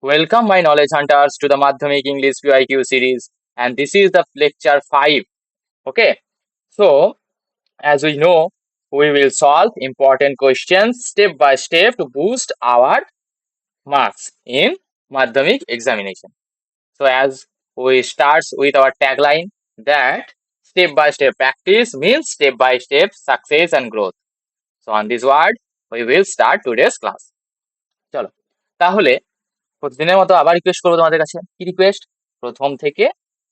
Welcome, my knowledge hunters, to the Madhyamik English PYQ series, and this is the lecture 5. Okay, so as we know, we will solve important questions step by step to boost our marks in Madhyamik examination. So, as we start with our tagline that step by step practice means step by step success and growth. So, on this word, we will start today's class. চলো তাহলে প্রতিদিনের মতো আবার request করবো তোমাদের কাছে। কি request? প্রথম থেকে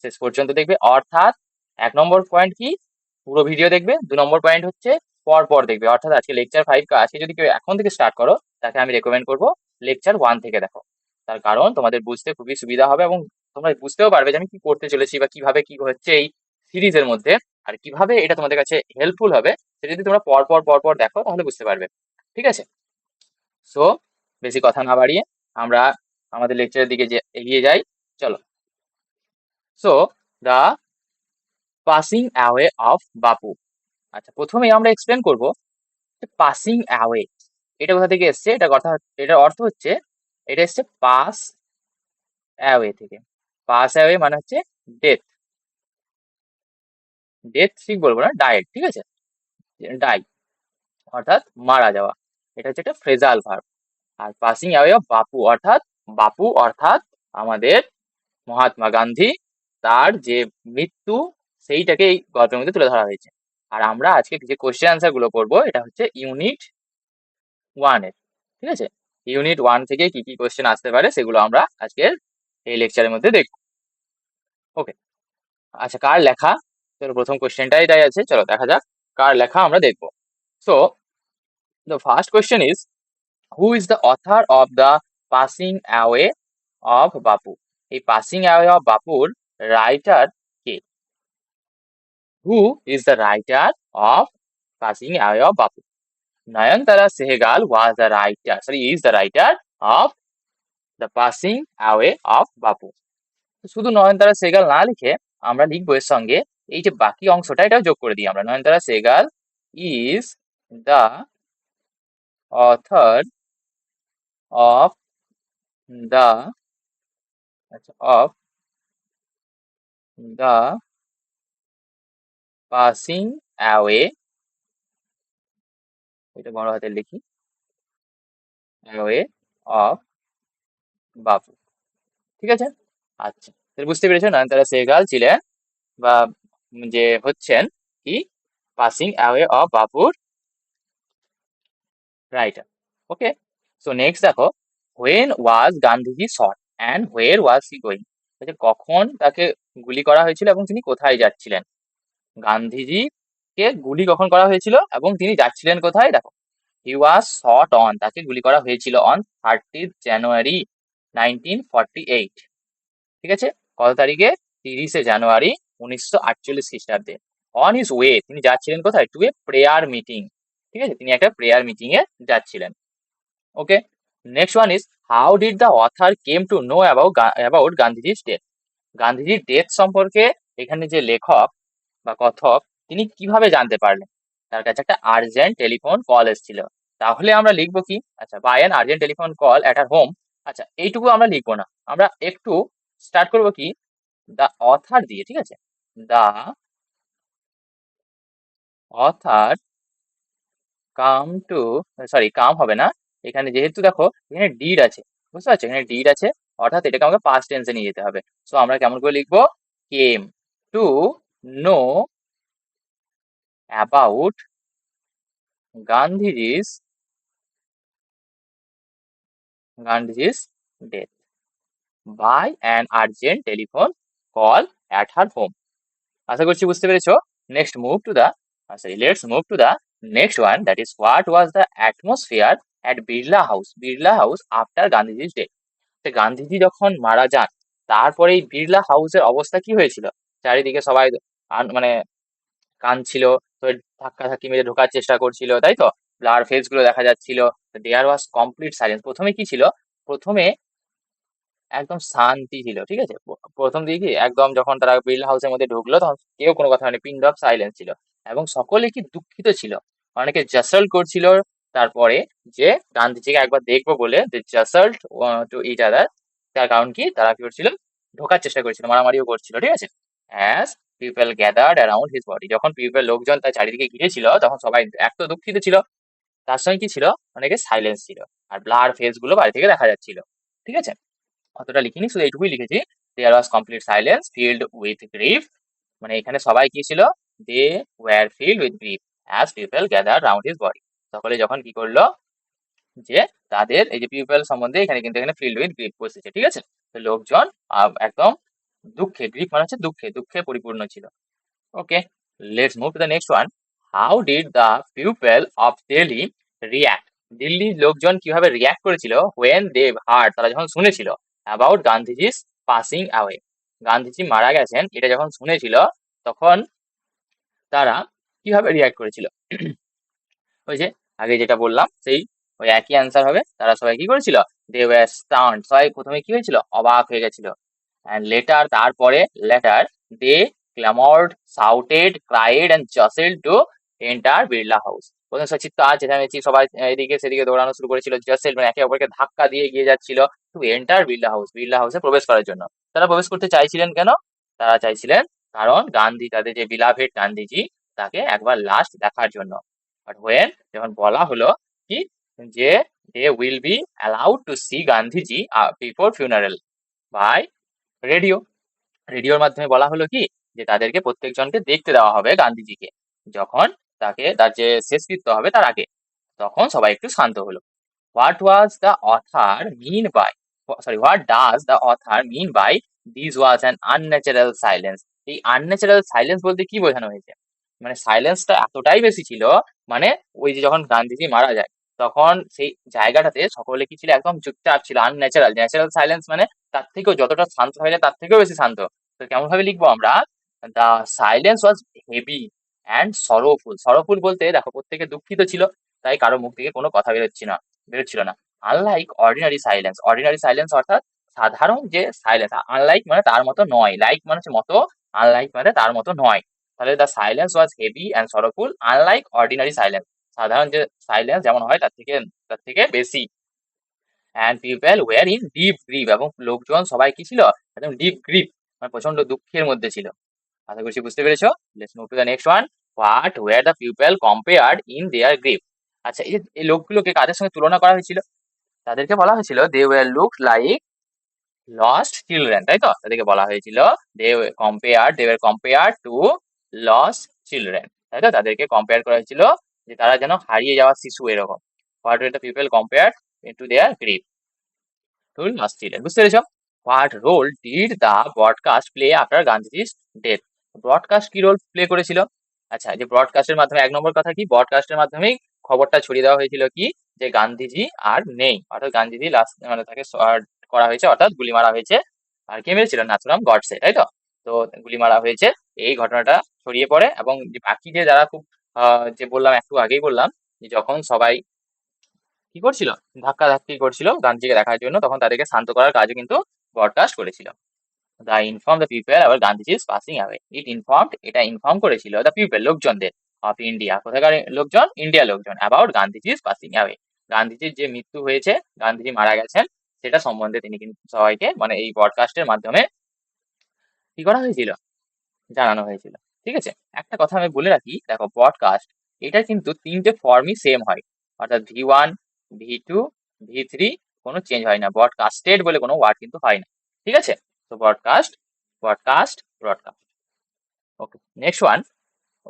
শেষ পর্যন্ত দেখবে, অর্থাৎ 1 নম্বর পয়েন্ট কি পুরো ভিডিও দেখবে, 2 নম্বর পয়েন্ট হচ্ছে পর পর দেখবে। অর্থাৎ আজকে লেকচার 5 আজকে যদি কেউ এখন থেকে স্টার্ট করো, তাকে আমি রেকমেন্ড করবো লেকচার 1 থেকে দেখো। তার কারণ তোমাদের বুঝতে খুবই সুবিধা হবে এবং তোমরা বুঝতেও পারবে যে আমি কি করতে চলেছি বা কিভাবে কি হচ্ছে এই সিরিজের মধ্যে, আর কিভাবে এটা তোমাদের কাছে হেল্পফুল হবে সেটা যদি তোমরা পর পর দেখো তাহলে বুঝতে পারবে। ঠিক আছে? সো বেশি কথা না বাড়িয়ে আমরা আমাদের লেকচারের দিকে যে এগিয়ে যাই। চলো। So the passing away of বাপু। আচ্ছা, প্রথমেই আমরা এক্সপ্লেন করব পাসিং অ্যাওয়ে এটা কোথা থেকে এসছে। এটার অর্থ হচ্ছে, এটা এসছে পাস অ্যাওয়ে থেকে। পাস অ্যাওয়ে মানে হচ্ছে ডেথ। ডেথ ঠিক বলবো না, ডায়েট। ঠিক আছে, ডাই অর্থাৎ মারা যাওয়া। এটা হচ্ছে একটা ফ্রেজাল ভার্ব। আর পাসিং অ্যাওয়ে অফ বাপু অর্থাৎ বাপু অর্থাৎ আমাদের মহাত্মা গান্ধী, তার যে মৃত্যু সেইটাকে এই গল্পের মধ্যে তুলে ধরা হয়েছে। আর আমরা আজকে যে কোশ্চেন আনসার গুলো করবো এটা হচ্ছে ইউনিট 1 এর। ঠিক আছে, ইউনিট 1 থেকে কি কি কোশ্চেন আসতে পারে সেগুলো আমরা আজকের এই লেকচারের মধ্যে দেখবো। ওকে, আচ্ছা, কার লেখা? চলো প্রথম কোশ্চেনটাই তাই আছে, চলো দেখা যাক কার লেখা আমরা দেখবো। So the first question is, who is the author of the passing away of বাপু? এই পাসিং অ্যাওয়ে অফ বাপুর writer K? Who is the writer of Passing Away of Bapu? Nayantara Sehgal was the writer, is the writer of The Passing Away of Bapu. শুধু নয়নতারা সেগাল না লিখে আমরা লিখবো এর সঙ্গে এই যে বাকি অংশটা, এটাও যোগ করে দিই আমরা। Nayantara Sahgal is the author of the of the passing away, এটা বড় হাতের লিখি, অ্যাওয়ে অফ বাপু। ঠিক আছে, আচ্ছা, তাহলে বুঝতে পেরেছো নয়নতারা সেহগাল ছিলেন বা যে হচ্ছেন কি পাসিং অ্যাওয়ে অফ বাপুর রাইটার। ওকে, সো নেক্সট দেখো, when was Gandhiji shot and where was he going? কখন তাকে গুলি করা হয়েছিল এবং তিনি কোথায় যাচ্ছিলেন? গান্ধীজি কে গুলি কখন করা হয়েছিল এবং তিনি যাচ্ছিলেন কোথায়? দেখো, হি ওয়াজ শট অন, তাকে গুলি করা হয়েছিল অন 30th জানুয়ারি 1948। ঠিক আছে, কত তারিখে? 30শে জানুয়ারি 1948 খ্রিস্টাব্দে। অন হিজ ওয়ে, তিনি যাচ্ছিলেন কোথায়? To a prayer meeting. ঠিক আছে, তিনি একটা প্রেয়ার মিটিং এ যাচ্ছিলেন। Okay, next one is, how did the author came to know about গান্ধীজির ডেথ? গান্ধীজির ডেথ সম্পর্কে এখানে যে লেখক বা কথক, তিনি কিভাবে জানতে পারলেন? তার কাছে একটা আর্জেন্ট টেলিফোন কল এসেছিল। তাহলে আমরা লিখবো কি? আচ্ছা, by an urgent telephone call at her home. আচ্ছা, এইটুকু আমরা লিখবো না, আমরা একটু স্টার্ট করবো কি দা অথার দিয়ে। ঠিক আছে, দা অথার কাম টু, সরি কাম হবে না, এখানে যেহেতু দেখো এখানে ডিড আছে, বুঝতে পারছো, এখানে ডিড আছে, অর্থাৎ এটাকে আমাকে পাস্ট টেন্সে নিয়ে যেতে হবে। সো আমরা কেমন করে লিখবো? Came to know about Gandhiji's Gandhiji's death by an urgent telephone call at her home. আশা করছি বুঝতে পেরেছো। Next move to the sorry let's move to the next one, that is what was the atmosphere at Birla house after Gandhiji's death? Gandhiji যখন মারা যান তারপরে এই বিড়লা হাউসের অবস্থা কি হয়েছিল? চারিদিকে সবাই মানে কাঁদছিল, তো ধাক্কাধাক্কি মেরে ঢোকার চেষ্টা করছিল, তাই তো? ব্লার ফেস গুলো দেখা যাচ্ছিল। দেয়ার ওয়াজ কমপ্লিট সাইলেন্স। প্রথমে কি ছিল? প্রথমে একদম শান্তি ছিল। ঠিক আছে, প্রথম দিকে কি একদম যখন তারা বিড়লা হাউসের মধ্যে ঢুকলো তখন কেউ কোনো কথা মানে পিন ড্রপ সাইলেন্স ছিল এবং সকলে কি দুঃখিত ছিল, অনেকে জাসল করছিল। তারপরে যে গান্ধীজিকে একবার দেখবো বলে দে জাসল্ট টু ইচ আদার, তার কারণ কি, তারা কি করছিল, ঢোকার চেষ্টা করেছিল, মারামারিও করছিল, ঠিক আছে। As people gathered around his body, যখন পিপল লোকজন তার চারিদিকে ঘিরেছিল তখন সবাই এক তো দুঃখিত ছিল, তার সঙ্গে কি ছিল, অনেকে সাইলেন্স ছিল, আর ব্লার ফেস গুলো বাড়ি থেকে দেখা যাচ্ছিল, ঠিক আছে। অতটা লিখিনি, শুধু এইটুকুই লিখেছি, there was complete silence filled with grief, মানে এখানে সবাই কি ছিল, they were filled with grief as people gather round his body, সকলে যখন কি করলো, যে তাদের এই যে পিপল সম্বন্ধে এখানে কিন্তু এখানে ফিল্ড উইথ গ্রিফ বসেছে, ঠিক আছে। তো লোকজন একদম দুঃখে, গ্রিফ মানে হচ্ছে দুঃখে, দুঃখে পরিপূর্ণ ছিল। Okay, let's move to the next one. How did the people of Delhi react, দিল্লির লোকজন কিভাবে রিয়াক্ট করেছিল হোয়েন দে হার্ড, তারা যখন শুনেছিল about Gandhiji's passing away, Gandhiji মারা গেছেন এটা যখন শুনেছিল, তখন তারা কিভাবে রিয়াক্ট করেছিল। ওই যে আগে যেটা বললাম, সেই ওই একই অ্যান্সার হবে, তারা সবাই কি করেছিল, দে ওয়্যার স্টান্ট, সবাই প্রথমে কি হয়েছিল, অবাক হয়ে গেছিল। অ্যান্ড লেটার, তারপরে later, they clamoured, shouted, cried and jostled to enter Birla house, প্রথমে সব চিৎকার চেঁচামেচি, সবাই এদিকে সেদিকে দৌড়ানো শুরু করেছিল, জাসেল মানে একে অপরকে ধাক্কা দিয়ে এগিয়ে যাচ্ছিল two enter Birla house, Birla হাউসে প্রবেশ করার জন্য। তারা প্রবেশ করতে চাইছিলেন কেন, তারা চাইছিলেন কারণ গান্ধী, তাদের যে বিলাভেড গান্ধীজি, তাকে একবার লাস্ট দেখার জন্য। বাট হোয়েন, যখন বলা হলো কি, যে they will be allowed to see Gandhiji before funeral by radio, রেডিওর মাধ্যমে বলা হলো কি, যে তাদেরকে প্রত্যেকজনকে দেখতে দেওয়া হবে গান্ধীজিকে, যখন তাকে তার যে শেষকৃত্য হবে তার আগে, তখন সবাই একটু শান্ত হলো। What was the author mean by, sorry, what does the author mean by this was an unnatural silence, এই আনন্যাচারাল সাইলেন্স বলতে কি বোঝানো হয়েছে, মানে সাইলেন্সটা এতটাই বেশি ছিল, মানে ওই যে যখন গান্ধীজি মারা যায়, তখন সেই জায়গাটাতে সকলে কি ছিল, একদম চুপচাপ ছিল, আনন্যাচারাল, ন্যাচারাল সাইলেন্স মানে তার থেকেও যতটা শান্ত হয়ে যায় তার থেকেও বেশি শান্ত। তো কেমন ভাবে লিখবো আমরা, the silence was heavy and sorrowful, sorrowful বলতে দেখো প্রত্যেকে দুঃখিত ছিল, তাই কারো মুখ থেকে কোনো কথা বেরোচ্ছিল না। Unlike ordinary silence, ordinary silence অর্থাৎ সাধারণ যে সাইলেন্স, আনলাইক মানে তার মতো নয়, লাইক মানে হচ্ছে মতো, আনলাইক মানে তার মতো নয়, তাহলে the silence was heavy and sorrowful unlike ordinary silence, সাধারণ যে সাইলেন্স যেমন হয় তার থেকে বেশি। And people were in deep grief, এবং লোকজন সবাই কি ছিল, একদম ডিপ গ্রিভ, মানে প্রচন্ড দুঃখের মধ্যে ছিল। আশা করছি বুঝতে পেরেছো। Let's move to the next one. What were the people compared in their grief, আচ্ছা এই যে এই লোকগুলোকে কাদের সঙ্গে তুলনা করা হয়েছিল, তাদেরকে বলা হয়েছিল they were look like lost children, তাই তো, তাদেরকে বলা হয়েছিল they were compared to lost children, তাই তো, তাদেরকে কম্পেয়ার করা হয়েছিল যে তারা যেন হারিয়ে যাওয়া শিশু এরকম। What were the people compared to their grief to lost children, বুঝতে পেরেছো। What role did the broadcast play after গান্ধীজির ডেথ, ব্রডকাস্ট কি রোল প্লে করেছিল, আচ্ছা যে ব্রডকাস্টের মাধ্যমে, এক নম্বর কথা কি, ব্রডকাস্টের মাধ্যমেই খবরটা ছড়িয়ে দেওয়া হয়েছিল কি, যে গান্ধীজি আর নেই, অর্থাৎ গান্ধীজি লাস্ট মানে তাকে করা হয়েছে, অর্থাৎ গুলি মারা হয়েছে। আর কে মেরেছিল, নাথুরাম গডসে, তাই তো। তো গুলি মারা হয়েছে, এই ঘটনাটা ছড়িয়ে পড়ে, এবং যে বাকি যে যারা খুব যে বললাম একটু আগেই বললাম, যে যখন সবাই কি করছিল, ধাক্কাধাক্কি করছিল গান্ধীজিকে দেখার জন্য, তখন তাদেরকে শান্ত করার কাজও কিন্তু ব্রডকাস্ট করেছিল। দ্য ইনফর্ম দ্য পিপল আবার গান্ধীজি পাসিং অ্যাওয়ে, এটা ইনফর্ম করেছিল দ্য পিপল লোকজনদের, অফ ইন্ডিয়া, কোথাকার লোকজন, ইন্ডিয়া লোকজন, অ্যাবাউট গান্ধীজি পাসিং অ্যাওয়ে, গান্ধীজির যে মৃত্যু হয়েছে, গান্ধীজি মারা গেছেন, সেটা সম্বন্ধে তিনি কিন্তু সবাইকে মানে এই ব্রডকাস্টের মাধ্যমে কি করা হয়েছিল, জানানো হয়েছিল, ঠিক আছে। একটা কথা আমি বলে রাখি, দেখো ব্রডকাস্ট এটা কিন্তু তিনটে ফর্মই সেম হয়, অর্থাৎ V1, V2, V3, কোনো চেঞ্জ হয় না, ব্রডকাস্টেড বলে কোনো ওয়ার্ড কিন্তু হয় না, ঠিক আছে। তো ব্রডকাস্ট, ব্রডকাস্ট, ব্রডকাস্ট। ওকে, নেক্সট ওয়ান।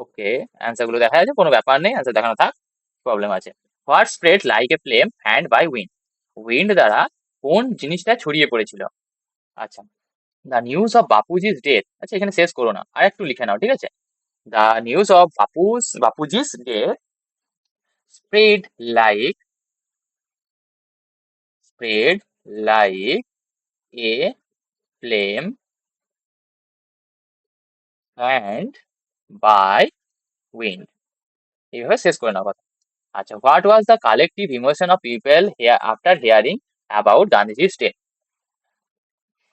ওকে, অ্যান্সার গুলো দেখা যাচ্ছে, কোনো ব্যাপার নেই, অ্যান্সার দেখানো থাক, প্রবলেম আছে। What spread like a flame hand by wind, wind দ্বারা কোন জিনিসটা ছড়িয়ে পড়েছিল, আচ্ছা the news of Bapuji's death, আচ্ছা এখানে শেষ করো না, আর একটু লিখে নাও, ঠিক আছে। The news of Bapuji's death spread like spread like a flame and by wind, এইভাবে শেষ করে নেওয়া কথা। আচ্ছা, what was the collective emotion of people after hearing about গান্ধীজির ডেথ,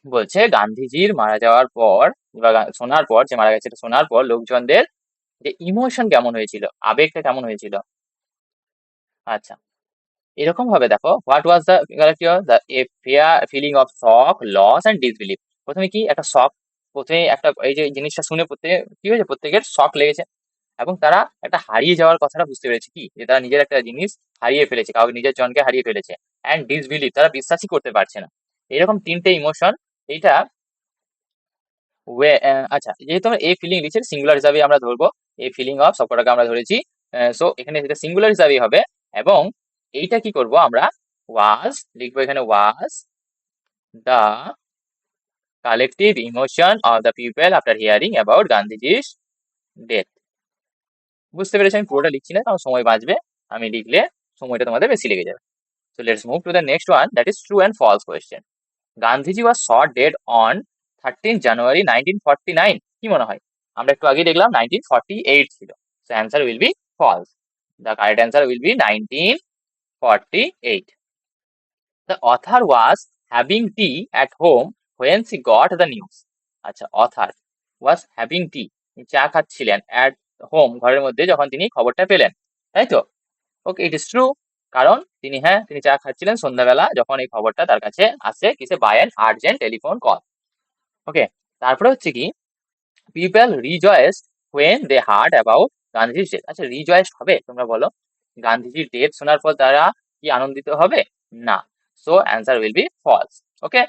বলছে গান্ধীজির মারা যাওয়ার পর বা শোনার পর, যে মারা গেছে এটা শোনার পর লোকজনদের যে ইমোশন কেমন হয়েছিল, আবেগটা কেমন হয়েছিল, আচ্ছা এরকম ভাবে দেখো, what was the a feeling of shock, loss and disbelief. প্রথমে কি একটা শক, প্রথমে একটা এই যে জিনিসটা শুনে প্রত্যেকে কি হয়েছে, প্রত্যেকের শক লেগেছে, এবং তারা একটা হারিয়ে যাওয়ার কথাটা বুঝতে পেরেছে, কি যে তারা নিজের একটা জিনিস হারিয়ে ফেলেছে, কাউকে নিজের জনকে হারিয়ে ফেলেছে। অ্যান্ড ডিসবিলিভ, তারা বিশ্বাসই করতে পারছে না। এরকম তিনটে ইমোশন। এইটা আচ্ছা, যেহেতু আমরা এই ফিলিং লিখছি সিঙ্গুলার হিসাবে আমরা ধরবো, এই ফিলিং অফ সবকটাকে আমরা ধরেছি, সো এখানে সেটা সিঙ্গুলার হিসাবেই হবে। এবং এইটা কি করব আমরা, ওয়াজ লিখবো এখানে, was the collective emotion of the people after hearing about গান্ধীজির ডেথ। বুঝতে পেরেছি, আমি পুরোটা লিখছি না, কারণ সময় বাঁচবে, আমি লিখলে সময়টা তোমাদের বেশি লেগে যাবে। So let's move to the next one, that is true and false question. Gandhiji was shot dead on 13 January 1949. কি মনে হয়? আমরা একটু আগে দেখলাম 1948 ছিল। So answer will be false. The correct answer will be 1948. The author was having tea at home when she got the news. আচ্ছা, author was having tea, চা খাচ্ছিলেন at home, ঘরের মধ্যে, যখন তিনি খবরটা পেলেন, তাই তো? ওকে, ইট ইজ ট্রু। কারণ তিনি চা খাচ্ছিলেন সন্ধ্যাবেলা, যখন এই খবরটা তার কাছে আসে, কিসে, by an urgent telephone call. Okay, তারপরে হচ্ছে কি, people rejoiced when they heard about গান্ধীজির ডেথ। আচ্ছা, রিজয়েসড হবে, তোমরা বলো, গান্ধীজির ডেথ শোনার পর তারা কি আনন্দিত হবে? না। So answer will be false. Okay,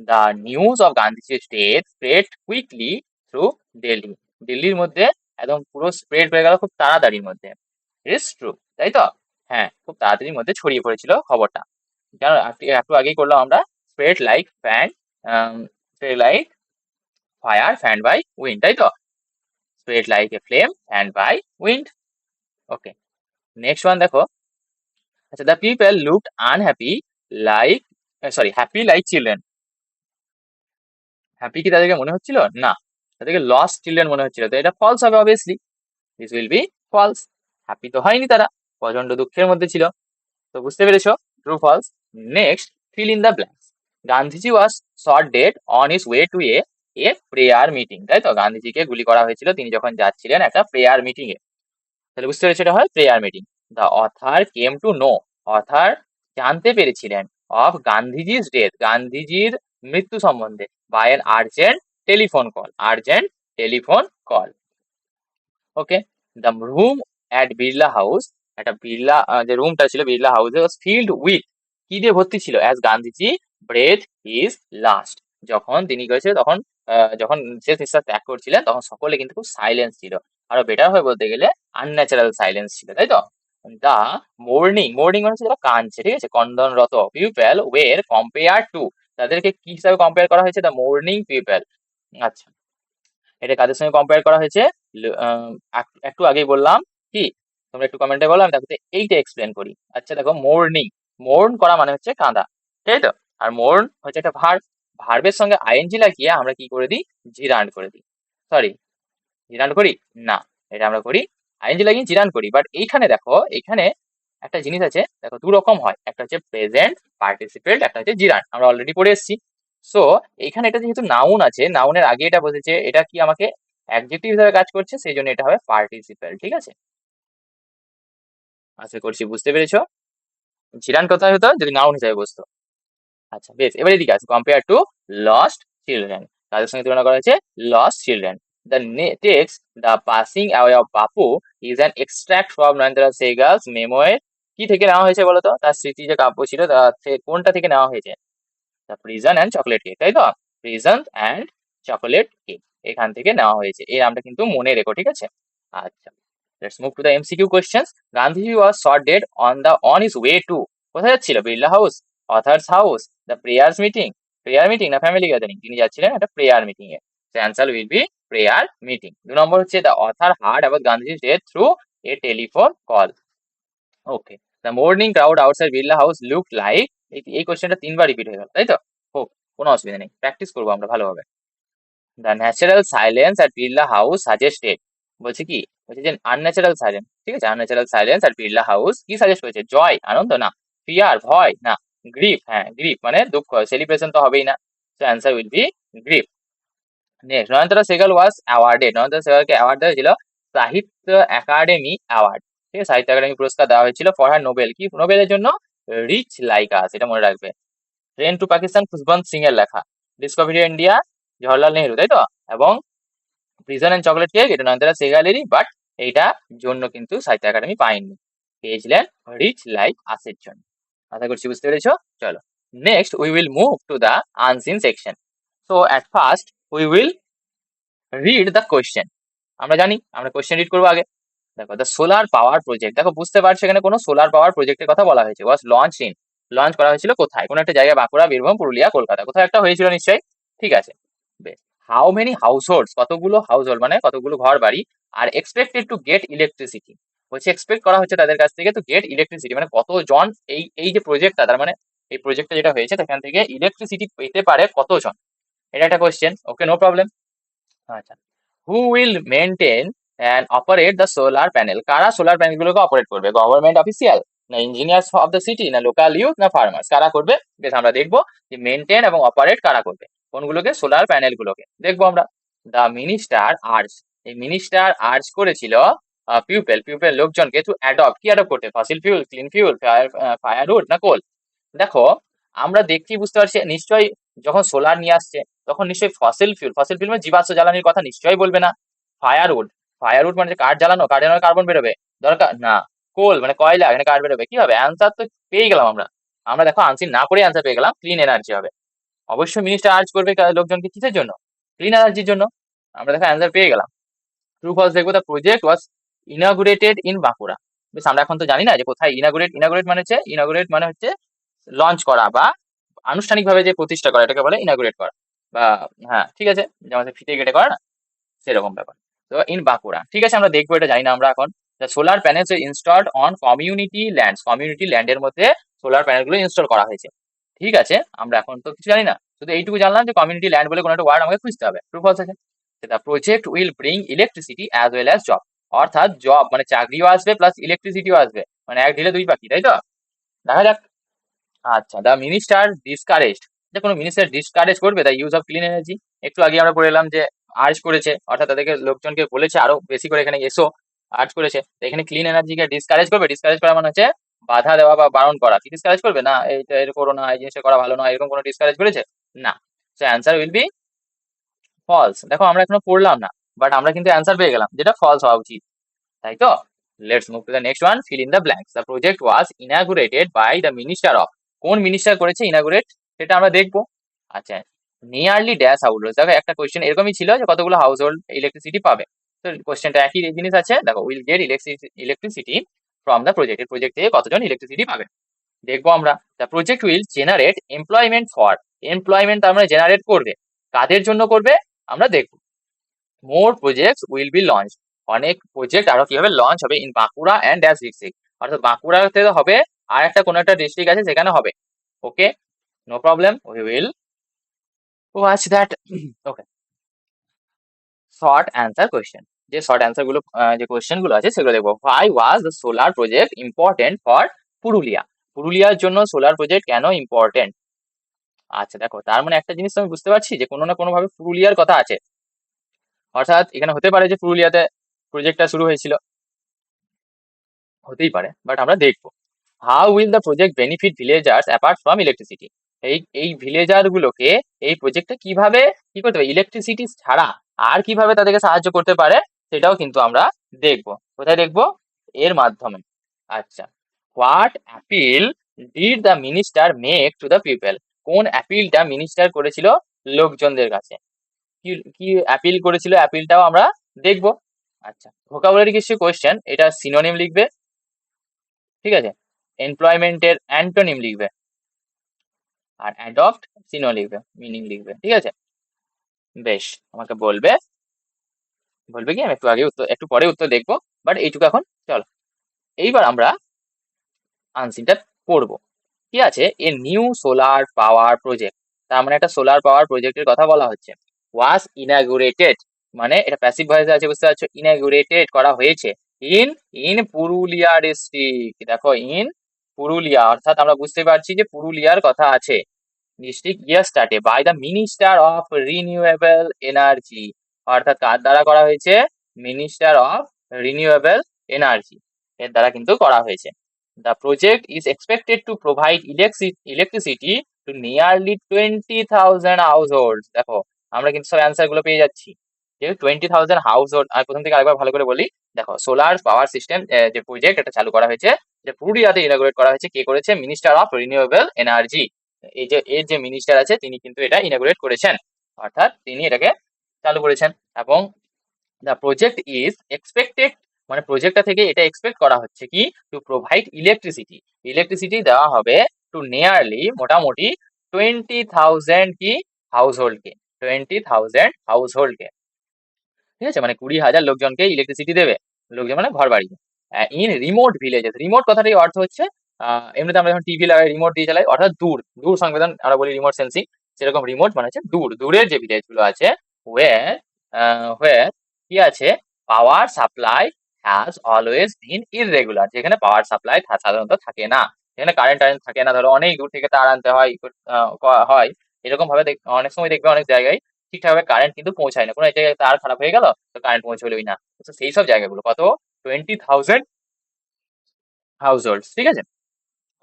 the news of গান্ধীজির death spread quickly through Delhi. দিল্লির মধ্যে একদম পুরো স্প্রেড হয়ে গেল খুব তাড়াতাড়ির মধ্যে। ইটস ট্রু, তাই তো? হ্যাঁ, খুব তাড়াতাড়ির মধ্যে ছড়িয়ে পড়েছিল খবরটা। কারণ একটু আগেই করলাম আমরা, spread like fan, spread like fire fan by wind, তাই তো? Spread like a flame fan by wind. Okay, next one দেখো। আচ্ছা, the people looked unhappy like, sorry, happy like children. Happy কি তাদেরকে মনে হচ্ছিল? না, তাদেরকে লস্ট চিলড্রেন মনে হচ্ছিল। তো এটা ফলস হবে obviously, this will be false. Happy তো হয়নি তারা, প্রচন্ড দুঃখের মধ্যে ছিল। তো বুঝতে পেরেছো, true false. Next, fill in the blanks. Gandhiji was shot dead on his way to a prayer meeting, তাই তো? গান্ধীজিকে গুলি করা হয়েছিল তিনি যখন যাচ্ছিলেন একটা প্রেয়ার মিটিং এ। তাহলে বুঝতে পেরেছো, এটা হয় prayer meeting. The author came to know, author জানতে পেরেছিলেন, অফ গান্ধীজির ডেথ, গান্ধীজির মৃত্যু সম্বন্ধে, by an urgent telephone call, urgent telephone call. Okay, the room at Birla house, একটা বিড়লা যে রুমটা ছিল বিড়লা হাউসে, ফিল্ড উইথ, কি দিয়ে ভর্তি ছিল? As Gandhiji breath is last, যখন তিনি করেছে, তখন যখন শেষ নিঃশ্বাস ত্যাগ করছিলেন, তখন সকলে কিন্তু খুব সাইলেন্স ছিল, আরো বেটার হয়ে বলতে গেলে আনন্যাচারাল সাইলেন্স ছিল, তাই তো? দা মোর্নিং, মোর্নিং মানে হচ্ছে যারা কাঁদছে, ঠিক আছে, কন্দনরত, পিপল ওয়ের কম্পেয়ার টু, তাদেরকে কি হিসাবে কম্পেয়ার করা হয়েছে? The mourning people. আচ্ছা, এটা কাদের সঙ্গে কম্পেয়ার করা হয়েছে? একটু আগেই বললাম, কি তোমরা একটু কমেন্টে বলো, আমি দেখো এইটা এক্সপ্লেন করি। আচ্ছা দেখো, মোর্নিং, মোর্ন করা মানে হচ্ছে কাঁদা, তাই তো? আর মোর্ন হচ্ছে একটা ভার্ব, ভার্বের সঙ্গে আইএনজি লাগিয়ে আমরা কি করে দিই? জিরান্ড করে দিই। সরি, জিরান্ড করি না, এটা আমরা করি আইএনজি লাগিয়ে জিরান্ড করি। বাট এইখানে দেখো, এইখানে একটা জিনিস আছে, দেখো দু রকম হয়, একটা হচ্ছে প্রেজেন্ট পার্টিসিপেন্ট, একটা হচ্ছে জিরান্ড, আমরা অলরেডি পড়ে এসেছি। সো এখানে এটা যেহেতু নাউন আছে, নাউনের আগে এটা বসেছে, এটা কি আমাকে অ্যাডজেক্টিভ হিসেবে কাজ করছে, সেই জন্য এটা হবে পার্টিসিপেল, ঠিক আছে? আশা করছি বুঝতে পেরেছো। জিরান কোথায় হতো? যদি নাউন হিসেবে বসতো। আচ্ছা বেশ, এবার এদিকে আছে, কম্পেয়ার টু লস্ট চিলড্রেন, তাদের সঙ্গে তুলনা করা হয়েছে lost children. The text the passing away of Bapu is an extract from Narendranath Sahgal's memoir. কি থেকে নেওয়া হয়েছে বলতো? তার স্মৃতি যে কাব্য ছিল, কোনটা থেকে নেওয়া হয়েছে? The prison and chocolate cake, তাই তো? প্রিজন অ্যান্ড চকলেট কেক, এখান থেকে নেওয়া হয়েছে। এই নামটা কিন্তু মনে রেখো, ঠিক আছে? আচ্ছা, let's move to the MCQ questions. Gandhiji was shot dead on his way to, কোথায় যাচ্ছিল? Birla house, author's house, the prayers meeting, prayer meeting না ফ্যামিলি গ্যাদারিং? তিনি যাচ্ছিলেন একটা প্রেয়ার মিটিং এ। Answer will be prayer meeting. 2 নম্বর হচ্ছে, দ্য অথার হার্ড অ্যাবাউট গান্ধীজির death through a telephone call. Okay, the morning crowd outside Birla house look like, এই কোশ্চেনটা 3 বার রিপিট হয়ে গেল, তাই তো? হোক, কোনো অসুবিধা নেই, প্র্যাকটিস করবো আমরা ভালোভাবে। The natural silence at Birla house suggested, বলছে কি? বলছে যে আনন্যাচারাল সাইলেন্স, ঠিক আছে, unnatural silence at Birla house কি সাজেস্ট করেছে? জয়, আনন্দ না, ফিয়ার, ভয় না, গ্রিফ, হ্যাঁ গ্রিফ মানে দুঃখ, সেলিব্রেশন তো হবেই না। So answer will be grief. Next, Narendra Sahgal was awarded, Narendra সেহগালকে অ্যাওয়ার্ড দেওয়া হয়েছিল সাহিত্য একাডেমি অ্যাওয়ার্ড, ঠিক আছে, সাহিত্য একাডেমি পুরস্কার দেওয়া হয়েছিল ফর হার নোবেল, কি নোবেলের জন্য? রিচ লাইক আস, এটা মনে রাখবে। ট্রেন টু পাকিস্তান খুশবন্ত সিং এর লেখা। ডিসকভারি ইন্ডিয়া জওহরলাল নেহরু, তাই তো? এবং প্রিজন এন্ড চকলেট কেক এটা নয়নতারা সেগালেরই, বাট এইটা জন্য কিন্তু সাহিত্য একাডেমি পায়নি, পেয়েছিলেন রিচ লাইক আসের জন্য। আশা করছি বুঝতে পেরেছো। চলো next we will move to the unseen section. So at first we will read the question. আমরা জানি আমরা কোয়েশ্চেন রিড করবো আগে। দেখো দ্য সোলার পাওয়ার প্রজেক্ট, দেখো বুঝতে পারছো এখানে কোনো সোলার পাওয়ার প্রজেক্টের কথা বলা হয়েছে। ওয়াজ লঞ্চ ইন, লঞ্চ করা হয়েছিল কোথায়? কোনো একটা জায়গায়, বাঁকুড়া, বীরভূম, পুরুলিয়া, কলকাতা, কোথাও একটা হয়েছিল নিশ্চয়ই। ঠিক আছে, বেশ। হাউ মেনি হাউস হোল্ডস, কতগুলো হাউস হোল্ড মানে কতগুলো ঘর বাড়ি, are expected to get electricity, বলছে এক্সপেক্ট করা হচ্ছে তাদের কাছ থেকে তো গেট ইলেকট্রিসিটি, মানে কতজন এই এই যে প্রজেক্টটা, তার মানে এই প্রজেক্টটা যেটা হয়েছে সেখান থেকে ইলেকট্রিসিটি পেতে পারে কতজন, এটা একটা কোয়েশ্চেন। ওকে, নো প্রবলেম। আচ্ছা, হু will maintain and operate the solar panel, কারা সোলার প্যানেল গুলোকে অপারেট করবে? গভর্নমেন্ট অফিসিয়াল, না ইঞ্জিনিয়ার্স অফ দ্য সিটি, না লোকাল ইউথ, না ফার্মার্স, কারা করবে? বেশ, আমরা দেখবো যে মেনটেন এবং অপারেট কারা করবে, কোনগুলোকে? সোলার প্যানেল গুলোকে দেখবো আমরা। দ্য মিনিস্টার আর্জ, এই মিনিস্টার আর্জ করেছিল পিউপেল, পিউপেল লোকজনকে টু অ্যাডপ্ট, কি অ্যাডপ্ট করতে? Fossil fuel, clean fuel, firewood না কোল? দেখো আমরা দেখতেই বুঝতে পারছি নিশ্চয়ই যখন সোলার নিয়ে আসছে তখন নিশ্চয়ই ফসিল ফিউল, ফসিল ফিউল মানে জীবাশ্ম জ্বালানির কথা নিশ্চয়ই বলবে না। ফায়ারউড, ফায়ারউড মানে কাঠ জ্বালানো, কাঠ জ্বালানো কার্বন বেরোবে, দরকার না। কোল মানে কয়লা, এখানে কাঠ বেরোবে, কি হবে? অ্যান্সার তো পেয়ে গেলাম আমরা। আমরা দেখো আনসার না করে অ্যান্সার পেয়ে গেলাম, ক্লিন এনার্জি হবে। অবশ্যই মিনিস্টার আর্জ করবে লোকজনকে কিসের জন্য? ক্লিন এনার্জির জন্য। আমরা দেখো অ্যান্সার পেয়ে গেলাম। ট্রু ফলস দেখবো। The project was inaugurated in Bankura. বেশ, আমরা এখন তো জানি না যে কোথায় ইনাগুরেট, ইনাগুরেট মানে হচ্ছে, ইনাগুরেট মানে হচ্ছে লঞ্চ করা বা আনুষ্ঠানিকভাবে যে প্রতিষ্ঠা করা, এটাকে বলে ইনাগুরেট করা। বা হ্যাঁ ঠিক আছে, যেমন ফিতে কেটে করা না, সেরকম ব্যাপার। তো ইন বাঁকুড়া, ঠিক আছে, আমরা দেখবো, এটা জানি না আমরা এখন। The solar panels installed on community lands, community ল্যান্ডের মধ্যে সোলার প্যানেল গুলো ইনস্টল করা হয়েছে। ঠিক আছে, আমরা এখন তো কিছু জানি না, শুধু এইটুকু জানলাম যে কমিউনিটি ল্যান্ড বলে কোনো একটা ওয়ার্ড আমাকে খুঁজতে হবে। ট্রু ফলস আছে। The project will bring electricity as well as job, অর্থাৎ জব মানে চাকরিও আসবে প্লাস ইলেকট্রিসিটিও আসবে, মানে এক ঢিলে দুই পাখি, তাই তো? দেখা যাক। আচ্ছা, দ্য মিনিস্টার ডিসকারেজড, যে কোনো মিনিস্টার ডিসকারেজ করবে the use of clean energy. একটু আগে আমরা পড়ে এলাম যে আর্জ করেছে, অর্থাৎ তাদেরকে লোকজনকে বলেছে আরো বেশি করে এখানে এসো, আর্জ করেছে। তো এখানে ক্লিন এনার্জিকে ডিসকারেজ করবে, ডিসকারেজ করা মানে হচ্ছে বাধা দেওয়া বা বারণ করা। কি ডিসকারেজ করবে? না এইটা এর করো না, এই জিনিসটা করা ভালো না, এরকম কোনো ডিসকারেজ করেছে? না। So answer will be false. দেখো আমরা এখনো পড়লাম না, বাট আমরা কিন্তু অ্যান্সার পেয়ে গেলাম, যেটা ফলস হওয়া উচিত, তাই তো? Let's move to the next one, fill in the blanks. The project was inaugurated by the minister of, কোন মিনিস্টার করেছে ইনাগুরেট সেটা আমরা দেখবো। আচ্ছা, নিয়ারলি ড্যাশ হাউস হোল্ড, দেখো একটা কোয়েশ্চেন এরকমই ছিল যে কতগুলো হাউস হোল্ড ইলেকট্রিসিটি পাবে। তো কোয়েশ্চেনটা একই জিনিস আছে, দেখো will get electricity from the project, এই প্রজেক্ট থেকে কতজন ইলেকট্রিসিটি পাবে দেখবো আমরা। The project will generate employment for, employment তার মানে জেনারেট করবে, কাদের জন্য করবে আমরা দেখবো। মোর প্রজেক্টস উইল বি লঞ্চ, অনেক প্রজেক্ট আরো কি হবে? লঞ্চ হবে in Bankura and dash district, অর্থাৎ বাঁকুড়াতে হবে আর একটা কোনো একটা ডিস্ট্রিক্ট আছে সেখানে হবে। Okay, no problem, we will watch that. Okay, short answer question, যে শর্ট অ্যান্সার গুলো, যে কোয়েশ্চেন গুলো আছে সেগুলো দেখবো। Why was the solar project important for Purulia, পুরুলিয়ার জন্য সোলার প্রজেক্ট কেন ইম্পর্টেন্ট? আচ্ছা দেখো, তার মানে একটা জিনিস তো আমি বুঝতে পারছি যে কোনো না কোনো ভাবে পুরুলিয়ার কথা আছে, অর্থাৎ এখানে হতে পারে যে পুরুলিয়াতে প্রজেক্টটা শুরু হয়েছিল, হতেই পারে, বাট আমরা দেখবো। How will the project benefit villagers apart from electricity, এই ভিলেজার গুলোকে এই প্রজেক্টটা কিভাবে কি করতে পারে, ইলেকট্রিসিটি ছাড়া আর কিভাবে তাদেরকে সাহায্য করতে পারে সেটাও কিন্তু আমরা দেখবো। কোথায় দেখবো? এর মাধ্যমে। আচ্ছা, what appeal did the minister make to the people, কোন অ্যাপিলটা মিনিস্টার করেছিল লোকজনদের কাছে? কি কি অ্যাপিল করেছিল, অ্যাপিলটাও আমরা দেখবো। আচ্ছা, ভোকাবুলারি কিছু কোয়েশ্চেন, এটা সিনোনিম লিখবে, ঠিক আছে? এমপ্লয়মেন্টের অ্যান্টোনিম লিখবে, আর অ্যাডপ্ট সিনো লিখবে, মিনিং লিখবে, ঠিক আছে? বেশ, আমাকে বলবে, বলবে কি আমি একটু আগে উত্তর, একটু পরে উত্তর দেখবো, বাট এইটুকু এখন চলো। এইবার আমরা আনসারটা পড়বো। কি আছে? A new solar power project, তার মানে একটা সোলার পাওয়ার প্রজেক্টের কথা বলা হচ্ছে। ওয়াজ ইনাগুরেটেড, মানে এটা প্যাসিভ ভয়েসে আছে, বুঝতে পারছো? ইনাগুরেটেড করা হয়েছে ইন ইন পুরুলিয়া ডিস্ট্রিক্ট, দেখো ইন পুরুলিয়া, অর্থাৎ আমরা বুঝতে পারছি যে পুরুলিয়ার কথা আছে। District yesterday by the minister of renewable energy, অর্থাৎ কার দ্বারা করা হয়েছে? মিনিস্টার অফ রিনিউয়েবল এনার্জি এর দ্বারা কিন্তু করা হয়েছে। The project is expected to provide electricity to nearly 20,000 households. দেখো আমরা কিন্তু সব অ্যান্সার গুলো পেয়ে যাচ্ছি। যেহেতু 20,000 হাউসহোল্ড, আমি প্রথম থেকে আরেকবার ভালো করে বলি। দেখো সোলার পাওয়ার সিস্টেম যে প্রজেক্ট এটা চালু করা হয়েছে, যে পুরুলিয়াতে ইনাগুরেট করা হয়েছে, কে করেছে? Minister of renewable energy. এই যে এর যে মিনিস্টার আছে তিনি কিন্তু এটা ইনাগুরেট করেছেন, অর্থাৎ তিনি এটাকে চালু করেছেন। এবং দ্য প্রজেক্ট ইজ এক্সপেক্টেড, মানে প্রজেক্টটা থেকে এটা এক্সপেক্ট করা হচ্ছে কি, টু প্রোভাইড ইলেকট্রিসিটি, ইলেকট্রিসিটি দেওয়া হবে টু নিয়ারলি, মোটামুটি 20,000 কি হাউস হোল্ডকে, 20,000 হাউস হোল্ডকে, ঠিক আছে, মানে 20,000 লোকজনকে ইলেকট্রিসিটি দেবে, লোকজন মানে ঘর বাড়ি। ইন রিমোট ভিলেজেস, রিমোট কথাটাই অর্থ হচ্ছে এমনিতে আমরা যখন টিভি লাগাই রিমোট দিয়ে চালাই, অর্থাৎ দূর দূর সংবেদন আমরা বলি রিমোট সেন্সিং, সেরকম রিমোট মানে হচ্ছে দূর দূরের যে ভিলেজ গুলো আছে, ওয়ের ওয়ের কি আছে, power supply has always been irregular, যেখানে পাওয়ার সাপ্লাই সাধারণত থাকে না, যেখানে কারেন্ট থাকে না, ধরো অনেক দূর থেকে তার আনতে হয়, হয় এরকম ভাবে অনেক সময় দেখবে অনেক জায়গায় ঠিকঠাকভাবে কারেন্ট কিন্তু পৌঁছায় না, কোনো এক জায়গায় তার খারাপ হয়ে গেল তো কারেন্ট পৌঁছলোই না। তো সেই সব জায়গাগুলো কত, 20,000 হাউস হোল্ড, ঠিক আছে।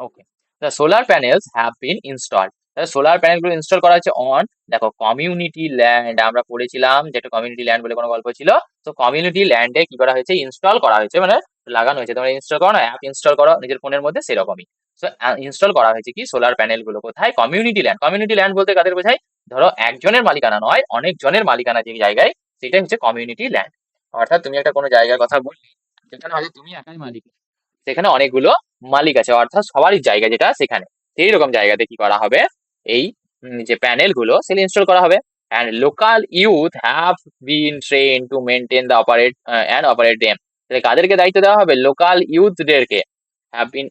Okay, the solar panels have been installed, solar panel গুলো ইনস্টল করা হচ্ছে অন, দেখো কমিউনিটি ল্যান্ড, আমরা পড়েছিলাম যেটা কমিউনিটি ল্যান্ড বলে কোনো গল্প ছিল, তো কমিউনিটি ল্যান্ডে কি করা হয়েছে, ইনস্টল করা হয়েছে, মানে লাগানো হয়েছে, তোমরা ইনস্টল করো না, অ্যাপ ইনস্টল করো নিজের ফোনের মধ্যে, সেরকমই। তো ইনস্টল করা হয়েছে কি সোলার প্যানেল গুলো কোথায়, কমিউনিটি ল্যান্ড। কমিউনিটি ল্যান্ড বলতে কাদের বোঝায়, ধরো একজনের মালিকানা নয়, অনেক জনের মালিকানা যে জায়গায়, সেটাই হচ্ছে কমিউনিটি ল্যান্ড। অর্থাৎ তুমি একটা কোনো জায়গার কথা বললে যেখানে হয়তো তুমি একাই মালিক, সেখানে অনেকগুলো মালিক আছে, অর্থাৎ সবারই জায়গা যেটা সেখানে, সেই রকম জায়গাতে কি করা হবে, এই যে প্যানেল গুলো সেগুলো ইনস্টল করা হবে। And local youth have been train to maintain the operate and operate them, কাদেরকে দায়িত্ব দেওয়া হবে, লোকাল ইউথদেরকে, have been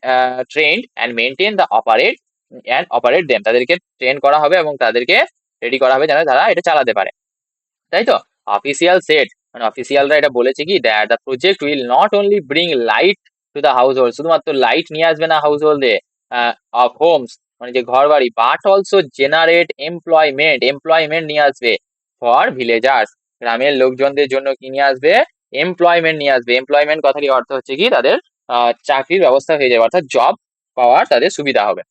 trained and maintain the operate them, তাদেরকে ট্রেন করা হবে এবং তাদেরকে রেডি করা হবে যেন তারা এটা চালাতে পারে, তাই তো। অফিসিয়াল সেট, মানে অফিসিয়ালরা এটা বলেছে কি, that the project will not only bring light to the house hold, শুধুমাত্র লাইট নিয়ে আসবে না হাউস হোল্ডে অফ হোমস, মানে যে ঘর বাড়ি, বাট অলসো জেনারেট এমপ্লয়মেন্ট নিয়ে আসবে ফর ভিলেজার্স, গ্রামের লোকজনদের জন্য কি নিয়ে আসবে, এমপ্লয়মেন্ট নিয়ে আসবে। এমপ্লয়মেন্ট কথারই অর্থ হচ্ছে কি, তাদের চাকরির ব্যবস্থা হয়ে যাবে, অর্থাৎ জব পাওয়ার তাদের সুবিধা হবে।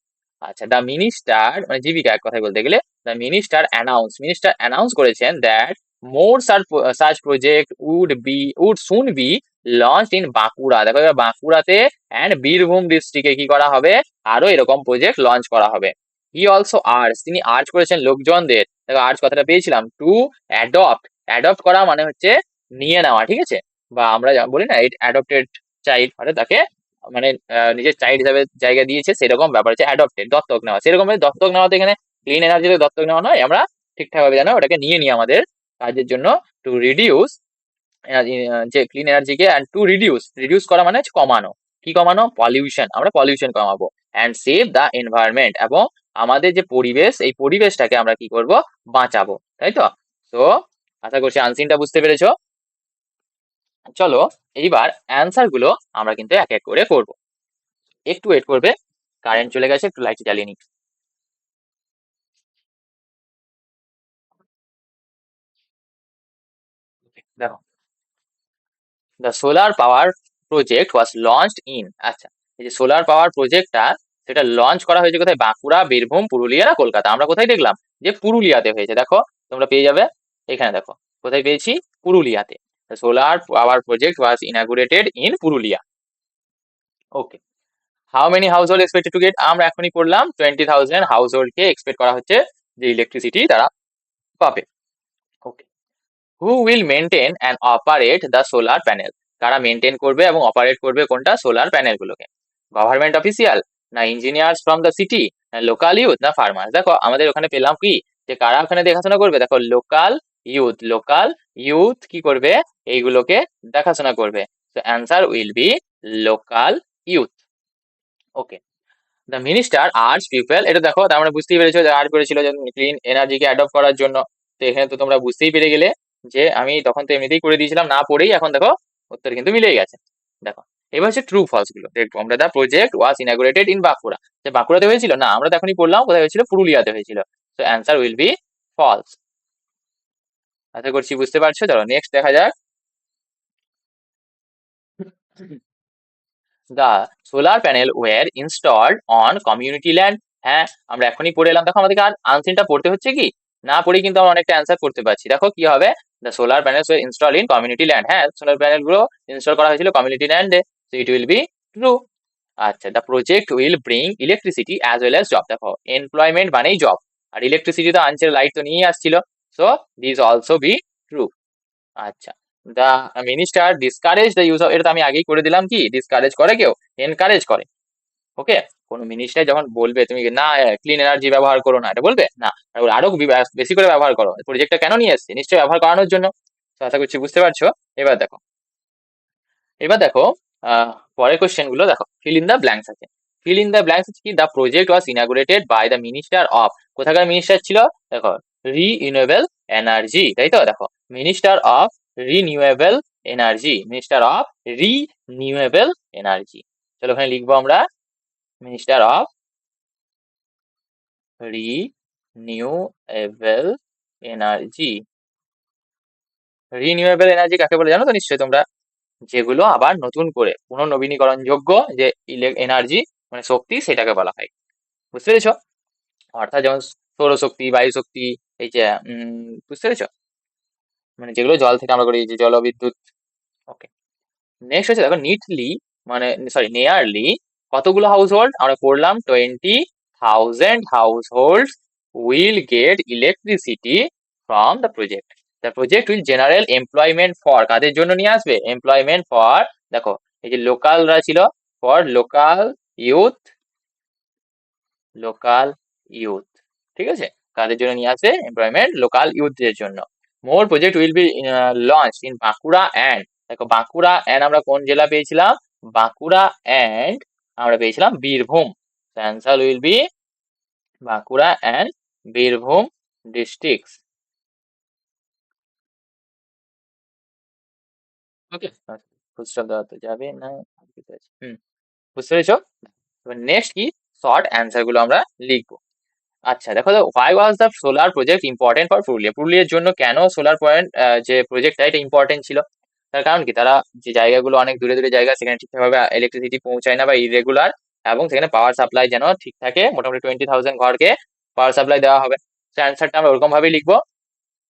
আচ্ছা, দ্য মিনিস্টার, মানে জীবিকা এক কথায় বলতে গেলে, দ্য মিনিস্টার অ্যানাউন্স করেছেন that more such project would soon be launched in Bankura, দেখো এবার বাঁকুড়াতে অ্যান্ড বীরভূম ডিস্ট্রিক্টে কি করা হবে, আরো এরকম প্রজেক্ট লঞ্চ করা হবে। হি অলসো তিনি আর্জ করেছেন লোকজনদের, দেখো আর্জ কথাটা পেয়েছিলাম, টু অ্যাডপ্ট করা মানে হচ্ছে নিয়ে নেওয়া, ঠিক আছে, বা আমরা বলি না অ্যাডপ্টেড চাইল্ড, অর্থাৎ তাকে মানে নিজের চাইল্ড হিসাবে জায়গা দিয়েছে, সেরকম ব্যাপার হচ্ছে অ্যাডপ্টেড, দত্তক নেওয়া, সেরকম দত্তক নেওয়াতে এখানে ক্লিন এনার্জিতে দত্তক নেওয়া নয়, আমরা ঠিকঠাক ভাবে জানো ওটাকে নিয়ে নিই আমাদের কাজের জন্য, টু রিডিউস যে ক্লিন এনার্জিকে, অ্যান্ড টু রিডিউস করা মানে হচ্ছে কমানো, কি কমানো, পলিউশন, আমরা পলিউশন কমাবো, অ্যান্ড সেভ দ্য এনভায়রনমেন্ট, এবং আমাদের যে পরিবেশ, এই পরিবেশটাকে আমরা কি করব, বাঁচাবো, তাই তো। তো আশা করছি আনসিনটা বুঝতে পেরেছো। চলো এইবার অ্যান্সার গুলো আমরা কিন্তু এক এক করে করব, একটু ওয়েট করবে, কারেন্ট চলে গেছে, একটু লাইট জ্বালিয়ে নিই। দেখো, the solar power project was launched in, আচ্ছা এই যে সোলার পাওয়ার প্রজেক্টটা, সেটা লঞ্চ করা হয়েছে কোথায়, বাঁকুড়া, বীরভূম, পুরুলিয়া না কলকাতা, আমরা কোথায় দেখলাম যে পুরুলিয়াতে হয়েছে, দেখো তোমরা পেয়ে যাবে এখানে, দেখো কোথায় পেয়েছি, পুরুলিয়াতে, solar power project was inaugurated in Purulia. Okay, how many house hold expected to get, আমরা এখনই করলাম 20,000 হাউস হোল্ডকে এক্সপেক্ট করা হচ্ছে যে ইলেকট্রিসিটি তারা পাবে। Okay, who will maintain and operate the solar panel, কারা মেনটেন করবে এবং অপারেট করবে কোনটা, সোলার প্যানেল গুলোকে, গভর্নমেন্ট অফিসিয়াল, না ইঞ্জিনিয়ার্স ফ্রম দ্য সিটি, না লোকাল ইউথ, না ফার্মার। দেখো আমাদের ওখানে পেলাম কি, যে কারা ওখানে দেখাশোনা করবে, দেখো লোকাল ইউথ কি করবে, এইগুলোকে দেখাশোনা করবে, তো answer will B local youth. Okay, the minister urge people, এটা দেখো তার মানে বুঝতেই পেরেছো যে আর্জ করেছিল যে ক্লিন এনার্জিকে অ্যাডপ্ট করার জন্য, তো এখানে তো তোমরা বুঝতেই পেরে গেলে যে আমি তখন তো এমনিতেই করে দিয়েছিলাম না পড়েই, এখন দেখো উত্তর কিন্তু মিলেই গেছে। দেখো এবার হচ্ছে ট্রু ফলস গুলো দেখবো আমরা, the project was inaugurated in Bankura, যে বাঁকুড়াতে হয়েছিল না, আমরা তো এখনই পড়লাম কোথায় হয়েছিল, পুরুলিয়াতে হয়েছিল, তো অ্যান্সার উইল বি ফলস। আশা করছি বুঝতে পারছো, চলো নেক্সট দেখা যাক। The solar panel were installed on community land. হ্যাঁ, আমরা এখনই পড়ে এলাম। দেখো আমাদেরকে আর আনসিনটা পড়তে হচ্ছে কি, না পড়েই কিন্তু আমরা অনেকটা অ্যান্সার করতে পারছি। দেখো কি হবে, the solar panels were install in community land. হ্যাঁ, সোলার প্যানেল গুলো ইনস্টল করা হয়েছিল কমিউনিটি ল্যান্ডে, so it will be true. আচ্ছা, the project will bring electricity as well as job. দেখো এমপ্লয়মেন্ট মানেই জব, আর ইলেকট্রিসিটি তো আনছে, লাইট তো নিয়ে আসছিল, so this also be true. আচ্ছা, the minister discourage the use of, এটা তো আমি আগেই করে দিলাম, কি ডিসকারেজ করে কেউ, এনকারেজ করে। ওকে, কোন মিনিস্টার যখন বলবে তুমি না ক্লিন এনার্জি ব্যবহার করো না, এটা বলবে না, আরো বেশি করে ব্যবহার করো, প্রজেক্টটা কেন নিয়ে এসছে, নিশ্চয়ই ব্যবহার করানোর জন্য। তো আশা করছি বুঝতে পারছো। এবার দেখো, এবার দেখো পরের কোশ্চেন গুলো দেখো, ফিল ইন দ্য ব্ল্যাঙ্কস আছে। ফিল ইন দ্য ব্ল্যাঙ্কস কি, the project was inaugurated by the minister of, কোথাকার মিনিস্টার ছিল, দেখো রিনিউয়েবল এনার্জি, তাই তো। দেখো minister of renewable energy, minister of renewable energy. চলো ওখানে লিখবো আমরা, minister of renewable energy. Renewable energy কাকে বলে জানো তো নিশ্চয়ই তোমরা, যেগুলো আবার নতুন করে পুনর্নবীনীকরণ যোগ্য যে এনার্জি, মানে শক্তি, সেটাকে বলা হয়। বুঝতে পেরেছো? অর্থাৎ যেমন সৌরশক্তি, বায়ু শক্তি, এই যে বুঝতে পেরেছো, মানে যেগুলো জল থেকে আমরা করি, যে জলবিদ্যুৎ। ওকে, নেক্সট হচ্ছে দেখো নিটলি, মানে সরি নিয়ারলি, কতগুলো হাউস হোল্ড আমরা পড়লাম, 20,000 household will get electricity from the project. The project will general employment for, কাদের জন্য নিয়ে আসবে, এমপ্লয়মেন্ট ফর, দেখো এই যে লোকালরা ছিল, for local youth, local youth, ঠিক আছে, কাদের জন্য নিয়ে আসবে, এমপ্লয়মেন্ট লোকাল ইউথদের জন্য। More project will be launch in Bankura and, দেখো বাঁকুড়া অ্যান্ড আমরা কোন জেলা পেয়েছিলাম, বাঁকুড়া অ্যান্ড আমরা পেয়েছিলাম Birbhum. Answer will B Bankura and Birbhum districts. Okay, full stop দেওয়া তো যাবে না, বুঝতে পেরেছো। এবার নেক্সট কি, শর্ট অ্যান্সার গুলো আমরা লিখবো। আচ্ছা দেখো, why was the solar project important for Purulia, পুরুলিয়ার জন্য কেন সোলার পয়েন্ট যে প্রজেক্টটা, এটা ইম্পর্টেন্ট ছিল। তার কারণ কি, তারা যে জায়গাগুলো অনেক দূরে দূরে জায়গা, সেখানে ঠিকঠাকভাবে ইলেকট্রিসিটি পৌঁছায় না বা ইরেগুলার, এবং সেখানে পাওয়ার সাপ্লাই যেন ঠিক থাকে, মোটামুটি 20,000 ঘরকে পাওয়ার সাপ্লাই দেওয়া হবে। সে অ্যান্সারটা আমরা ওরকম ভাবেই লিখবো,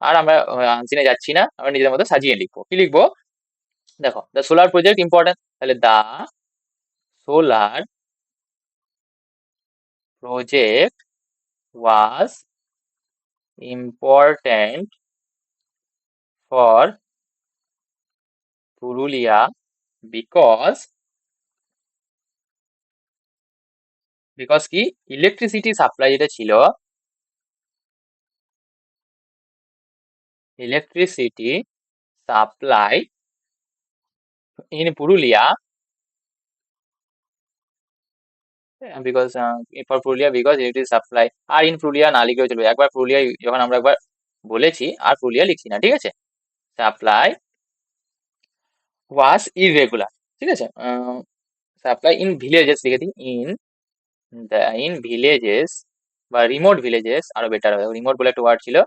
আর আমরা আনসিনে যাচ্ছি না, আমরা নিজেদের মতো সাজিয়ে লিখবো। কি লিখবো, দেখো দ্য সোলার প্রজেক্ট ইম্পর্টেন্ট, তাহলে the solar project was important for Purulia because, because কি, ইলেকট্রিসিটি সাপ্লাই যেটা ছিল, electricity supply in Purulia, because for Purulia because electricity supply, আর ইন পুরুলিয়া না লিখেও চলবে, একবার পুরুলিয়া যখন আমরা একবার বলেছি আর পুরুলিয়া লিখছি না, ঠিক আছে। সাপ্লাই ওয়াজ ইররেগুলার, ঠিক আছে, সাপ্লাই ইন ভিলেজেস লিখে দিই, ইন ভিলেজেস বা রিমোট ভিলেজেস, আরো বেটার হবে, রিমোট বলে একটা ওয়ার্ড ছিল,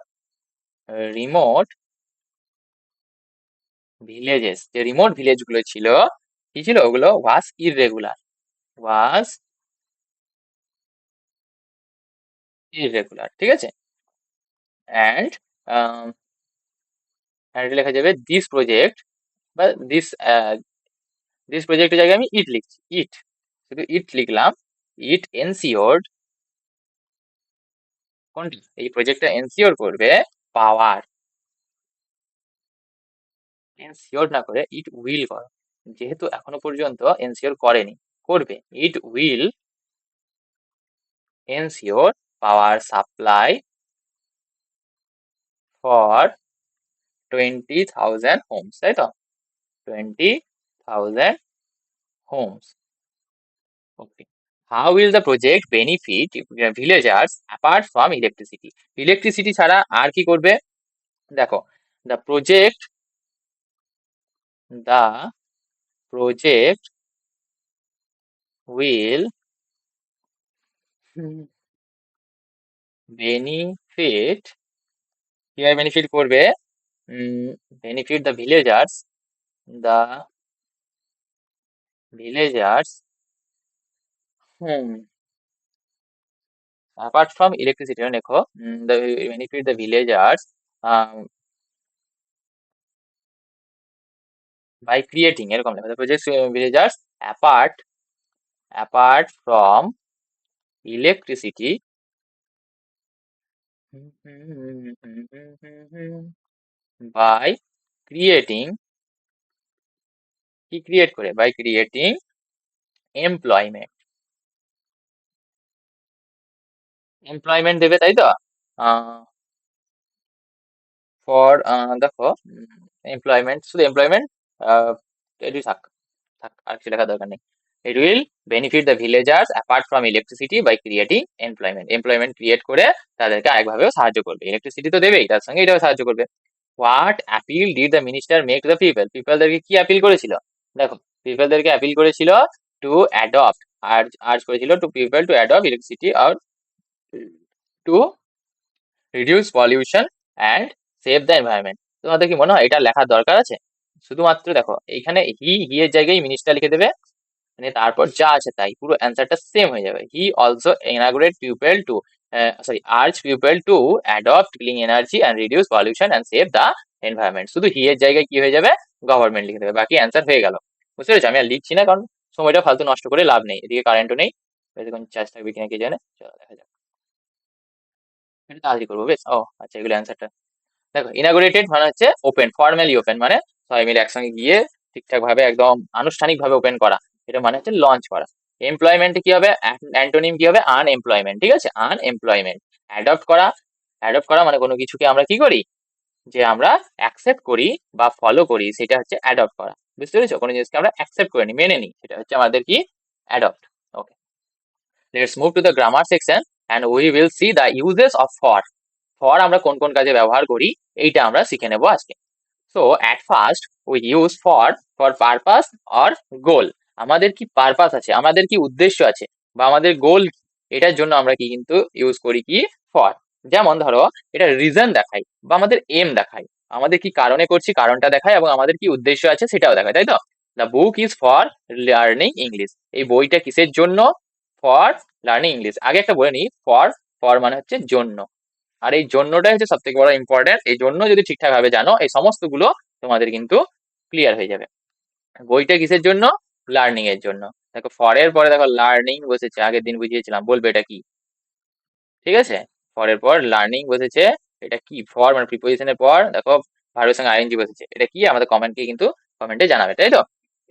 রিমোট ভিলেজেস, যে রিমোট ভিলেজ গুলো ছিল, কি ছিল ওগুলো, ওয়াজ ইররেগুলার, ওয়াজ ইররেগুলার, ঠিক আছে। অ্যান্ড লেখা যাবে দিস প্রজেক্ট, বা দিস প্রজেক্টের জায়গায় আমি ইট লিখছি, ইট, শুধু ইট লিখলাম, ইট এনসিওরড, কোনটি, এই প্রজেক্টটা এনসিওর করবে পাওয়ার, এনসিওর না করে ইট উইল করো, যেহেতু এখনো পর্যন্ত এনসিওর করেনি, করবে, it will ensure power supply for 20,000 homes, তাই তো, 20,000 homes. Okay, how will the project benefit villagers apart from electricity, electricity ছাড়া আর কি করবে, দেখো the project, the project will benefit, কিভাবে বেনিফিট করবে, benefit the villagers, the villagers apart from electricity দেখো the benefit the villagers um, by creating এরকম লেখা তারপর যে villagers apart from electricity by creating কি ক্রিয়েট করে by creating employment দেবে তাই তো ফর দেখো এমপ্লয়মেন্ট শুধু এমপ্লয়মেন্ট এটি থাক থাক আর কিছু লেখা দরকার নেই it will benefit the villagers apart from electricity by creating employment create করে তাদেরকে আরেকভাবেও সাহায্য করবে ইলেকট্রিসিটি তো দেবেই তার সঙ্গে এটাও সাহায্য করবে what appeal did the minister make to the পিপলদেরকে কি অ্যাপিল করেছিল দেখো পিপলদেরকে অ্যাপিল করেছিল টু অ্যাডপ্ট আর্জ করেছিল to people to adopt electricity আর to reduce pollution and save the environment তোমাদের কি মনে হয় এটা লেখার দরকার আছে শুধুমাত্র দেখো এইখানে হি এর জায়গায় মিনিস্টার লিখে দেবে মানে তারপর যা আছে তাই পুরো অ্যান্সারটা সেম হয়ে যাবে he also inaugurate people to urge people to adopt clean energy and reduce pollution and save the environment শুধু হি এর জায়গায় কি হয়ে যাবে গভর্নমেন্ট লিখে দেবে বাকি অ্যান্সার হয়ে গেল বুঝতে পেরেছো আমি আর লিখছি না কারণ সময়টা ফালতু নষ্ট করে লাভ নেই এদিকে কারেন্টও নেই এদিকে চার্জ থাকবে কিনা কে জানে চলো দেখা যাক এটা তাড়াতাড়ি করবো বেশ ও আচ্ছা এগুলো অ্যান্সারটা দেখো ইনাগুরেটেড মানে হচ্ছে ওপেন ফর্মালি ওপেন মানে সবাই মিলে একসঙ্গে গিয়ে ঠিকঠাক ভাবে একদম আনুষ্ঠানিক ভাবে ওপেন করা এটা মানে হচ্ছে লঞ্চ করা এমপ্লয়মেন্টে কি হবে অ্যান্টোনিম কি হবে আনএমপ্লয়মেন্ট ঠিক আছে আনএমপ্লয়মেন্ট অ্যাডপ্ট করা মানে কোনো কিছুকে আমরা কি করি যে আমরা অ্যাকসেপ্ট করি বা ফলো করি সেটা হচ্ছে অ্যাডপ্ট করা বুঝতে পেরেছো কোনো জিনিসকে আমরা অ্যাকসেপ্ট করে নিই মেনে নিই সেটা হচ্ছে আমাদের কি adopt okay let's move to the grammar section and we will see the uses of for আমরা কোন কোন কাজে ব্যবহার করি এইটা আমরা শিখে নেবো আজকে so at first we use for purpose or goal আমাদের কি পারপাস আছে আমাদের কি উদ্দেশ্য আছে বা আমাদের গোল এটার জন্য আমরা কি কিন্তু ইউজ করি কি ফর যেমন ধরো এটা রিজন দেখাই বা আমাদের এম দেখাই আমাদের কি কারণে করছি কারণটা দেখায় এবং আমাদের কি উদ্দেশ্য আছে সেটাও দেখায় তাই তো the book is for learning English এই বইটা কিসের জন্য ফর লার্নিং ইংলিশ আগে একটা বলে নিই ফর মানে হচ্ছে জন্য আর এই জন্যটাই হচ্ছে সব থেকে বড় ইম্পর্টেন্ট এই জন্য যদি ঠিকঠাক ভাবে জানো এই সমস্ত গুলো তোমাদের কিন্তু ক্লিয়ার হয়ে যাবে বইটা কিসের জন্য লার্নিং এর জন্য দেখো ফরের পরে দেখো লার্নিং বসেছে আগের দিন বুঝিয়েছিলাম বলবে এটা কি ঠিক আছে ফরের পর লার্নিং বসেছে এটা কি ফর মানে প্রিপোজিশনের পর দেখো ভার্বের সঙ্গে আইএনজি বসেছে এটা কি আমাদের কমেন্টকে কিন্তু কমেন্টে জানাবে তাই তো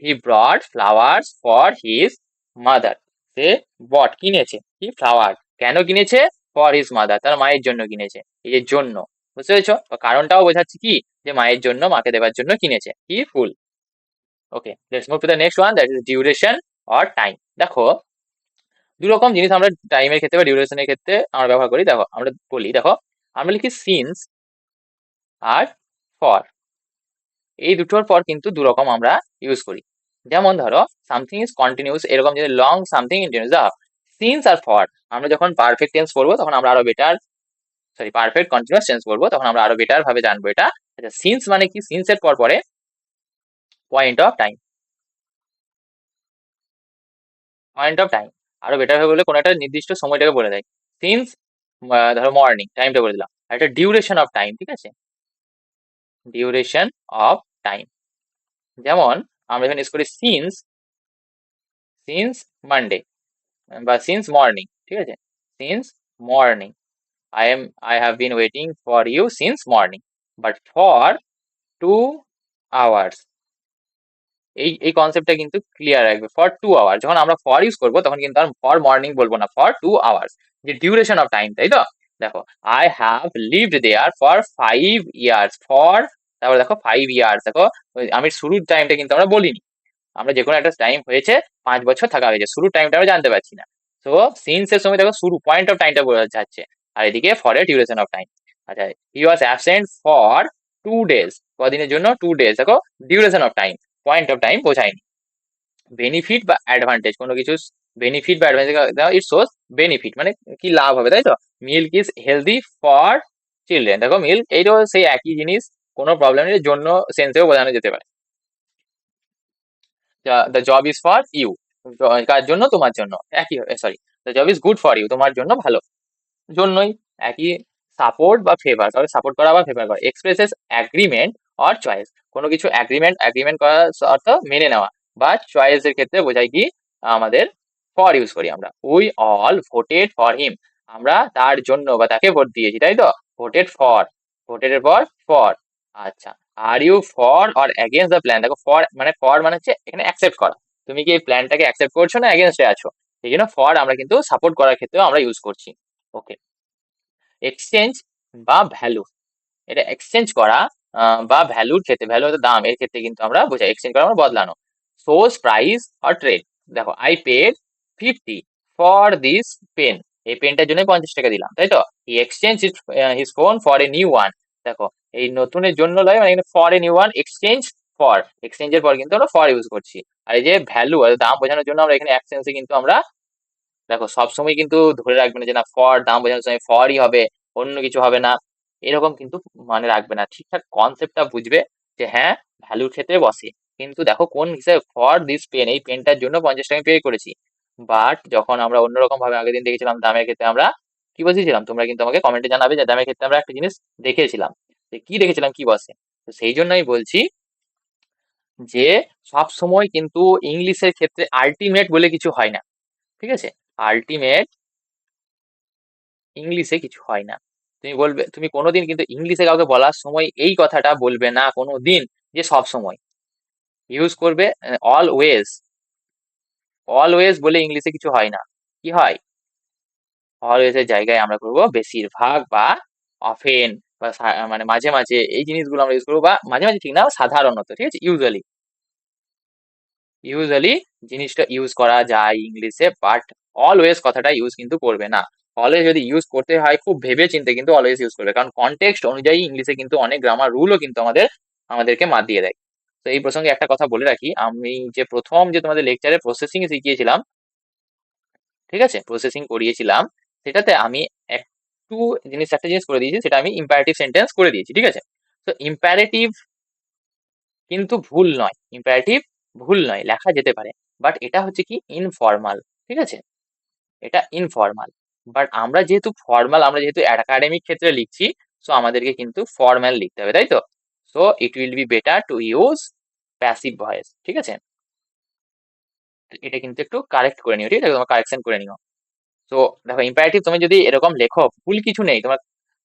he brought flowers for his mother সে বট কিনেছে কি ফ্লাওয়ার কেন কিনেছে ফর হিজ মাদার তার মায়ের জন্য কিনেছে এই যে জন্য বুঝতে পেরেছো কারণটাও বোঝাচ্ছে কি যে মায়ের জন্য মাকে দেবার জন্য কিনেছে কি ফুল okay let's move to the next one that is duration or time দেখো দু রকম জিনিস আমরা টাইমের ক্ষেত্রে বা ডিউরেশনের ক্ষেত্রে আমরা ব্যবহার করি দেখো আমরা বলি দেখো আমরা লিখি সিন্স আর ফর এই দুটোর পর কিন্তু দু রকম আমরা ইউজ করি যেমন ধরো সামথিং ইজ কন্টিনিউস এরকম যদি লং সামথিং ইন্টিনিউস দেখো সিন্স আর ফর আমরা যখন পারফেক্ট টেন্স করবো তখন আমরা আরো বেটার পারফেক্ট কন্টিনিউয়াস টেন্স করবো তখন আমরা আরো বেটার ভাবে জানবো এটা আচ্ছা সিন্স মানে কি সিন্স এর পর পরে পয়েন্ট অফ টাইম আরো বেটার ভাবে বলে কোনো একটা নির্দিষ্ট সময়টাকে বলে দেয় সিন্স ধরো মর্নিং টাইমটা বলে দিলাম আর একটা ডিউরেশন অফ টাইম ঠিক আছে ডিউরেশন অফ টাইম যেমন আমরা এখানে ইউজ করি সিন্স মানডে বা সিন্স মর্নিং ঠিক আছে since morning I have been waiting for you since morning but for 2 hours এই কনসেপ্টটা কিন্তু ক্লিয়ার রাখবে ফর 2 আওয়ার যখন আমরা ফর ইউজ করবো তখন কিন্তু আর ফর মর্নিং বলবো না ফর 2 আওয়ার্স যে ডিউরেশন অফ টাইম তাই তো দেখো I have lived there for 5 years for তারপরে দেখো 5 ইয়ার্স দেখো আমি শুরুর টাইমটা কিন্তু আমরা বলিনি আমরা যে কোনো একটা টাইম হয়েছে 5 বছর থাকা হয়েছে শুরুর টাইমটা আমরা জানতে পারছি না তো সিন্স এর সময় দেখো শুরু পয়েন্ট অফ টাইমটা বোঝা যাচ্ছে আর এদিকে ফর এর ডিউরেশন অফ টাইম আচ্ছা he was absent for 2 days কদিনের জন্য 2 ডেজ দেখো duration of time point of time বোঝায়নি বেনিফিট বা অ্যাডভান্টেজ কোনো কিছু বেনিফিট বা অ্যাডভান্টেজ ইট শোস বেনিফিট মানে কি লাভ হবে তাই তো milk is healthy for children দেখো মিল্ক এইটাও সেই একই জিনিস কোনো প্রবলেম নেই জন্য সেন্সেও বোঝানো যেতে পারে the job is for you, কার জন্য, তোমার জন্য, একই, sorry, the job is good for you, তোমার জন্য ভালো, জন্যই, একই। সাপোর্ট বা ফেভার, কারণ সাপোর্ট করা বা ফেভার করা। এক্সপ্রেসেস অ্যাগ্রিমেন্ট অর চয়েস, কোনো কিছু অ্যাগ্রিমেন্ট, অ্যাগ্রিমেন্ট করার অর্থ মেনে নেওয়া, বা চয়েস এর ক্ষেত্রে বোঝায় কি আমাদের ফর ইউজ করি আমরা। We all voted for him, আমরা তার জন্য বা তাকে ভোট দিয়েছি, তাই তো, ভোটেড ফর, ভোটেড এর পর ফর। আচ্ছা, are you for or against the plan, দেখো ফর মানে হচ্ছে এখানে অ্যাকসেপ্ট করা, তুমি কি এই প্ল্যানটাকে অ্যাকসেপ্ট করছো না এগেনস্টে আছো, এই জন্য ফর আমরা কিন্তু সাপোর্ট করার ক্ষেত্রেও আমরা ইউজ করছি। ওকে। এক্সচেঞ্জ বা ভ্যালু, এটা এক্সচেঞ্জ করা বা ভ্যালুর ক্ষেত্রে, ভ্যালু হচ্ছে দাম, এর ক্ষেত্রে কিন্তু আমরা বোঝাই এক্সচেঞ্জ করা মানে বদলানো। সোর্স প্রাইস অর ট্রেড, দেখো I paid 50 for this pen, এই পেনটার জন্য 50 টাকা দিলাম, তাই তো। He exchange his phone for a new one, দেখো এই নতুনের জন্য নয়, মানে এখানে for a new one, exchange for, এক্সচেঞ্জের পর কিন্তু আমরা ফর ইউজ করছি। আর এই যে ভ্যালু দাম বোঝানোর জন্য আমরা এখানে এক্সচেঞ্জে কিন্তু আমরা, দেখো সবসময় কিন্তু ধরে রাখবে না যে না ফর দাম বোঝানোর সময় ফরই হবে, অন্য কিছু হবে না, এরকম কিন্তু মানে রাখবে না, ঠিকঠাক কনসেপ্টটা বুঝবে যে হ্যাঁ ভ্যালুর ক্ষেত্রে বসে। কিন্তু দেখো কোন হিসাবে, ফর দিস পেন, এই পেনটার জন্য 50 টাকা পে করেছি। বাট যখন আমরা অন্যরকম ভাবে আগের দিন দেখেছিলাম দামের ক্ষেত্রে আমরা কি বসেছিলাম, তোমরা কিন্তু আমাকে কমেন্টে জানাবে যে দামের ক্ষেত্রে আমরা একটা জিনিস দেখেছিলাম, যে কি দেখেছিলাম, কি বসে। তো সেই জন্য আমি বলছি যে সব সময় কিন্তু ইংলিশের ক্ষেত্রে আলটিমেট বলে কিছু হয় না, ঠিক আছে, আলটিমেট ইংলিশে কিছু হয় না। তুমি বলবে, তুমি কোনোদিন কিন্তু ইংলিশে কাউকে বলার সময় এই কথাটা বলবে না কোনোদিন যে সব সময়, ইউজ করবে অলওয়েজ, অলওয়েজ বলে ইংলিশে কিছু হয় না, কি হয়, অলওয়েজ এর জায়গায় আমরা করবো বেশিরভাগ বা অফেন, বা মানে মাঝে মাঝে, এই জিনিসগুলো আমরা ইউজ করবো, বা মাঝে মাঝে ঠিক না, সাধারণত, ঠিক আছে, ইউজুয়ালি, ইউজুয়ালি জিনিসটা ইউজ করা যায় ইংলিশে, বাট অলওয়েজ কথাটা ইউজ কিন্তু করবে না। অলওয়েজ যদি ইউজ করতে হয় খুব ভেবে চিন্তে কিন্তু অলওয়েজ ইউজ করবে, কারণ কনটেক্সট অনুযায়ী ইংলিশে কিন্তু অনেক গ্রামার রুলও কিন্তু আমাদেরকে মাত দিয়ে দেয়। তো এই প্রসঙ্গে একটা কথা বলে রাখি, আমি যে প্রথম যে তোমাদের লেকচারে প্রসেসিং শিখিয়েছিলাম, ঠিক আছে, প্রসেসিং করিয়েছিলাম, সেটাতে আমি একটা জিনিস করে দিয়েছি, সেটা আমি ইম্পারেটিভ সেন্টেন্স করে দিয়েছি, ঠিক আছে। তো ইম্পারেটিভ কিন্তু ভুল নয়, ইম্পারেটিভ ভুল নয়, লেখা যেতে পারে, বাট এটা হচ্ছে কি ইনফর্মাল, ঠিক আছে, এটা ইনফর্মাল। বাট আমরা যেহেতু ফর্মাল, আমরা যেহেতু একাডেমিক ক্ষেত্রে লিখছি, সো আমাদেরকে কিন্তু ফর্মাল লিখতে হবে, তাই তো। So it will be better to use passive voice, ঠিক আছে, এটা কিন্তু একটু কারেক্ট করে নিও, ঠিক আছে, তোমার কারেকশন করে নিও। তো দেখো ইম্পারেটিভ তুমি যদি এরকম লেখো, ভুল কিছু নেই তোমার,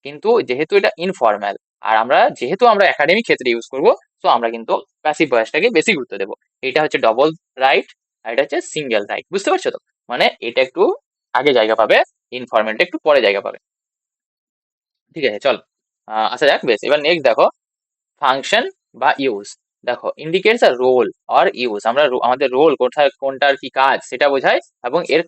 কিন্তু যেহেতু এটা ইনফর্মাল, আর যেহেতু আমরা একাডেমিক ক্ষেত্রে ইউজ করব, তো আমরা কিন্তু প্যাসিভ ভয়েসটাকে বেশি গুরুত্ব দেবো। এটা হচ্ছে ডবল রাইট, আর এটা হচ্ছে সিঙ্গেল রাইট, বুঝতে পারছো তো, মানে এটা একটু আগে জায়গা পাবে, ইনফর্মালটা একটু পরে জায়গা পাবে, ঠিক আছে। চল আসা যাক, বেশ, এবার নেক্সট দেখো, ফাংশন বা ইউজ, দেখো indicates a role or use, আমরা আমাদের রোল কোথায়, কোনটার কি কাজ সেটা বোঝায়, এবং এর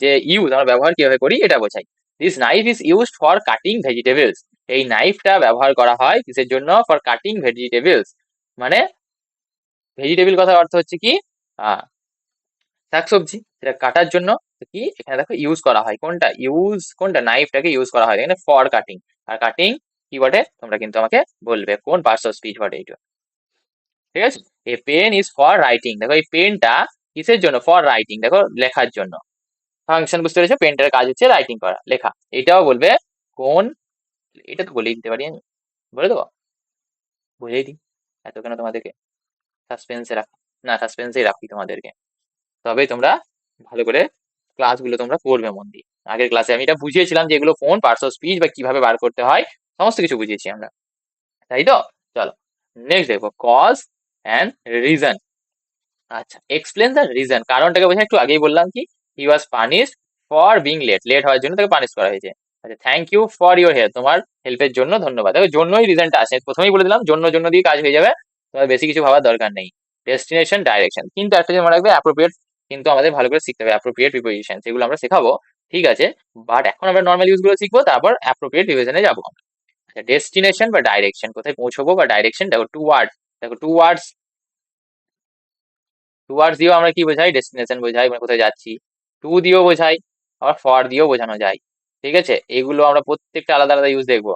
যে ইউজ আমরা ব্যবহার কিভাবে করি এটা বোঝায়। This knife is used for cutting vegetables, এই নাইফটা ব্যবহার করা হয় কিসের জন্য, ফর কাটিং ভেজিটেবলস, মানে ভেজিটেবল কথার অর্থ হচ্ছে কি শাকসবজি, সেটা কাটার জন্য। তো কি এখানে দেখো ইউজ করা হয়, কোনটা নাইফটাকে ইউজ করা হয় এখানে ফর কাটিং, আর কাটিং কি বটে তোমরা কিন্তু আমাকে বলবে কোন পার্টস অফ স্পিচ বটে এইটা, ঠিক আছে। A pen is for writing, দেখো এই পেনটা কিসের জন্য, ফর রাইটিং, দেখো লেখার জন্য, ফাংশন বুঝতে পেরেছো, পেনটার কাজ হচ্ছে রাইটিং করা, লেখা। এটাও বলবে কোন, এটা তো বলেই দিতে পারি আমি, বলে দেবো, বুঝেই দিই, এত কেন তোমাদেরকে সাসপেন্সে রাখি, না সাসপেন্সেই রাখি তোমাদেরকে, তবে তোমরা ভালো করে ক্লাসগুলো তোমরা করবে মন দিয়ে। আগের ক্লাসে আমি এটা বুঝিয়েছিলাম যে এগুলো কোন পার্টস অফ স্পিচ বা কিভাবে বার করতে হয়, সমস্ত কিছু বুঝিয়েছি আমরা, তাই তো। চলো নেক্সট দেখো, কজ অ্যান্ড রিজন। আচ্ছা, এক্সপ্লেন দ্য রিজন, কারণটাকে বোঝায়, একটু আগেই বললাম কি, he was punished for being late, late হওয়ার জন্য তাকে পানিশ করা হয়েছে। আচ্ছা, thank you for your help, তোমার হেল্পের জন্য ধন্যবাদ, দেখো জন্যই রিজনটা আসে, প্রথমেই বলে দিলাম জন্য দিয়ে কাজ হয়ে যাবে, তোমার বেশি কিছু ভাবার দরকার নেই। ডেস্টিনেশন, ডাইরেকশন, কিন্তু একটা জিনিস মনে রাখবে, অ্যাপ্রোপ্রিয়েট কিন্তু আমাদের ভালো করে শিখতে হবে, অ্যাপ্রোপ্রিয়েট প্রিপোজিশন সেগুলো আমরা শেখাবো, ঠিক আছে, বাট এখন আমরা নর্মাল ইউজ গুলো শিখবো, তারপর অ্যাপ্রোপ্রিয়েট প্রিপোজিশনে যাবো। আচ্ছা, ডেস্টিনেশন বা ডাইরেকশন, কোথায় পৌঁছবো বা ডাইরেকশন, দেখো টু ওয়ার্ড, দেখো টুয়ার্ডস দিয়েও আমরা কি বোঝাই, ডেস্টিনেশন বোঝাই, মানে কোথায় যাচ্ছি, টু দিয়েও বোঝাই, আবার ফর দিয়েও বোঝানো যায়, ঠিক আছে। এগুলো আমরা প্রত্যেকটা আলাদা আলাদা ইউজ দেখবো।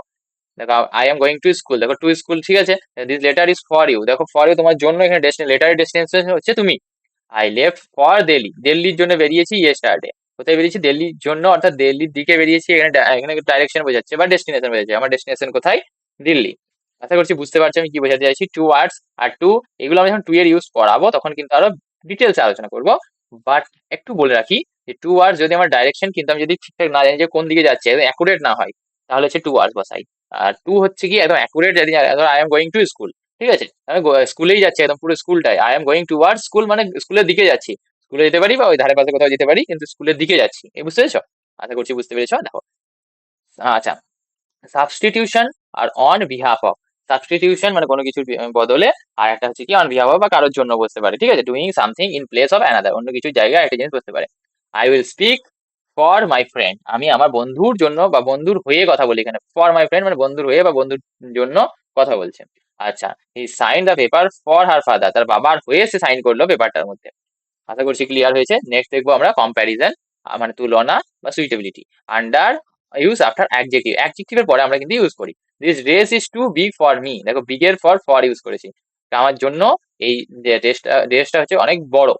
দেখো I am going to school, দেখো টু স্কুল, ঠিক আছে, this letter is for you, দেখো ফর ইউ তোমার জন্য, এখানে লেটারের ডেস্টিনেশন হচ্ছে তুমি, আই লেফট ফর দিল্লি, দিল্লির জন্য বেরিয়েছি ইয়েস্টারডে। কোথায় বেরিয়েছি? দিল্লির জন্য, অর্থাৎ দিল্লির দিকে বেরিয়েছি। এখানে এখানে ডাইরেকশন বোঝাচ্ছে বা ডেস্টিনেশন বোঝাচ্ছে। আমার ডেস্টিনেশন কোথায়? দিল্লি। আশা করছি বুঝতে পারছি আমি কি বোঝাতে চাইছি। টু ওয়ার্ডস আর টু, এগুলো আমি যখন টু এর ইউজ করাবো তখন কিন্তু আরো ডিটেলসে আলোচনা করবো। বাট একটু বলে রাখি যে টু ওয়ার্ডস যদি আমার ডাইরেকশন কিন্তু আমি যদি ঠিকঠাক না জানি যে কোন দিকে যাচ্ছে, একদম অ্যাকুরেট না হয়, তাহলে হচ্ছে টু ওয়ার্ডস বসাই। আর টু হচ্ছে কি একদম অ্যাকুরেট, যদি I am going to school, ঠিক আছে, আমি স্কুলেই যাচ্ছি, একদম পুরো স্কুলটাই I am going towards school, মানে স্কুলের দিকে যাচ্ছি। স্কুলে যেতে পারি বা ওই ধারে পাশে কোথাও যেতে পারি, কিন্তু স্কুলের দিকে যাচ্ছি। এই বুঝতে পেরেছো? আশা করছি বুঝতে পেরেছো। দেখো, আচ্ছা, সাবস্টিটিউশন আর অন বিহাফ অফ। সাবস্টিটিউশন মানে কোনো কিছুর বদলে, আর একটা হচ্ছে কি অন বিহাফ অফ বা কারোর জন্য বসতে পারে, ঠিক আছে, doing something in place of another, অন্য কিছুর জায়গায় একটা জিনিস বসতে পারে। I will speak for my friend, আমি আমার বন্ধুর জন্য বা বন্ধুর হয়ে কথা বলি। এখানে ফর মাই ফ্রেন্ড মানে বন্ধুর হয়ে বা বন্ধুর জন্য কথা বলছে। আচ্ছা, he sign the paper for her father, তার বাবার হয়ে সে সাইন করলো পেপারটার মধ্যে। আশা করছি ক্লিয়ার হয়েছে। নেক্সট দেখবো আমরা কম্প্যারিজন, মানে তুলনা বা suitability. Under use after adjective, অ্যাডজেক্টিভের পরে আমরা কিন্তু ইউজ করি। This dress is too big for me, দেখো বিগের ফর ইউজ করেছি, আমার জন্য এই ড্রেসটা হচ্ছে অনেক বড়,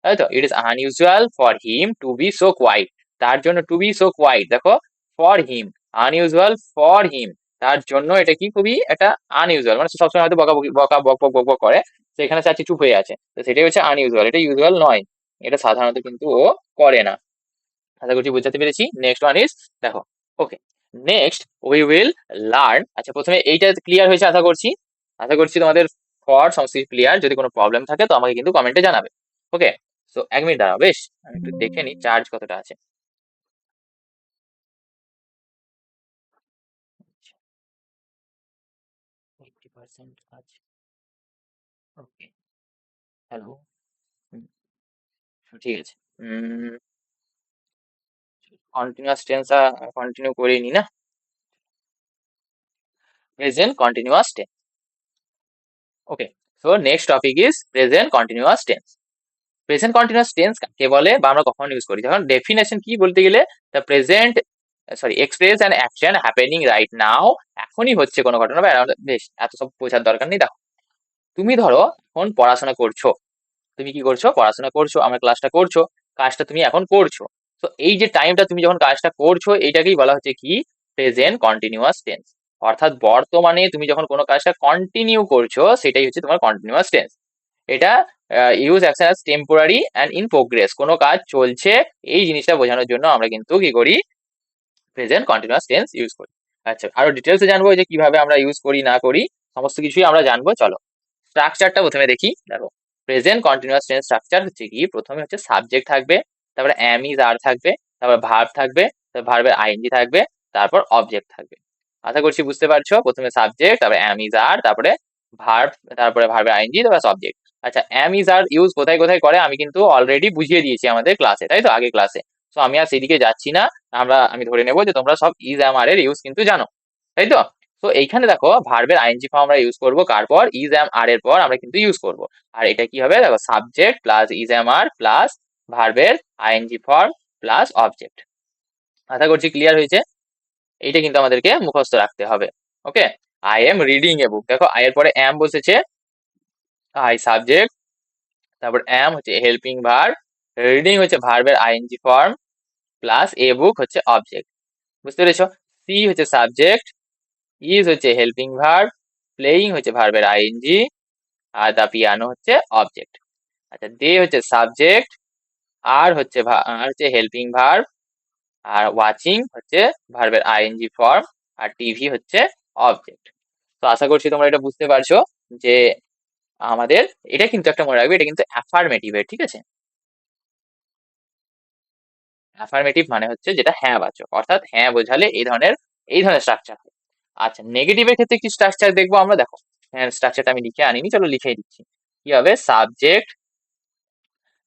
তাই তো। It is unusual for him to be so quiet, তার জন্য টু বি সো কোয়াইট, দেখো for him, unusual for him, তার জন্য এটা কি খুবই এটা আনইউজুয়াল, মানে সে সবসময় হয়তো বক বক বক করে, তো এখানে চাচ্ছি চুপ হয়ে আছে, তো সেটাই হচ্ছে আনইউজুয়াল, এটা ইউজুয়াল নয়, এটা সাধারণত কিন্তু ও করে না। আশা করছি বুঝতে পেরেছি। নেক্সট ওয়ান ইজ, দেখো, ওকে, নেক্সট উই উইল লার্ন। আচ্ছা, প্রথমে এইটা ক্লিয়ার হয়েছে আশা করছি। আশা করছি তোমাদের ফর সমস্ত ক্লিয়ার। যদি কোনো প্রবলেম থাকে তো আমাকে কিন্তু কমেন্টে জানাবে। ওকে, সো 1 মিনিট দাঁড়াও, বেশ আমি একটু দেখে নিই চার্জ কতটা আছে। 80% আছে। ওকে, হ্যালো, ঠিক আছে। কন্টিনিউয়াস টেন্স কন্টিনিউ করেই নি না, present continuous tense. Okay, so next topic is present continuous tense. Present continuous tense কাকে বলে বা আমরা কখন ইউজ করি? যখন ডেফিনেশন কি বলতে গেলে, the present express an action happening right now, এখনই হচ্ছে কোনো ঘটনা বা বেশ এত সব বোঝার দরকার নেই। দেখো, তুমি ধরো এখন পড়াশোনা করছো, তুমি কি করছো? পড়াশোনা করছো, আমার ক্লাসটা করছো, কাজটা তুমি এখন করছো। তো এই যে টাইমটা তুমি যখন কাজটা করছো, এইটাকেই বলা হচ্ছে কি? Present continuous tense. অর্থাৎ বর্তমানে তুমি যখন কোনো কাজটা কন্টিনিউ করছো, সেটাই হচ্ছে তোমার কন্টিনিউয়াস টেন্স। এটা use action as temporary and in progress, কোনো কাজ চলছে এই জিনিসটা বোঝানোর জন্য আমরা কিন্তু কি করি? প্রেজেন্ট কন্টিনিউয়াস টেন্স ইউজ করি। আচ্ছা, আরো ডিটেলসে জানবো যে কিভাবে আমরা ইউজ করি না করি, সমস্ত কিছুই আমরা জানবো। চলো, স্ট্রাকচারটা প্রথমে দেখি। দেখো, প্রেজেন্ট কন্টিনিউয়াস টেন্স স্ট্রাকচার হচ্ছে কি? প্রথমে হচ্ছে সাবজেক্ট থাকবে, তারপরে অ্যাম ইজ আর থাকবে, তারপর ভার্ব থাকবে, তারপর ভার্বের আইএনজি থাকবে, তারপর অবজেক্ট থাকবে। আশা করছি বুঝতে পারছো। প্রথমে সাবজেক্ট, তারপরে অ্যাম ইজ আর, তারপরে ভার্ব, তারপরে ভার্বের আইএনজি, তারপরে সাবজেক্ট। আচ্ছা, অ্যাম ইজ আর ইউজ কোথায় কোথায় করে আমি কিন্তু অলরেডি বুঝিয়ে দিয়েছি আমাদের ক্লাসে, তাই তো, আগে ক্লাসে। তো আমি আর সেদিকে যাচ্ছি না। আমি ধরে নেবো যে তোমরা সব ইজ অ্যাম আর এর ইউজ কিন্তু জানো, তাই তো। তো এইখানে দেখো, ভার্বের আইএনজি ফর্ম আমরা ইউজ করবো কার পর? ইজ অ্যাম আর এর পর আমরা কিন্তু ইউজ করব। আর এটা কি হবে? দেখো, subject plus is am are plus ভার্বের আইএনজি ফর্ম প্লাস অবজেক্ট। আশা করছি ক্লিয়ার হয়েছে। এইটা কিন্তু আমাদেরকে মুখস্থ রাখতে হবে। Okay, I am reading a book, দেখো আই এর পরে অ্যাম বসেছে, আই সাবজেক্ট, তারপর অ্যাম হচ্ছে হেল্পিং ভার্ব, রিডিং হচ্ছে ভার্বের আইএনজি ফর্ম প্লাস এ বুক হচ্ছে অবজেক্ট। বুঝতে পেরেছো? সি হচ্ছে সাবজেক্ট, ইজ হচ্ছে হেল্পিং ভার্ব, প্লেইং হচ্ছে ভার্বের আইএনজি, আর দ্য পিয়ানো হচ্ছে অবজেক্ট। আচ্ছা, দে হচ্ছে সাবজেক্ট, আর হচ্ছে হেল্পিং ভার্ব, আর ওয়াচিং হচ্ছে ভার্বের আইএনজি ফর্ম, আর টিভি হচ্ছে অবজেক্ট। তো আশা করছি তোমরা এটা বুঝতে পারছো যে আমাদের এটা কিন্তু একটা মনে রাখবে, এটা কিন্তু অ্যাফার্মেটিভের, ঠিক আছে। অ্যাফার্মেটিভ মানে হচ্ছে যেটা হ্যাঁ বাচক, অর্থাৎ হ্যাঁ বোঝালে এই ধরনের স্ট্রাকচার হয়। আচ্ছা, নেগেটিভের ক্ষেত্রে কি স্ট্রাকচার দেখবো আমরা? দেখো, হ্যাঁ, স্ট্রাকচারটা আমি লিখে আনিনি, চলো লিখেই দিচ্ছি। কি হবে? সাবজেক্ট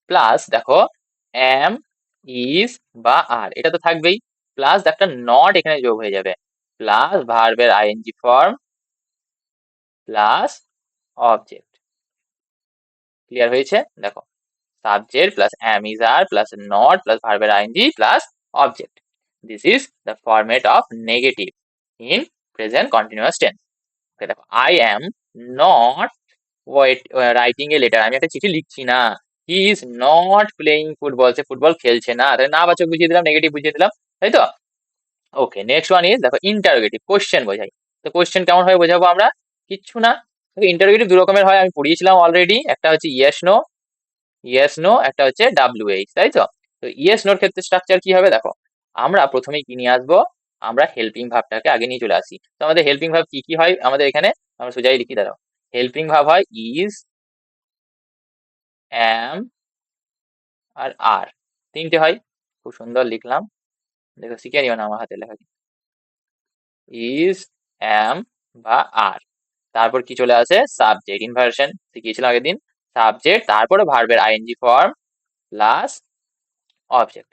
প্লাস, দেখো, এম, ইজ বা আর, এটা তো থাকবেই, প্লাস একটা নট এখানে যোগ হয়ে যাবে, প্লাস ভার্বের ING form plus object. Clear হয়েছে? দেখো, subject plus am is are plus not plus ভার্বের ING plus object. This is the format of negative in present continuous tense. Okay, দেখো, I am not writing a letter, আমি একটা চিঠি লিখছি না। He is not playing football, সে football খেলছে না, তাহলে না বাচক বুঝিয়ে দিলাম, নেগেটিভ বুঝিয়ে দিলাম, তাই তো? ওকে, নেক্সট ওয়ান ইজ দেখো ইন্টারোগেটিভ, কোশ্চেন বোঝাই। তো কোশ্চেন কেমন ভাবে বোঝাবো আমরা? কিচ্ছু না, ইন্টারোগেটিভ দু রকমের হয়, আমি পড়িয়েছিলাম অলরেডি, একটা হচ্ছে ইয়েস নো, ইয়েস নো, একটা হচ্ছে WH, তাই তো? তো ইয়েস নোর ক্ষেত্রে স্ট্রাকচার কি হবে দেখো, আমরা প্রথমেই কি নিয়ে আসবো, আমরা হেল্পিং ভাবটাকে আগে নিয়ে চলে আসি। তো আমাদের হেল্পিং ভাব কি কি হয় আমাদের এখানে, আমরা সোজাই লিখি দাঁড়াও, হেল্পিং ভাব হয় ইজ, অ্যাম আর আর, তিনটে হয়, খুব সুন্দর লিখলাম, দেখো শিখে নিও না আমার হাতে লেখা, ইজ, অ্যাম বা আর, তারপর কি চলে আসে সাবজেক্ট, ইনভার্সন শিখিয়েছিলাম আগের দিন, সাবজেক্ট, তারপরে ভার্বের আইএনজি ফর্ম প্লাস অবজেক্ট,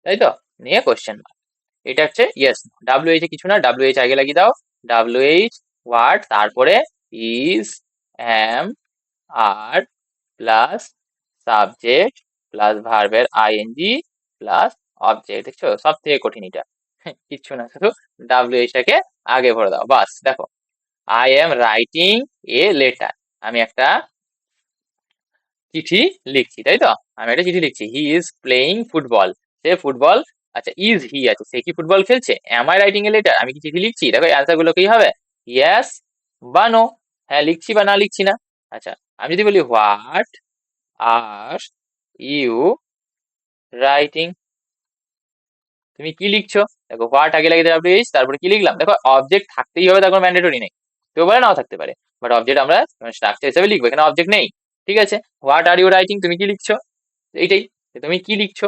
তাই তো? নিয়ে কোশ্চেন মার্ক, এটা হচ্ছে ইয়েস। WH এ কিছু না, WH আগে লাগিয়ে দাও, WH হোয়াট, তারপরে is, am, are plus subject plus ভার্বের আইএনজি প্লাস অবজেক্ট, দেখছো সব থেকে কঠিন এটা, কিচ্ছু না, শুধু WH টাকে আগে ভরে দাও, বাস। দেখো I am writing a letter, আমি একটা চিঠি লিখছি, তাই তো? আমি একটা চিঠি লিখছি, হি ইজ প্লেইং ফুটবল, সে ফুটবল, আচ্ছা ইজ হি আছে, সে কি ফুটবল খেলছে? Am I writing a letter, আমি কি চিঠি লিখছি? দেখো অ্যান্সার গুলো কি হবে, ইয়েস বা নো, হ্যাঁ লিখছি বা না লিখছি না। আচ্ছা আমি যদি বলি হোয়াট আর ইউ রাইটিং, তুমি কি লিখছো? দেখো হোয়াট আগে লাগিয়ে WH, তারপরে কি লিখলাম, দেখো অবজেক্ট থাকতেই হবে, তারপর ম্যান্ডেটরি নেই, কেউ পারে নাও থাকতে পারে, বাট অবজেক্ট আমরা স্ট্রাকচার হিসেবে লিখবো, এখানে অবজেক্ট নেই, ঠিক আছে? হোয়াট আর ইউ রাইটিং, তুমি কি লিখছো, এইটাই, তুমি কি লিখছো?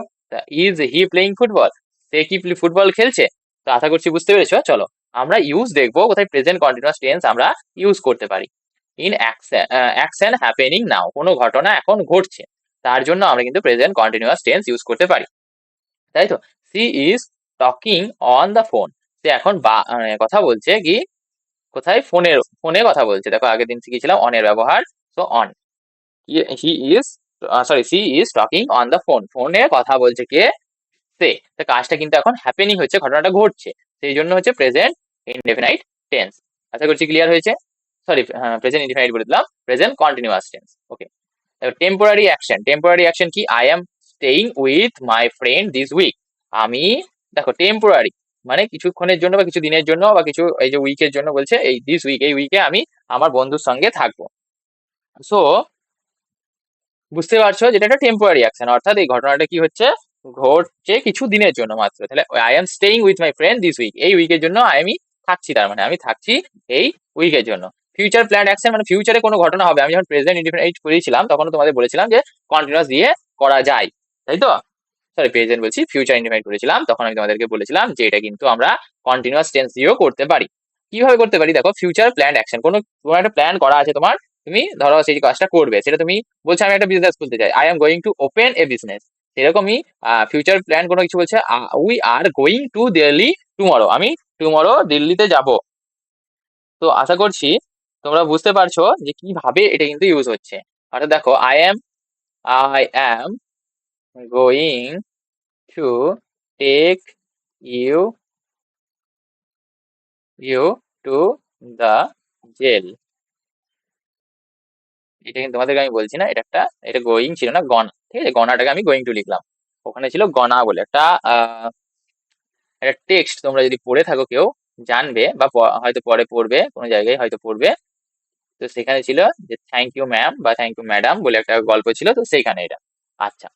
ইজ হি প্লেইং ফুটবল, সে কি ফুটবল খেলছে? তো আশা করছি বুঝতে পেরেছো। চলো আমরা ইউজ দেখবো কোথায় প্রেজেন্ট কন্টিনিউয়াস টেন্স আমরা ইউজ করতে পারি। ইন অ্যাকশন হ্যাপেনিং নাও, কোনো ঘটনা এখন ঘটছে, তার জন্য আমরা কিন্তু প্রেজেন্ট কন্টিনিউয়াস টেন্স ইউজ করতে পারি, তাই তো? She is talking on the phone, সে এখন কথা বলছে কি কোথায়, ফোনের, ফোনে কথা বলছে, দেখো আগের দিন শিখেছিলাম অনের ব্যবহার, তো on, he is, sorry she is talking on the phone, ফোনে কথা বলছে কে, সে, তো কাজটা কিন্তু এখন হ্যাপেনিং হচ্ছে, ঘটনাটা ঘটছে, সেই জন্য হচ্ছে প্রেজেন্ট ইনডেফিনাইট টেন্স। আশা করছি ক্লিয়ার হয়েছে, সরি প্রেজেন্ট ইনডেফিনাইট বলে দিলাম, present continuous tense. Okay, temporary action, temporary action কি, I am staying with my friend this week, আমি, দেখো টেম্পোরারি মানে কিছুক্ষণের জন্য বা কিছু দিনের জন্য বা কিছু, এই যে উইকের জন্য বলছে, এই দিস উইক, এই উইকে আমি আমার বন্ধুর সঙ্গে থাকবো, সো বুঝতে পারছো যেটা একটা টেম্পোরারি অ্যাকশন, অর্থাৎ এই ঘটনাটা কি হচ্ছে, ঘটছে কিছু দিনের জন্য মাত্র, তাহলে I am staying with my friend this week, এই উইকের জন্য আমি থাকছি, তার মানে আমি থাকছি এই উইকের জন্য। ফিউচার প্ল্যান অ্যাকশন মানে ফিউচারে কোনো ঘটনা হবে, আমি যখন প্রেজেন্ট ইনডিফিনিট করেছিলাম তখন তোমাদের বলেছিলাম যে কন্টিনিউয়াস দিয়ে করা যায়, তাই তো? সরি প্রেজেন্ট বলছি, ফিউচার ইনডিফিনিট করেছিলাম তখন আমি তোমাদেরকে বলেছিলাম যে এটা কিন্তু আমরা কন্টিনিউয়াস টেন্স দিয়েও করতে পারি। কিভাবে করতে পারি দেখো, ফিউচার প্ল্যান অ্যাকশন, কোনো তোমার একটা প্ল্যান করা আছে তোমার, তুমি ধরো সেই কাজটা করবে, সেটা তুমি বলছো আমি একটা বিজনেস খুলতে চাই, I am going to open A business, সেরকমই ফিউচার প্ল্যান কোনো কিছু বলছে, we are going to Delhi tomorrow, আমি টুমরো দিল্লিতে যাব। তো আশা করছি তোমরা বুঝতে পারছো যে কিভাবে এটা কিন্তু ইউজ হচ্ছে, অর্থাৎ দেখো I am going to take you you to the jail, এটা কিন্তু তোমাদেরকে আমি বলছি না, এটা একটা, এটা গোয়িং ছিল না, গনা, ঠিক আছে, গনাটাকে আমি গোয়িং টু লিখলাম, ওখানে ছিল গনা বলে একটা একটা টেক্সট, তোমরা যদি পড়ে থাকো কেউ জানবে, বা হয়তো পরে পড়বে, কোনো জায়গায় হয়তো পড়বে, তো সেখানে ছিল যে থ্যাংক ইউ ম্যাম বা থ্যাংক ইউ ম্যাডাম বলে একটা গল্প ছিল, তো সেইখানে এটা। আচ্ছা,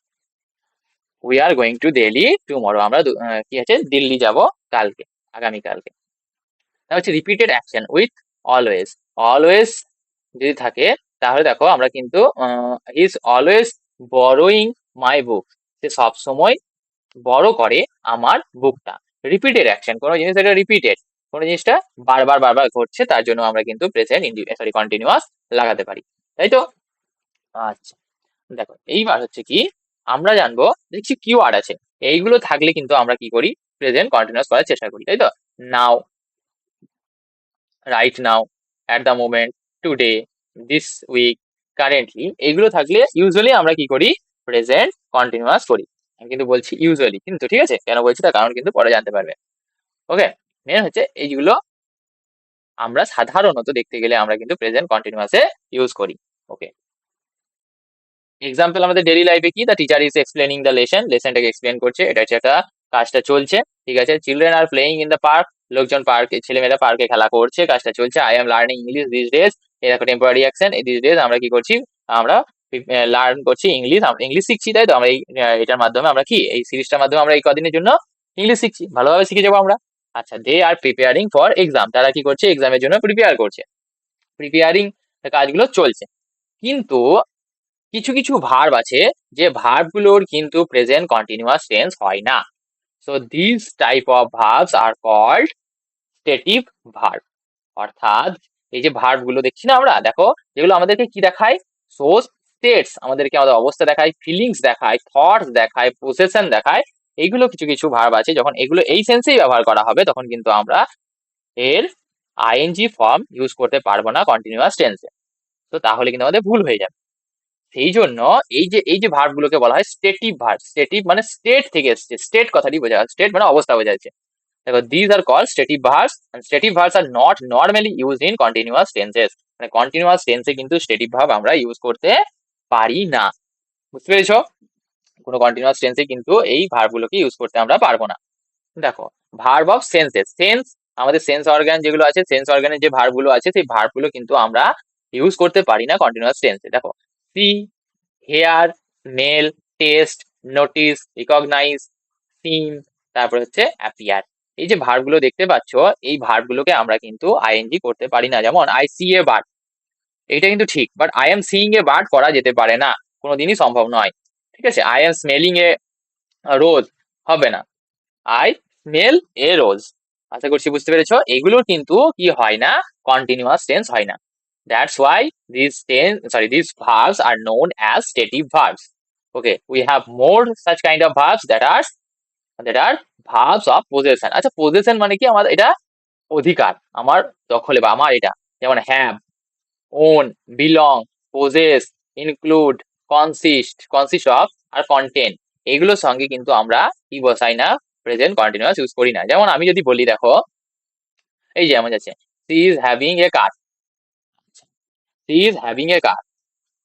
we are going to Delhi tomorrow, আমরা কি আছে দিল্লি যাব কালকে, আগামী কালকে। তা হচ্ছে repeated action with always, always যদি থাকে তাহলে দেখো আমরা কিন্তু হি ইজ অলওয়েজ বরোয়িং মাই বুক, সে সব সময় বড় করে আমার বুকটা। রিপিটেড অ্যাকশন, কোনো জিনিস এটা রিপিটেড, কোনো জিনিসটা বারবার বারবার ঘটছে, তার জন্য আমরা কিন্তু প্রেজেন্ট সরি কন্টিনিউয়াস লাগাতে পারি, তাই তো? আচ্ছা দেখো এইবার হচ্ছে কি, আমরা জানবো যে কিছু কিওয়ার্ড আছে, এইগুলো থাকলে কিন্তু আমরা কি করি, প্রেজেন্ট কন্টিনিউয়াস করার চেষ্টা করি, তাই তো? Now, right now, at the moment, today, this week, currently, এইগুলো থাকলে ইউজুয়ালি আমরা কি করি, প্রেজেন্ট কন্টিনিউয়াস করি। আমি কিন্তু বলছি ইউজুয়ালি, কিন্তু ঠিক আছে কেন বলছি তার কারণ কিন্তু পরে জানতে পারবে। ওকে, মেন হচ্ছে এইগুলো আমরা সাধারণত দেখতে গেলে আমরা কিন্তু প্রেজেন্ট কন্টিনিউয়াসে ইউজ করি। ওকে। এক্সাম্পল আমাদের ডেইলি লাইফে কি, the teacher is explaining the লেসনটাকে এক্সপ্লেন করছে, এটা হচ্ছে একটা কাজটা চলছে, ঠিক আছে। Children are playing in the park, লোকজন পার্কে, ছেলেমেয়েরা পার্কে খেলা করছে, কাজটা চলছে। I am learning English this days, এই দেখো টেম্পোরারি অ্যাকশন, দিস ডেজ আমরা কি করছি, আমরা লার্ন করছি ইংলিশ, আমরা ইংলিশ শিখছি, তাই তো। আমরা এই এটার মাধ্যমে আমরা কি, এই সিরিজটার মাধ্যমে আমরা এই কদিনের জন্য ইংলিশ শিখছি, ভালোভাবে শিখে যাবো আমরা। আচ্ছা, দে আর প্রিপেয়ারিং ফর এক্সাম, তারা কি করছে, এক্সামের জন্য প্রিপেয়ার করছে, প্রিপেয়ারিং কাজগুলো চলছে। কিন্তু কিছু কিছু ভার্ব আছে, যে ভার্ব গুলোর কিন্তু প্রেজেন্ট কন্টিনিউয়াস টেন্স হয় না। So this type of verbs are called stative verb. অর্থাৎ এই যে ভার্ব গুলো দেখছি না আমরা, দেখো যেগুলো আমাদেরকে কি দেখায়, সোস স্টেটস, আমাদেরকে আমাদের অবস্থা দেখায়, ফিলিংস দেখায়, থটস দেখায়, পসেশন দেখায়। এইগুলো কিছু কিছু ভার্ব আছে, যখন এগুলো এই সেন্সেই ব্যবহার করা হবে, তখন কিন্তু আমরা এর আইএনজি ফর্ম ইউজ করতে পারবো না কন্টিনিউয়াস টেন্সে। তো তাহলে কিন্তু আমাদের ভুল হয়ে যাবে। সেই জন্য এই যে ভার্ব গুলোকে বলা হয় স্টেটিভ ভার্ব। স্টেটিভ মানে স্টেট থেকে এসছে, স্টেট কথাটি বোঝা যাচ্ছে, স্টেট মানে অবস্থা বোঝা যাচ্ছে। দেখো, this are call stative verbs, and stative verbs are not normally used in continuous tenses. মানে কন্টিনিউয়াস টেন্সে কিন্তু স্টেটিভ ভার্ব আমরা ইউজ করতে পারি না, বুঝতে পেরেছো? কোনো কন্টিনিউয়াস টেন্সে কিন্তু এই ভার্ব গুলোকে ইউজ করতে আমরা পারবো না। দেখো, ভার্ব অফ সেন্সেস, সেন্স, আমাদের সেন্স অর্গান যেগুলো আছে, সেন্স অর্গানের যে ভার্ব গুলো আছে, সেই ভার্ব গুলো কিন্তু আমরা ইউজ করতে পারি না কন্টিনিউয়াস টেন্সে। দেখো, see, hear, smell, taste, notice, recognise, seen, তারপর হচ্ছে অ্যাপিয়ার। এই যে ভার্ব গুলো দেখতে পাচ্ছ, এই ভার্ব গুলোকে আমরা কিন্তু আইএনজি করতে পারি না। যেমন আই সি এ বার্ড, এটা কিন্তু ঠিক, but I am seeing a bird করা যেতে পারে না, কোনোদিনই সম্ভব নয়, ঠিক আছে। আই এম স্মেলিং এ রোজ হবে না, আই স্মেল এ রোজ। আশা করছি বুঝতে পেরেছো, এগুলো কিন্তু কি হয় না, কন্টিনিউয়াস টেন্স হয় না। That's why these verbs are known as stative verbs. Okay, we have more such kind of verbs that are verbs of possession. আচ্ছা, possession মানে কি, আমার এটা অধিকার, আমার দখলে বা আমার এটা, যেমন have, own, belong, possess, include, consist of R contain, এগুলোর সঙ্গে কিন্তু আমরা কি বসাই না, প্রেজেন্ট কন্টিনিউয়াস ইউজ করি না। যেমন আমি যদি বলি, দেখো এই যে আমার আছে, she is having a car, she is having a car,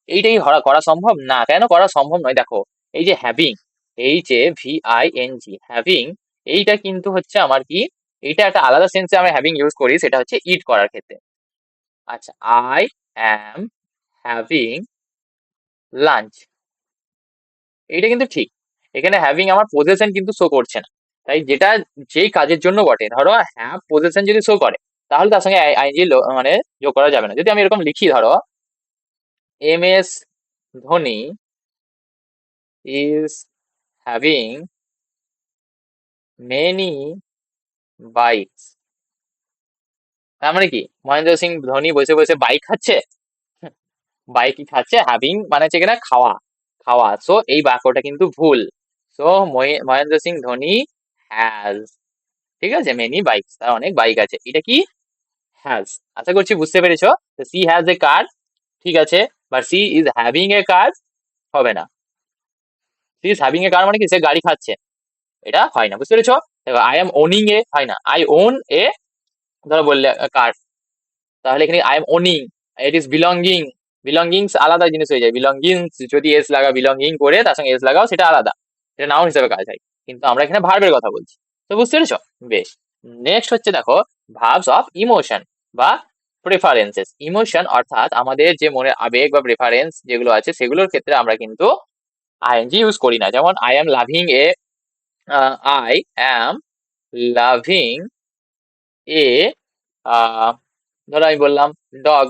এইটাই করা সম্ভব না। কেন করা সম্ভব নয়, দেখো এই যে হ্যাভিং, এই যে VING হ্যাভিং, এইটা কিন্তু হচ্ছে আমার কি, এইটা একটা আলাদা সেন্সে আমরা হ্যাভিং ইউজ করি, সেটা হচ্ছে ইট করার ক্ষেত্রে। আচ্ছা, আই অ্যাম হ্যাভিং লাঞ্চ, এইটা কিন্তু ঠিক, এখানে হ্যাভিং আমার পজেশন কিন্তু শো করছে না। তাই যেটা যেই কাজের জন্য বটে, ধরো হ্যাভ পজেশন যদি শো করে, তাহলে তার সঙ্গে আইএনজি মানে যোগ করা যাবে না। যদি আমি এরকম লিখি, ধরো MS Dhoni is having many bikes, তার মানে কি, মহেন্দ্র সিং ধোনি বসে বসে বাইক খাচ্ছে, বাইকই খাচ্ছে, হ্যাভিং মানে হচ্ছে কিনা খাওয়া, খাওয়া। সো এই বাক্যটা কিন্তু ভুল। সো মহেন্দ্র সিং ধোনি হ্যাজ, ঠিক আছে, মেনি বাইকস, তার অনেক বাইক আছে, এটা কি, হ্যাজ। আশা করছি বুঝতে পেরেছো। সি হ্যাজ এ কার, ঠিক আছে, but she is having a car হবে না। She is having a car মানে কি, সে গাড়ি খাচ্ছে, এটা হয় না, বুঝতে পেরেছো। আই এম ওনিং এ হয় না, আই ওন এ, ধরো বললে কার, তাহলে এখানে I am owning, it is belonging, belongings আলাদা জিনিস হয়ে যায়। বিলঙ্গিংস যদি এস লাগা, বিলঙ্গিং করে তার সঙ্গে এস লাগাও, সেটা আলাদা, এটা নাউন হিসেবে কাজ হয়। কিন্তু আমরা এখানে ভার্বের কথা বলছি, তো বুঝতে পেরেছো। বেশ, নেক্সট হচ্ছে দেখো, ভার্বস অফ ইমোশন বা প্রেফারেন্সেস। ইমোশন অর্থাৎ আমাদের যে মনের আবেগ বা প্রেফারেন্স যেগুলো আছে, সেগুলোর ক্ষেত্রে আমরা কিন্তু আইএনজি ইউজ করি না। যেমন I am loving a, I am loving a, ধরো আমি বললাম dog,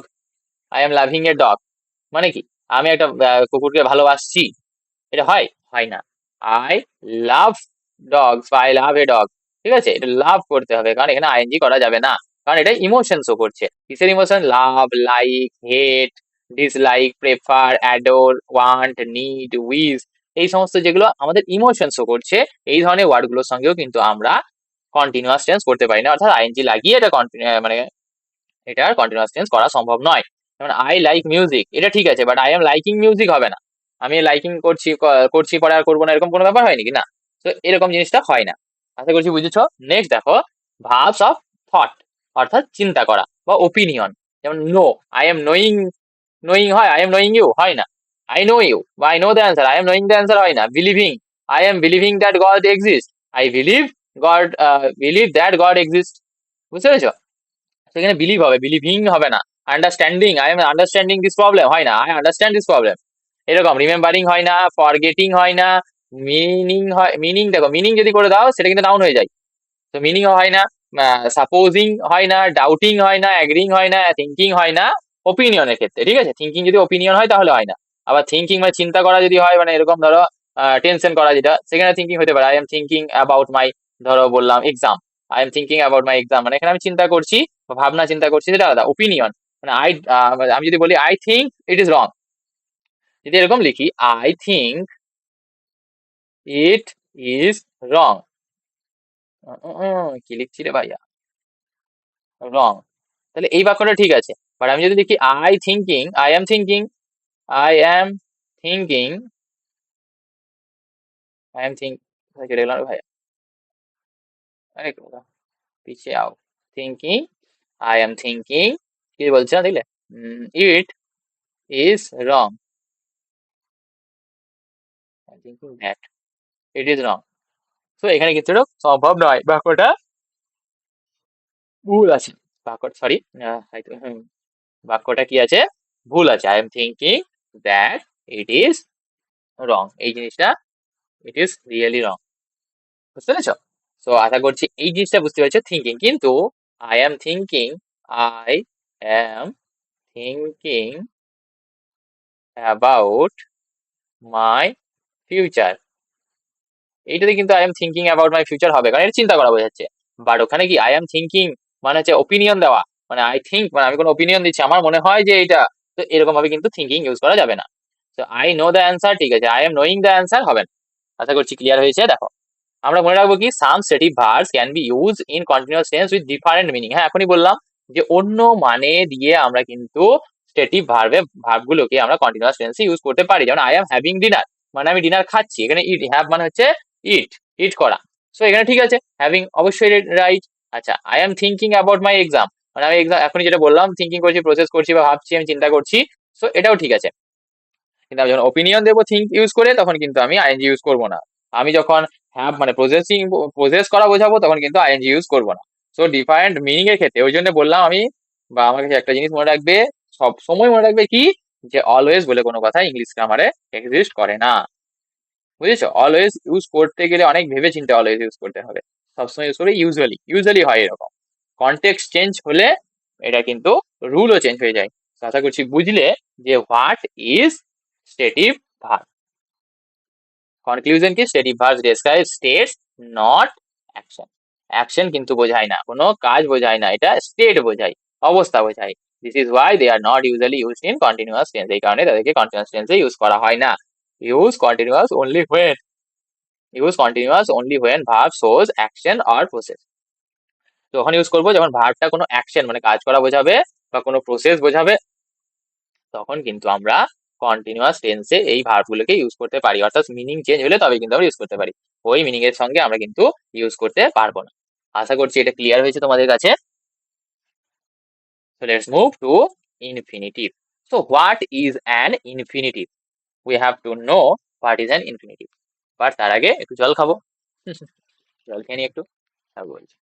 I am loving a dog, মানে কি, আমি একটা কুকুরকে ভালোবাসছি, এটা হয়, হয় না। আই লাভ ডগস বা আই লাভ এ ডগ, ঠিক আছে, এটা লাভ করতে হবে, কারণ এখানে আইএনজি করা যাবে না, কারণ এটা ইমোশন শো করছে। কিসের emotion, love, like, hate, dislike, prefer, adore, want, need, wish, এই সমস্ত যেগুলো আমাদের ইমোশন শো করছে, এই ধরনের ওয়ার্ড গুলোর সঙ্গেও কিন্তু আমরা কন্টিনিউয়াস টেন্স করতে পারি না, অর্থাৎ আইএনজি লাগিয়ে এটা মানে এটা কন্টিনিউয়াস টেন্স করা সম্ভব নয়। যেমন আই লাইক মিউজিক, এটা ঠিক আছে, but I am liking music হবে না, আমি লাইকিং করছি করছি পরে আর করবো না, এরকম কোনো ব্যাপার হয় নাকি, না। তো এরকম জিনিসটা হয় না, আশা করছি বুঝেছো। নেক্সট দেখো, ভার্বস অফ থট, অর্থাৎ চিন্তা করা বা ওপিনিয়ন। যেমন know, I am knowing, knowing হয়, আই এম নোয়িং ইউ হয় না, I know you বা I know the answer, I am knowing the answer হয় না, believing, I am believing that God exists, I believe God, believe that God exists, বুঝতে পেরেছো? সেখানে believe হবে, believing হবে না। Understanding, I am understanding this problem হয় না, আই আন্ডারস্ট্যান্ড দিস প্রবলেম। এরকম রিমেম্বারিং হয় না, ফরগেটিং হয় না, মিনিং হয়, মিনিং দেখো মিনিং যদি করে দাও সেটা কিন্তু নাউন হয়ে যায়, তো মিনিং হয় না, সাপোজিং হয় না, ডাউটিং হয় না, অ্যাগ্রিং হয় না, থিঙ্কিং হয় না ওপিনিয়নের ক্ষেত্রে, ঠিক আছে? থিঙ্কিং যদি ওপিনিয়ন হয় তাহলে হয় না। আবার থিঙ্কিং মানে চিন্তা করা যদি হয়, মানে এরকম ধরো টেনশন করা যেটা, সেখানে থিঙ্কিং হতে পারে। I am thinking about my, ধরো বললাম exam, I am thinking about my exam, মানে এখানে আমি চিন্তা করছি বা ভাবনা চিন্তা করছি, সেটা আলাদা। ওপিনিয়ন মানে আমি যদি বলি I think it is wrong, যদি এরকম লিখি I think it is wrong, কি লিখছি রে ভাইয়া, রং, তাহলে এই বাক্যটা ঠিক আছে। বাট আমি যদি দেখি I thinking, I am thinking, I am thinking, I am think, চলে গেলাম রে ভাই, আরে পিছিয়ে আও, থিঙ্কিং, আই এম থিঙ্কিং, কি বলছে না দেখলে, it is wrong, I thinking that it is wrong. তো এখানে কিন্তু এটা সম্ভব নয়, বাক্যটা ভুল আছে, বাক্য সরি, বাক্যটা কি আছে, ভুল আছে। I am thinking that it is wrong, এই জিনিসটা ইট ইজ রিয়েলি রং, বুঝতে পেরেছো? সো আশা করছি এই জিনিসটা বুঝতে পেরেছো, থিঙ্কিং। কিন্তু I am thinking, I am thinking about my future, এইটাতে কিন্তু I am thinking about my future হবে, কারণ এটা চিন্তা করা বোঝাচ্ছে। বাট ওখানে কি আই এম থিঙ্কিং মানে হচ্ছে ওপিনিয়ন দেওয়া, মানে আই থিঙ্ক মানে আমি কোনো ওপিনিয়ন দিচ্ছি, আমার মনে হয় যে এইটা, তো এরকম ভাবে কিন্তু থিঙ্কিং ইউজ করা যাবে না। তো আই নো দ্য অ্যান্সার ঠিক আছে, I am knowing the answer হবে না। আশা করছি ক্লিয়ার হয়েছে। দেখো আমরা মনে রাখবো কি, some stative verbs can be use in continuous tense with different meaning. হ্যাঁ, এখনই বললাম যে অন্য মানে দিয়ে আমরা কিন্তু স্টেটিভ ভার্বগুলোকে আমরা কন্টিনিউয়াস টেন্সে ইউজ করতে পারি। যেমন আই এম হ্যাভিং ডিনার, মানে আমি ডিনার খাচ্ছি, এখানে ইট, হ্যাভ মানে হচ্ছে ইট, ইট করা। সো এখানে ঠিক আছে, হ্যাভিং অবশ্যই রাইট। আচ্ছা, I am thinking about my exam, মানে আমি এক্সাম এখনই যেটা বললাম, থিঙ্কিং করছি, প্রসেস করছি বা ভাবছি, আমি চিন্তা করছি, সো এটাও ঠিক আছে। কিন্তু আমি যখন ওপিনিয়ন দেবো থিঙ্ক ইউজ করে, তখন কিন্তু আমি আইএনজি ইউজ করবো না। আমি যখন হ্যাভ মানে প্রসেস করা বোঝাবো, তখন কিন্তু আইএনজি ইউজ করবো না। সো ডিফারেন্ট মিনিং এর ক্ষেত্রে ওই জন্য বললাম আমি, বা আমার কাছে একটা জিনিস মনে রাখবে, সব সময় মনে রাখবে কি, যে অলওয়েজ বলে কোনো কথা ইংলিশ গ্রামারে এক্সিস্ট করে না, বুঝেছো? অলওয়েজ ইউজ করতে গেলে অনেক ভেবে চিন্তে অলওয়েজ ইউজ করতে হবে, সবসময় ইউজ করবে ইউজুয়ালি, ইউজুয়ালি হয় এরকম। কনটেক্সট চেঞ্জ হলে এটা কিন্তু রুলও চেঞ্জ হয়ে যায়। তো আশা করছি বুঝলে যে what is stative verb. Conclusion কি, stative verb describe states not action. Action কিন্তু বোঝায় না, কোনো কাজ বোঝায় না, এটা স্টেট বোঝায়, অবস্থা বোঝায়। This is why they are not usually used in continuous tense, এই কারণে তাদেরকে কন্টিনিউয়াস টেন্সে ইউজ করা হয় না। Use continuous only when, use continuous only when verb shows action or process. তখন ইউজ করবো যখন ভার্বটা কোনো অ্যাকশন মানে কাজ করা বোঝাবে বা কোনো প্রসেস বোঝাবে, তখন কিন্তু আমরা কন্টিনিউয়াস টেন্সে এই ভার্বগুলোকে ইউজ করতে পারি। অর্থাৎ মিনিং চেঞ্জ হলে তবে কিন্তু আমরা ইউজ করতে পারি, ওই মিনিং এর সঙ্গে আমরা কিন্তু ইউজ করতে পারবো না। আশা করছি এটা ক্লিয়ার হয়েছে তোমাদের কাছে। So let's move to infinitive. So what is an infinitive? We have to know what is an infinitive. But তার আগে একটু জল খাবো, জল খেয়ে নি একটু, তারপর বলছি।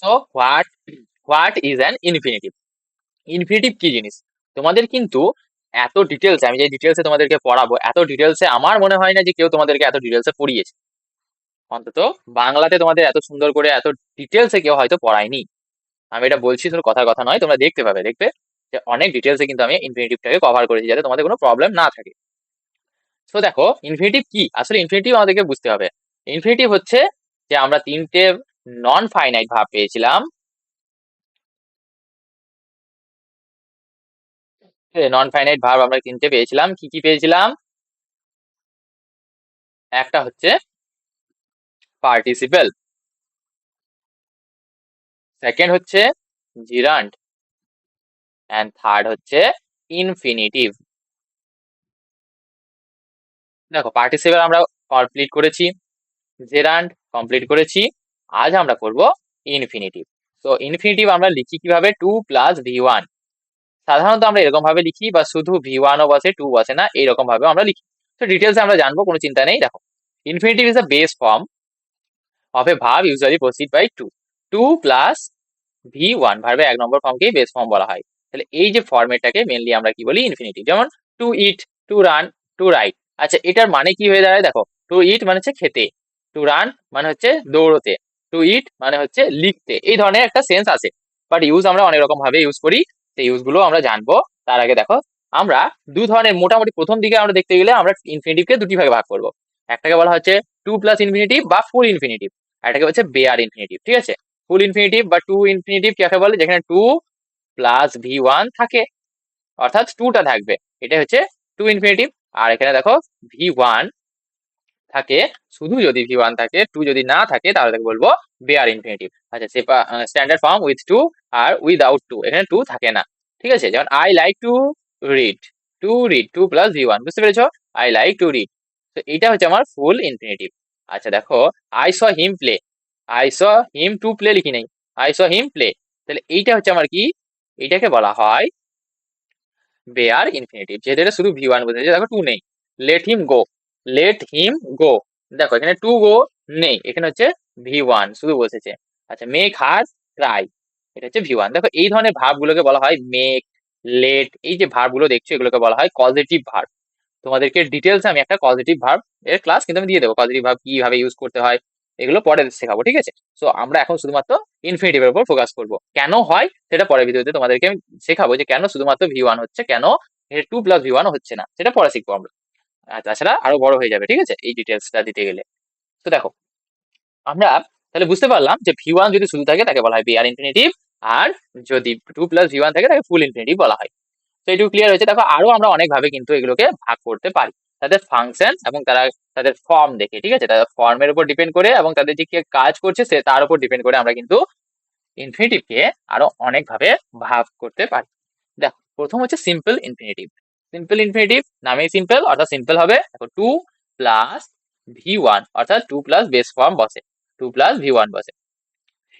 So what is an infinitive? Infinitive কি জিনিস, তোমাদের কিন্তু এত ডিটেলস, আমি যে ডিটেলসে তোমাদেরকে পড়াবো, এত ডিটেলসে আমার মনে হয় না যে কেউ তোমাদেরকে এত ডিটেলসে পড়িয়েছে। অন্তত বাংলাতে তোমাদের এত সুন্দর করে এত ডিটেলসে কেউ হয়তো পড়ায়নি। আমি এটা বলছি শুধু কথার কথা নয়, তোমরা দেখতে পাবে, দেখবে যে অনেক ডিটেলসে কিন্তু আমি ইনফিনিটিভটাকে কভার করেছি, যাতে তোমাদের কোনো প্রবলেম না থাকে। তো দেখো ইনফিনিটিভ কি, আসলে ইনফিনিটিভ আমাদেরকে বুঝতে হবে। ইনফিনিটিভ হচ্ছে যে আমরা তিনটে নন ফাইনাইট ভাব পেয়েছিলাম, নন ফাইনাইট ভার্ব আমরা তিনটে পেয়েছিলাম, কি কি পেয়েছিলাম, একটা হচ্ছে পার্টিসিপেল, সেকেন্ড হচ্ছে জিরান্ড, এন্ড থার্ড হচ্ছে ইনফিনিটিভ। দেখো পার্টিসিপেল আমরা কমপ্লিট করেছি, জেরান্ড কমপ্লিট করেছি, আজ আমরা করব ইনফিনিটিভ। তো ইনফিনিটিভ আমরা লিখি কিভাবে, 2 + v1। সাধারণত আমরা এরকম ভাবে লিখি, বা শুধু v1ও বসে 2 বসে না, এইরকম ভাবে আমরা লিখি। তো ডিটেলস আমরা জানবো, কোনো চিন্তা নেই। দেখো infinitive is a base form of a verb usually proceed by 2। 2 + v1 ভার্বের 1 নম্বর ফর্মকেই বেস ফর্ম বলা হয়। তাহলে এই যে ফর্মেটটাকে মেনলি আমরা কি বলি, ইনফিনিটিভ। যেমন to eat, to run, to write. আচ্ছা এটার মানে কি হয়ে দাঁড়ায়, দেখো টু ইট মানে হচ্ছে খেতে, টু রান মানে হচ্ছে দৌড়তে, টু ইট মানে হচ্ছে লিখতে, এই ধরনের একটা সেন্স আছে। বাট ইউজ আমরা অনেক রকম ভাবে ইউজ করি, সেই ইউজ গুলো আমরা জানবো। তার আগে দেখো আমরা দু ধরনের, মোটামুটি প্রথম দিকে আমরা দেখতে গেলে আমরা ইনফিনিটিভকে দুটি ভাগে ভাগ করবো। একটাকে বলা হচ্ছে 2 + ইনফিনিটিভ বা ফুল ইনফিনিটিভ, একটাকে হচ্ছে বেয়ার ইনফিনিটিভ। ঠিক আছে, ফুল ইনফিনিটিভ বা টু ইনফিনিটিভ কাকে বলে, যেখানে 2 + v1 থাকে, অর্থাৎ 2টা থাকবে, এটা হচ্ছে টু ইনফিনিটিভ। আর এখানে দেখো v1 থাকে, শুধু যদি v1 থাকে, 2 যদি না থাকে, তাহলে তাকে বলবো বেয়ার ইনফিনিটিভ। আচ্ছা স্ট্যান্ডার্ড ফর্ম উইথ 2 আর উইদাউট 2, এখানে 2 থাকে না। ঠিক আছে, যেমন I like to read, to read 2 + v1, বুঝতে পেরেছো, আই লাইক টু রিড। তো এইটা হচ্ছে আমার ফুল ইনফিনিটিভ। আচ্ছা দেখো I saw him play, I saw him to play লিখি নাই, আই স হিম প্লে, তাহলে এইটা হচ্ছে আমার কি, এইটাকে বলা হয় বেয়ার ইনফিনিটিভ, যেহেতু এটা শুধু v1 বোঝাচ্ছে। দেখো 2 নেই, লেট হিম গো, লেট হিম গো, দেখো এখানে 2 গো নেই, এখানে হচ্ছে v1 শুধু বসেছে। আচ্ছা মেক হার ক্রাই, এটা হচ্ছে v1। দেখো এই ধরনের ভার্ব গুলোকে বলা হয় মেক, লেট, এই যে ভার্ব গুলো দেখছো এগুলোকে বলা হয় কজেটিভ ভার্ব। তোমাদেরকে ডিটেলস আমি একটা কজেটিভ ভার্ব এর ক্লাস কিন্তু আমি দিয়ে দেবো, কজেটিভ ভার্ব কিভাবে ইউজ করতে হয় এগুলো পরে শেখাবো। ঠিক আছে, সো আমরা এখন শুধুমাত্র ইনফিনিটিভের উপর ফোকাস করব। কেন হয় সেটা পরের ভিডিওতে তোমাদেরকে আমি শেখাবো, যে কেন শুধুমাত্র v1 হচ্ছে, কেন 2 + v1 হচ্ছে না, সেটা পরে শিখবো আমরা। আর তাছাড়া আরো বড় হয়ে যাবে, ঠিক আছে, এই ডিটেলসটা দিতে গেলে। তো দেখো আমরা তাহলে বুঝতে পারলাম যে v1 যদি শুধু থাকে তাকে বলা হয় বেয়ার ইনফিনিটিভ, আর যদি 2 + v1 থাকে তাকে ফুল ইনফিনিটিভ বলা হয়। তো এইটুকু ক্লিয়ার হয়েছে। দেখো আরো আমরা অনেক ভাবে কিন্তু এগুলোকে ভাগ করতে পারি, তাদের ফাংশন এবং তাদের ফর্ম দেখে। ঠিক আছে, তাদের ফর্মের উপর ডিপেন্ড করে এবং তাদের যে কি কাজ করছে সে তার উপর ডিপেন্ড করে আমরা কিন্তু ইনফিনিটিভকে আরো অনেক ভাবে ভাগ করতে পারি। দেখো প্রথম হচ্ছে সিম্পল ইনফিনিটিভ। সিম্পল ইনফিনিটিভ নামেই সিম্পল, অর্থাৎ সিম্পল হবে। দেখো 2 + v1, অর্থাৎ 2 + বেস ফর্ম বসে, 2 + v1 বসে।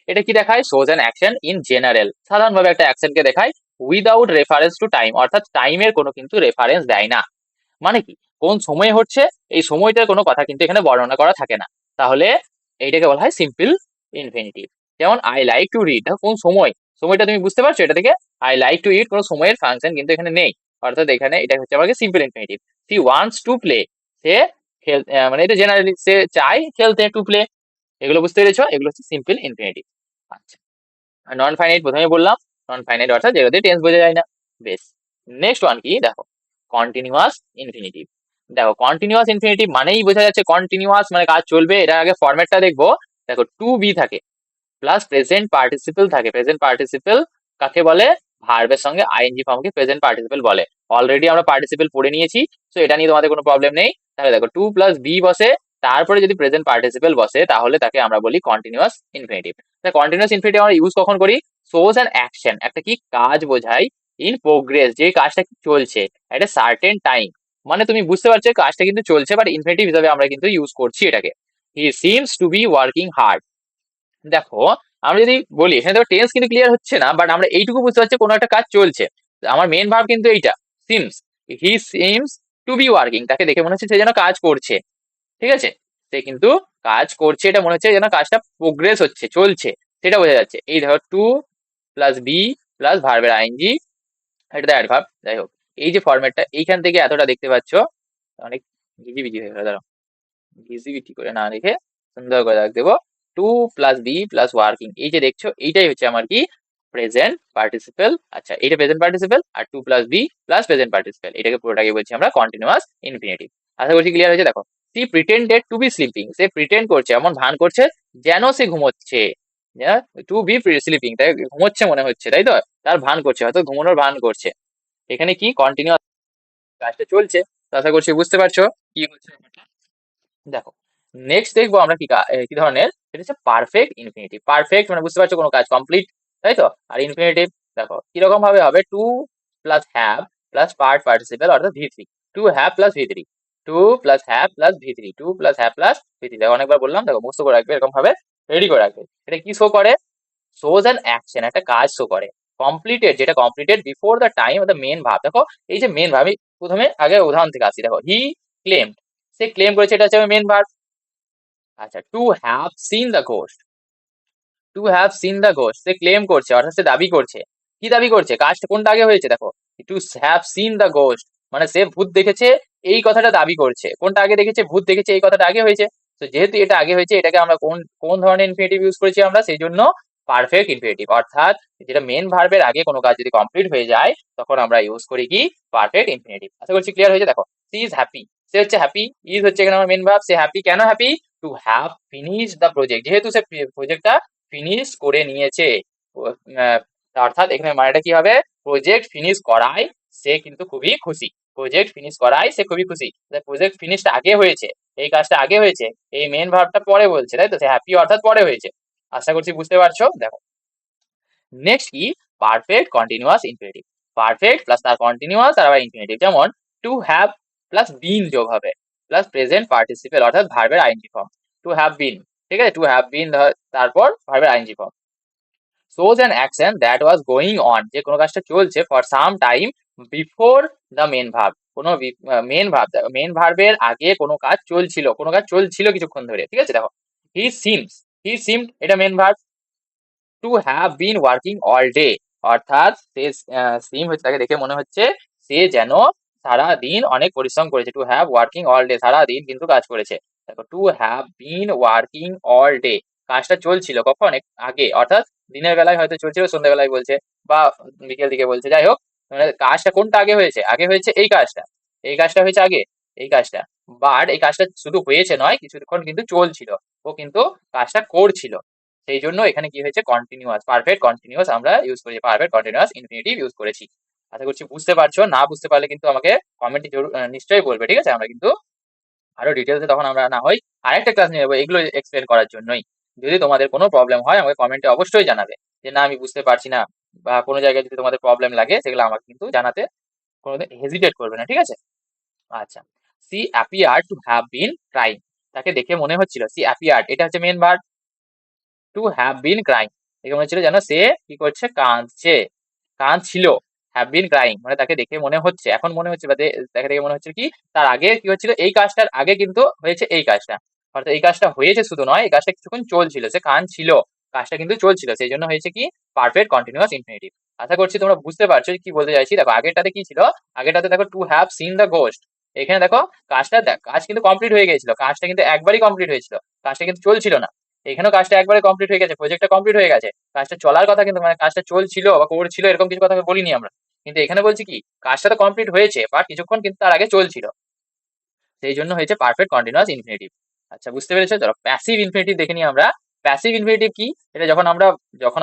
এটা কি দেখায়, shows an action in general, সাধারণভাবে একটা অ্যাকশনকে দেখায় উইদাউট রেফারেন্স টু টাইম, অর্থাৎ টাইমের কোনো কিন্তু রেফারেন্স দেয় না। মানে কি, কোন সময়ে হচ্ছে এই সময়টার কোনো কথা কিন্তু এখানে বর্ণনা করা থাকে না, তাহলে এইটাকে বলা হয় সিম্পল ইনফিনিটিভ। যেমন আই লাইক টু রিড, দেখো কোন সময়, সময়টা তুমি বুঝতে পারছো এটা থেকে, আই লাইক টু ইট কোনো সময়ের ফাংশন কিন্তু এখানে নেই, অর্থাৎ এখানে এটা হচ্ছে আমাকে simple infinitive. She wants to play, সে মানে এটা জেনারেলি সে চায় খেলতে, টু প্লে, এগুলো বুঝতে পেরেছো, এগুলো হচ্ছে সিম্পল ইনফিনিটিভ। আচ্ছা নন ফাইনাইট প্রথমে বললাম, নন ফাইনাইট অর্থাৎ যেটাতে টেন্স বোঝা যায় না। বেশ, নেক্সট ওয়ান কি দেখো, কন্টিনিউয়াস ইনফিনিটিভ। দেখো কন্টিনিউয়াস ইনফিনিটিভ মানেই বোঝা যাচ্ছে কন্টিনিউয়াস মানে কাজ চলবে। এটা আগে ফরম্যাটটা দেখবো। দেখো টু বি থাকে, প্লাস প্রেজেন্ট পার্টিসিপল থাকে। প্রেজেন্ট পার্টিসিপল কাকে বলে, ভার্বের সঙ্গে আইএনজি ফর্মকে প্রেজেন্ট পার্টিসিপল বলে। অলরেডি আমরা পার্টিসিপল পড়ে নিয়েছি, তো এটা নিয়ে তোমাদের কোনো প্রবলেম নেই। তাহলে দেখো 2 + বি বসে, তারপরে যদি প্রেজেন্ট পার্টিসিপল বসে তাহলে তাকে আমরা বলি কন্টিনিউয়াস ইনফিনিটিভ। কন্টিনিউয়াস ইনফিনিটিভ আমরা ইউজ কখন করি, শোজ অ্যান অ্যাকশন, একটা কি কাজ বোঝায়, ইন প্রোগ্রেস, যে কাজটা চলছে, একটা সার্টেন টাইম, মানে তুমি বুঝতে পারছো কাজটা কিন্তু চলছে, বাট ইনফিনিটিভ হিসাবে আমরা কিন্তু ইউজ করছি এটাকে। He seems to be working hard. দেখো আমরা যদি বলি, এখানে দেখো টেন্স কিন্তু ক্লিয়ার হচ্ছে না, বাট আমরা এইটুকু বুঝতে পারছি কোনো একটা কাজ চলছে। আমার মেন ভার্ব কিন্তু এইটা seems, he seems to be working, তাকে দেখে মনে হচ্ছে সে যেন কাজ করছে। ঠিক আছে, সে কিন্তু কাজ করছে, এটা মনে হচ্ছে যেন কাজটা প্রোগ্রেস হচ্ছে, চলছে, সেটা বোঝা যাচ্ছে। এই ধরো 2 + বি প্লাস ভার্বের আইএনজি, এটা তো অ্যাডভার্ব। যাই হোক, এই যে ফরম্যাটটা এইখান থেকে এতটা দেখতে পাচ্ছ, অনেক ঘিজিবিজি হয়ে গেল, দাঁড়াও ঘিজিবিজি করে না রেখে সুন্দর করে রাখ দেবো। 2 + বি প্লাস ওয়ার্কিং, এই যে দেখছো এইটাই হচ্ছে আমার কি, প্রেজেন্ট পার্টিসিপেল। আচ্ছা এটা প্রেজেন্ট পার্টিসিপেল, আর 2 + বি প্লাস প্রেজেন্ট পার্টিসিপেল, এটাকে পুরোটাকে বলছি আমরা কন্টিনিউয়াস ইনফিনিটিভ। আশা করছি ক্লিয়ার হয়েছে। দেখো she pretended to be sleeping, সে প্রিটেন্ড করছে, এমন ভান করছে যেন সে ঘুমোচ্ছে। টু বি স্লিপিং, তাই ঘুমোচ্ছে মনে হচ্ছে, তাই তো, তার ভান করছে, হয়তো ঘুমানোর ভান করছে। এখানে কি কন্টিনিউয়াস, কাজটা চলছে। তো আশা করছি বুঝতে পারছো কি হচ্ছে ব্যাপারটা। দেখো নেক্সট দেখবো আমরা কি ধরনের, সেটা হচ্ছে পারফেক্ট ইনফিনিটিভ। পারফেক্ট মানে বুঝতে পারছো কোনো কাজ কমপ্লিট, তাই তো। আর ইনফিনিটিভ দেখো কিরকম ভাবে হবে, to plus have plus participle অর্থাৎ ভি3, টু হ্যাভ প্লাস ভি3, টু প্লাস হ্যাভ প্লাস ভি3, টু প্লাস হ্যাভ প্লাস ভি3। দেখো অনেকবার বললাম, দেখো মুখস্থ করে রাখবে, এরকম ভাবে রেডি করে রাখবে। এটা কি শো করে, শোজ অ্যান অ্যাকশন, একটা কাজ শো করে কমপ্লিটেড, যেটা completed before the time of the main ভাব। দেখো এই যে মেন ভাব, আমি প্রথমে আগে উদাহরণ থেকে আসি। দেখো হি ক্লেমড, সে ক্লেম করেছে, এটা হচ্ছে মেন ভাব। আচ্ছা, to have seen the ghost, to have seen the ghost, say claim করছে অর্থাৎ সে দাবি করছে। কি দাবি করছে, কাজটা কোনটা আগে হয়েছে, দেখো to have seen the ghost মানে সে ভূত দেখেছে, এই কথাটা দাবি করছে। কোনটা আগে দেখেছে, ভূত দেখেছে, এই কথাটা আগে হয়েছে। তো যেহেতু এটা আগে হয়েছে, এটাকে আমরা কোন কোন ধরনের ইনফিনিটিভ ইউজ করেছি আমরা, সেই জন্য পারফেক্ট ইনফিনিটিভ। অর্থাৎ যেটা মেন ভার্বের আগে কোনো কাজ যদি কমপ্লিট হয়ে যায়, তখন আমরা ইউজ করি কি, পারফেক্ট ইনফিনিটিভ। আশা করছি ক্লিয়ার হয়েছে। দেখো সি ইজ হ্যাপি, সে হচ্ছে হ্যাপি, ইজ হচ্ছে এখানে আমার মেন ভার্ব, সে হ্যাপি, কেন happy, to have finish the project, যেহেতু সে প্রজেক্টটা ফিনিশ করে নিয়েছে। আহ, অর্থাৎ এখানে মানেটা কি হবে, প্রজেক্ট ফিনিশ করায় সে কিন্তু খুবই খুশি, প্রজেক্ট ফিনিশ করায় সে খুবই খুশি। প্রজেক্ট ফিনিশটা আগে হয়েছে, এই কাজটা আগে হয়েছে, এই মেন ভার্বটা পরে বলছে, তাই তো, সে হ্যাপি অর্থাৎ পরে হয়েছে। আশা করছি বুঝতে পারছো। দেখো নেক্সট কি, perfect continuous infinitive. Perfect plus তার কন্টিনিউয়াস আর আবার ইনফিনিটিভ, যেমন টু হ্যাভ প্লাস বিন যোগ হবে প্লাস প্রেজেন্ট পার্টিসিপেল অর্থাৎ ভার্বের ING form, to have been, ঠিক আছে, টু হ্যাভ বিন তারপর ভার্বের ING form. shows an action that was going on, যে কোনো কাজটা চলছে for some time before the main verb, কোনো মেন ভার্ব, মেন ভার্বের আগে কোনো কাজ চলছিল, কোনো কাজ চলছিল কিছুক্ষণ ধরে, ঠিক আছে। দেখো he seems, he seemed এটা main verb, to have been working all day অর্থাৎ সে সিম হচ্ছে, তাকে দেখে মনে হচ্ছে সে যেন সারা দিন অনেক পরিশ্রম করেছে, to have working all day সারা দিন কিন্তু কাজ করেছে। দেখো to have been working all day, কাজটা চলছিল কখন, আগে, অর্থাৎ দিনের বেলায় হয়তো চলছিল, সন্ধ্যাবেলায় বলছে বা বিকেল দিকে বলছে, যাই হোক, মানে কাজটা কোনটা আগে হয়েছে, আগে হয়েছে এই কাজটা, এই কাজটা হয়েছে আগে, এই কাজটা। বাট এই কাজটা শুধু হয়েছে নয়, কিছুক্ষণ কিন্তু চলছিল, ও কিন্তু কাজটা করছিল। সেই জন্য এখানে কি হয়েছে, কন্টিনিউয়াস, পারফেক্ট কন্টিনিউয়াস আমরা ইউজ করেছি, পারফেক্ট কন্টিনিউয়াস ইনফিনিটিভ ইউজ করেছি। আশা করছি বুঝতে পারছো, না বুঝতে পারলে কিন্তু আমাকে কমেন্টে নিশ্চয়ই বলবে, ঠিক আছে। আমরা কিন্তু আরো ডিটেলসে তখন আমরা না হয় আরেকটা ক্লাস নিয়ে নেবো এগুলো এক্সপ্লেন করার জন্যই। যদি তোমাদের কোনো প্রবলেম হয় আমাকে কমেন্টে অবশ্যই জানাবে, যে না আমি বুঝতে পারছি না, বা কোনো জায়গায় যদি তোমাদের প্রবলেম লাগে সেগুলো আমাকে কিন্তু জানাতে কোনোদিন হেজিটেট করবে না, ঠিক আছে। আচ্ছা, she appeared to have been crying, তাকে দেখে মনে হচ্ছিল, সি অ্যাপিয়ার্ড এটা হচ্ছে main verb, to have been crying দেখে মনে হচ্ছিল যেন সে কি করছে, কাঁদছে, কাঁদছিল। হ্যাভ বিন ক্রাইং মানে তাকে দেখে মনে হচ্ছে, এখন মনে হচ্ছে বা তাকে দেখে মনে হচ্ছে কি, তার আগে কি হচ্ছিল, এই কাজটার আগে কিন্তু হয়েছে এই কাজটা, অর্থাৎ এই কাজটা হয়েছে শুধু নয়, এই কাজটা কিছুক্ষণ চলছিল, সে কাঁদছিল, কাজটা কিন্তু চলছিল, সেই জন্য হয়েছে কি, পারফেক্ট কন্টিনিউয়াস ইনফিনিটিভ। আশা করছি তোমরা বুঝতে পারছো কি বলতে চাইছি। দেখো আগেরটাতে কি ছিল, আগেরটাতে দেখো to have seen the ghost, এখানে দেখো কাজটা কাজ কিন্তু কমপ্লিট হয়ে গেছিল, কাজটা কিন্তু একবারই কমপ্লিট হয়েছিল, কাজটা কিন্তু চলছিল না। এখানেও কাজটা একবারে কমপ্লিট হয়ে গেছে, প্রজেক্টটা কমপ্লিট হয়ে গেছে, কাজটা চলার কথা কিন্তু, মানে কাজটা চলছিল বা করছিল এরকম কিছু কথা বলিনি আমরা, কিন্তু এখানে বলছি কি, কাজটা তো কমপ্লিট হয়েছে বাট কিছুক্ষণ কিন্তু তার আগে চলছিল, সেই জন্য হয়েছে পারফেক্ট কন্টিনিউয়াস ইনফিনিটিভ। আচ্ছা বুঝতে পেরেছো। ধরো প্যাসিভ ইনফিনিটিভ দেখে নিই আমরা। প্যাসিভ ইনফিনিটিভ কি, এটা যখন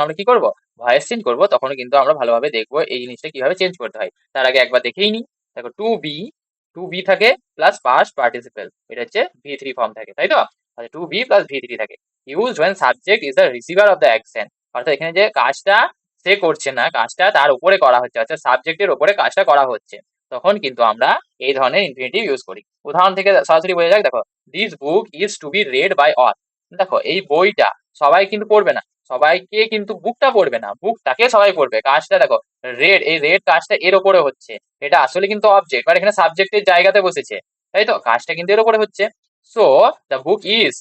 আমরা কি করব, ভয়েস চেঞ্জ করব, তখন কিন্তু আমরা ভালোভাবে দেখবো এই জিনিসটা কিভাবে চেঞ্জ করতে হয়। তার আগে একবার দেখেই নি। দেখো টু বি থাকে প্লাস পাস্ট পার্টিসিপেল, এটা হচ্ছে ভি3 ফর্ম থাকে, তাই তো। আচ্ছা টু বি প্লাস ভি3 থাকে, used when subject is the receiver of the action, অর্থাৎ এখানে যে কাজটা সে করছে না, কাজটা তার উপরে করা হচ্ছে, অর্থাৎ সাবজেক্টের উপরে কাজটা করা হচ্ছে, তখন কিন্তু আমরা এই ধরনের ইনফিনিটিভ ইউজ করি। উদাহরণ থেকে সরাসরি বোঝা যাক। দেখো this book is to be read by all, দেখো এই বইটা সবাই কিন্তু পড়বে না, সবাইকে কিন্তু বুকটা পড়বে না, বুকটাকে সবাই পড়বে। কাজটা দেখো রেড, এই রেড কাজটা এর ওপরে হচ্ছে, এটা আসলে কিন্তু অবজেক্ট, মানে এখানে সাবজেক্টের জায়গাতে বসেছে, তাই তো, কাজটা কিন্তু এর ওপরে হচ্ছে। সো দ্য বুক ইজ,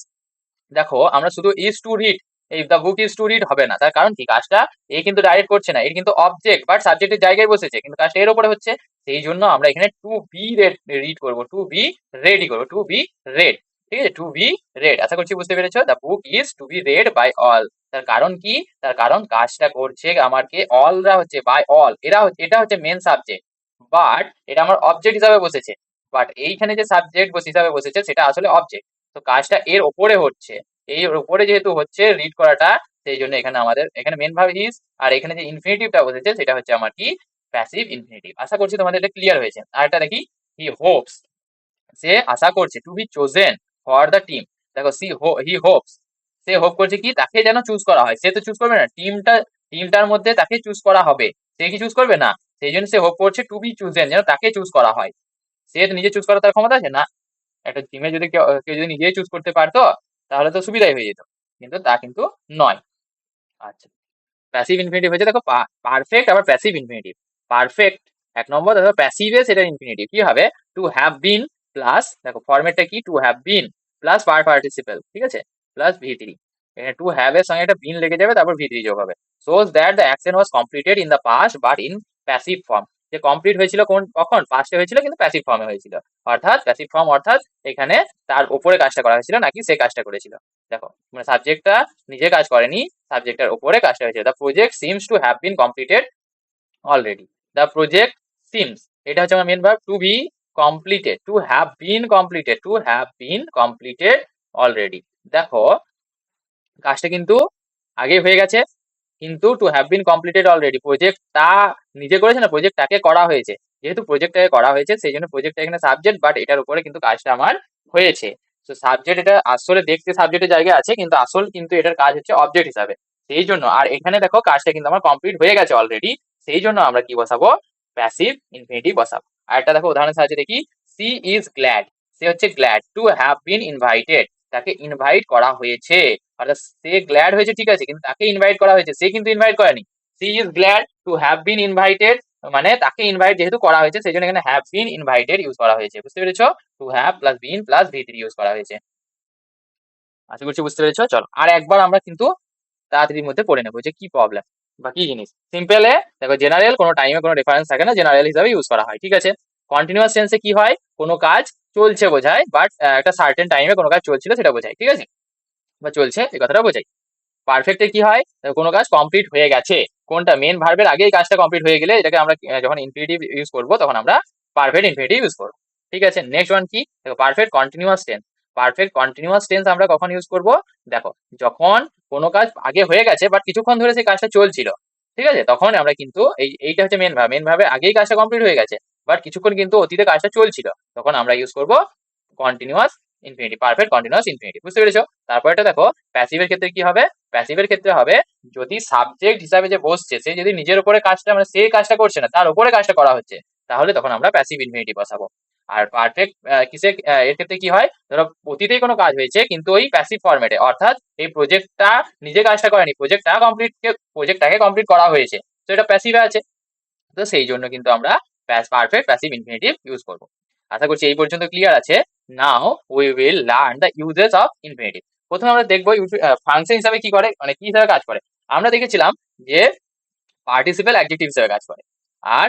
দেখো আমরা শুধু ইজ টু রিড, এই the book is to read হবে না, তার কারণ কি, কাজটা এ কিন্তু ডাইরেক্ট করছে না, এর কিন্তু অবজেক্ট বাট সাবজেক্টের জায়গায় বসেছে, কিন্তু কাজটা এর উপরে হচ্ছে, সেই জন্য আমরা এখানে টু বি রিড করবো, টু বি রেডি করবো, টু বি রেড, ঠিক আছে, টু বি রেড। আশা করছি বুঝতে পেরেছো। The book is to be read by all, তার কারণ কি, তার কারণ কাজটা করছে আমাকে অলরা হচ্ছে, বাই অল এরা হচ্ছে, এটা হচ্ছে মেন সাবজেক্ট, বাট এটা আমার অবজেক্ট হিসাবে বসেছে, বাট এইখানে যে সাবজেক্ট হিসাবে বসেছে সেটা আসলে অবজেক্ট, তো কাজটা এর ওপরে হচ্ছে, এই উপরে যেহেতু হচ্ছে রিড করাটা, সেই জন্য এখানে আমাদের এখানে মেন ভার্ব ইজ, আর এখানে যে ইনফিনিটিভটা বসেছে সেটা হচ্ছে আমার কি, প্যাসিভ ইনফিনিটিভ। আশা করছি তোমাদের এটা ক্লিয়ার হয়েছে। আর এটা দেখি, হি হোপস, সে আশা করছে, to be chosen for the team, দেখো হি হোপস, সে হোপ করছে কি তাকে যেন চুজ করা হয়। সে তো চুজ করবে না, টিমটার মধ্যে তাকে চুজ করা হবে। সে কি চুজ করবে না, সেই জন্য সে হোপ করছে টু বি চুজেন, যেন তাকে চুজ করা হয়। সে তো নিজে চুজ করার তার ক্ষমতা আছে না। একটা টিমে যদি কেউ যদি নিজেই চুজ করতে পারতো তাহলে তো সুবিধাই হয়ে যেত, কিন্তু তা কিন্তু নয়। আচ্ছা, প্যাসিভ ইনফিনিটিভ হয়েছে দেখো পারফেক্ট আবার প্যাসিভ ইনফিনিটিভ। পারফেক্ট 1 নম্বর, দেখো প্যাসিভে সেটা ইনফিনিটিভ কি হবে, টু হ্যাভ বিন প্লাস, দেখো ফরম্যাটটা কি, two have been plus participle, ঠিক আছে, প্লাস ভি3। এখানে টু হ্যাভ এর সঙ্গে একটা বিন লেগে যাবে, তারপর ভি3 যোগ হবে। Shows that the action was completed in the past but in passive form. যে কমপ্লিট হয়েছিল কখন, পাস্টে হয়েছিল কিন্তু প্যাসিভ ফর্মে হয়েছিল। অর্থাৎ প্যাসিভ ফর্ম অর্থাৎ এখানে তার উপরে কাজটা করা হয়েছিল নাকি সে কাজটা করেছিল। দেখো মানে সাবজেক্টটা নিজে কাজ করেনি, সাবজেক্টের উপরে কাজটা হয়েছে। The project seems to have been completed already. The project seems, এটা হচ্ছে আমার main verb, to be completed, to have been completed, to have been completed already. দেখো কাজটা কিন্তু আগে হয়ে গেছে, কিন্তু to have been completed already, প্রজেক্টটা নিজে করেছে না, প্রজেক্টটাকে করা হয়েছে। যেহেতু প্রজেক্টটাকে করা হয়েছে সেই জন্য প্রজেক্টটা এখানে সাবজেক্ট, বাট এটার উপরে কিন্তু কাজটা আমার হয়েছে। তো সাবজেক্ট এটা আসলে দেখতে সাবজেক্টের জায়গায় আছে, কিন্তু আসল কিন্তু এটার কাজ হচ্ছে অবজেক্ট হিসাবে। সেই জন্য আর এখানে দেখো কাজটা কিন্তু আমার কমপ্লিট হয়ে গেছে অলরেডি, সেই জন্য আমরা কি বসাবো, প্যাসিভ ইনফিনিটিভ বসাবো। আর একটা দেখো উদাহরণের সাহায্যে দেখি, সি ইজ গ্ল্যাড, সে হচ্ছে glad to have been invited, তাকে ইনভাইট করা হয়েছে। অর্থাৎ সে গ্ল্যাড হয়েছে ঠিক আছে, কিন্তু তাকে ইনভাইট করা হয়েছে, সে কিন্তু ইনভাইট করেনি। She is glad to have been invited, মানে তাকে ইনভাইট যেহেতু করা হয়েছে সেই জন্য এখানে হ্যাভ বিন ইনভাইটেড ইউজ করা হয়েছে। বুঝতে পেরেছো, to have plus been plus ভি3 ইউজ করা হয়েছে। আশা করছি বুঝতে পেরেছো। চলো আর একবার আমরা কিন্তু তাড়াতাড়ির মধ্যে পড়ে নেবো যে কি প্রবলেম বা কি জিনিস। সিম্পলে দেখো জেনারেল কোনো টাইমে কোনো রেফারেন্স থাকে না, জেনারেল হিসাবে ইউজ করা হয়, ঠিক আছে। কন্টিনিউয়াস টেন্সে কি হয়, কোনো কাজ চলছে বোঝায়, বাট একটা সার্টেন টাইমে কোনো কাজ চলছিল সেটা বোঝায়, ঠিক আছে, বা চলছে এই কথাটা বোঝায়। পারফেক্টে কি হয়, কোনো কাজ কমপ্লিট হয়ে গেছে, কোনটা মেন ভার্বের আগে এই কাজটা কমপ্লিট হয়ে গেলে এটাকে আমরা যখন ইনফিনিটিভ ইউজ করব তখন আমরা পারফেক্ট ইনফিনিটিভ ইউজ করব, ঠিক আছে। নেক্সট ওয়ান কি, দেখো perfect continuous tense. Perfect continuous tense আমরা কখন ইউজ করব, দেখো যখন কোনো কাজ আগে হয়ে গেছে বাট কিছুক্ষণ ধরে সেই কাজটা চলছিল, ঠিক আছে, তখন আমরা কিন্তু এইটা হচ্ছে মেন ভাবে আগেই কাজটা কমপ্লিট হয়ে গেছে বাট কিছুক্ষণ কিন্তু অতীতে কাজটা চলছিল, তখন আমরা ইউজ করব continuous infinitive, perfect continuous infinitive. বুঝতে পেরেছো। তারপর এটা দেখো প্যাসিভের ক্ষেত্রে কি হবে, প্যাসিভের ক্ষেত্রে হবে যদি সাবজেক্ট হিসাবে যে বসছে সে যদি নিজের উপরে কাজটা মানে সে কাজটা করছে না তার উপরে কাজটা করা হচ্ছে, তাহলে তখন আমরা প্যাসিভ ইনফিনিটিভ বসাবো। আর পারফেক্ট কিসে এর ক্ষেত্রে কি হয়, ধরো অতীতেই কোনো কাজ হয়েছে কিন্তু ওই প্যাসিভ ফরম্যাটে, অর্থাৎ এই প্রজেক্টটা নিজে কাজটা করেনি, প্রজেক্টটাকে কমপ্লিট করা হয়েছে, তো এটা প্যাসিভে আছে, তো সেই জন্য কিন্তু আমরা পারফেক্ট প্যাসিভ ইনফিনিটিভ ইউজ করব। আশা করছি এই পর্যন্ত ক্লিয়ার আছে। Now we will learn the uses of infinitive. প্রথমে আমরা দেখবো ফাংশন হিসাবে কি করে, মানে কি হিসাবে কাজ করে। আমরা দেখেছিলাম যে পার্টিসিপেল অ্যাডজেক্টিভ হিসাবে কাজ করে, আর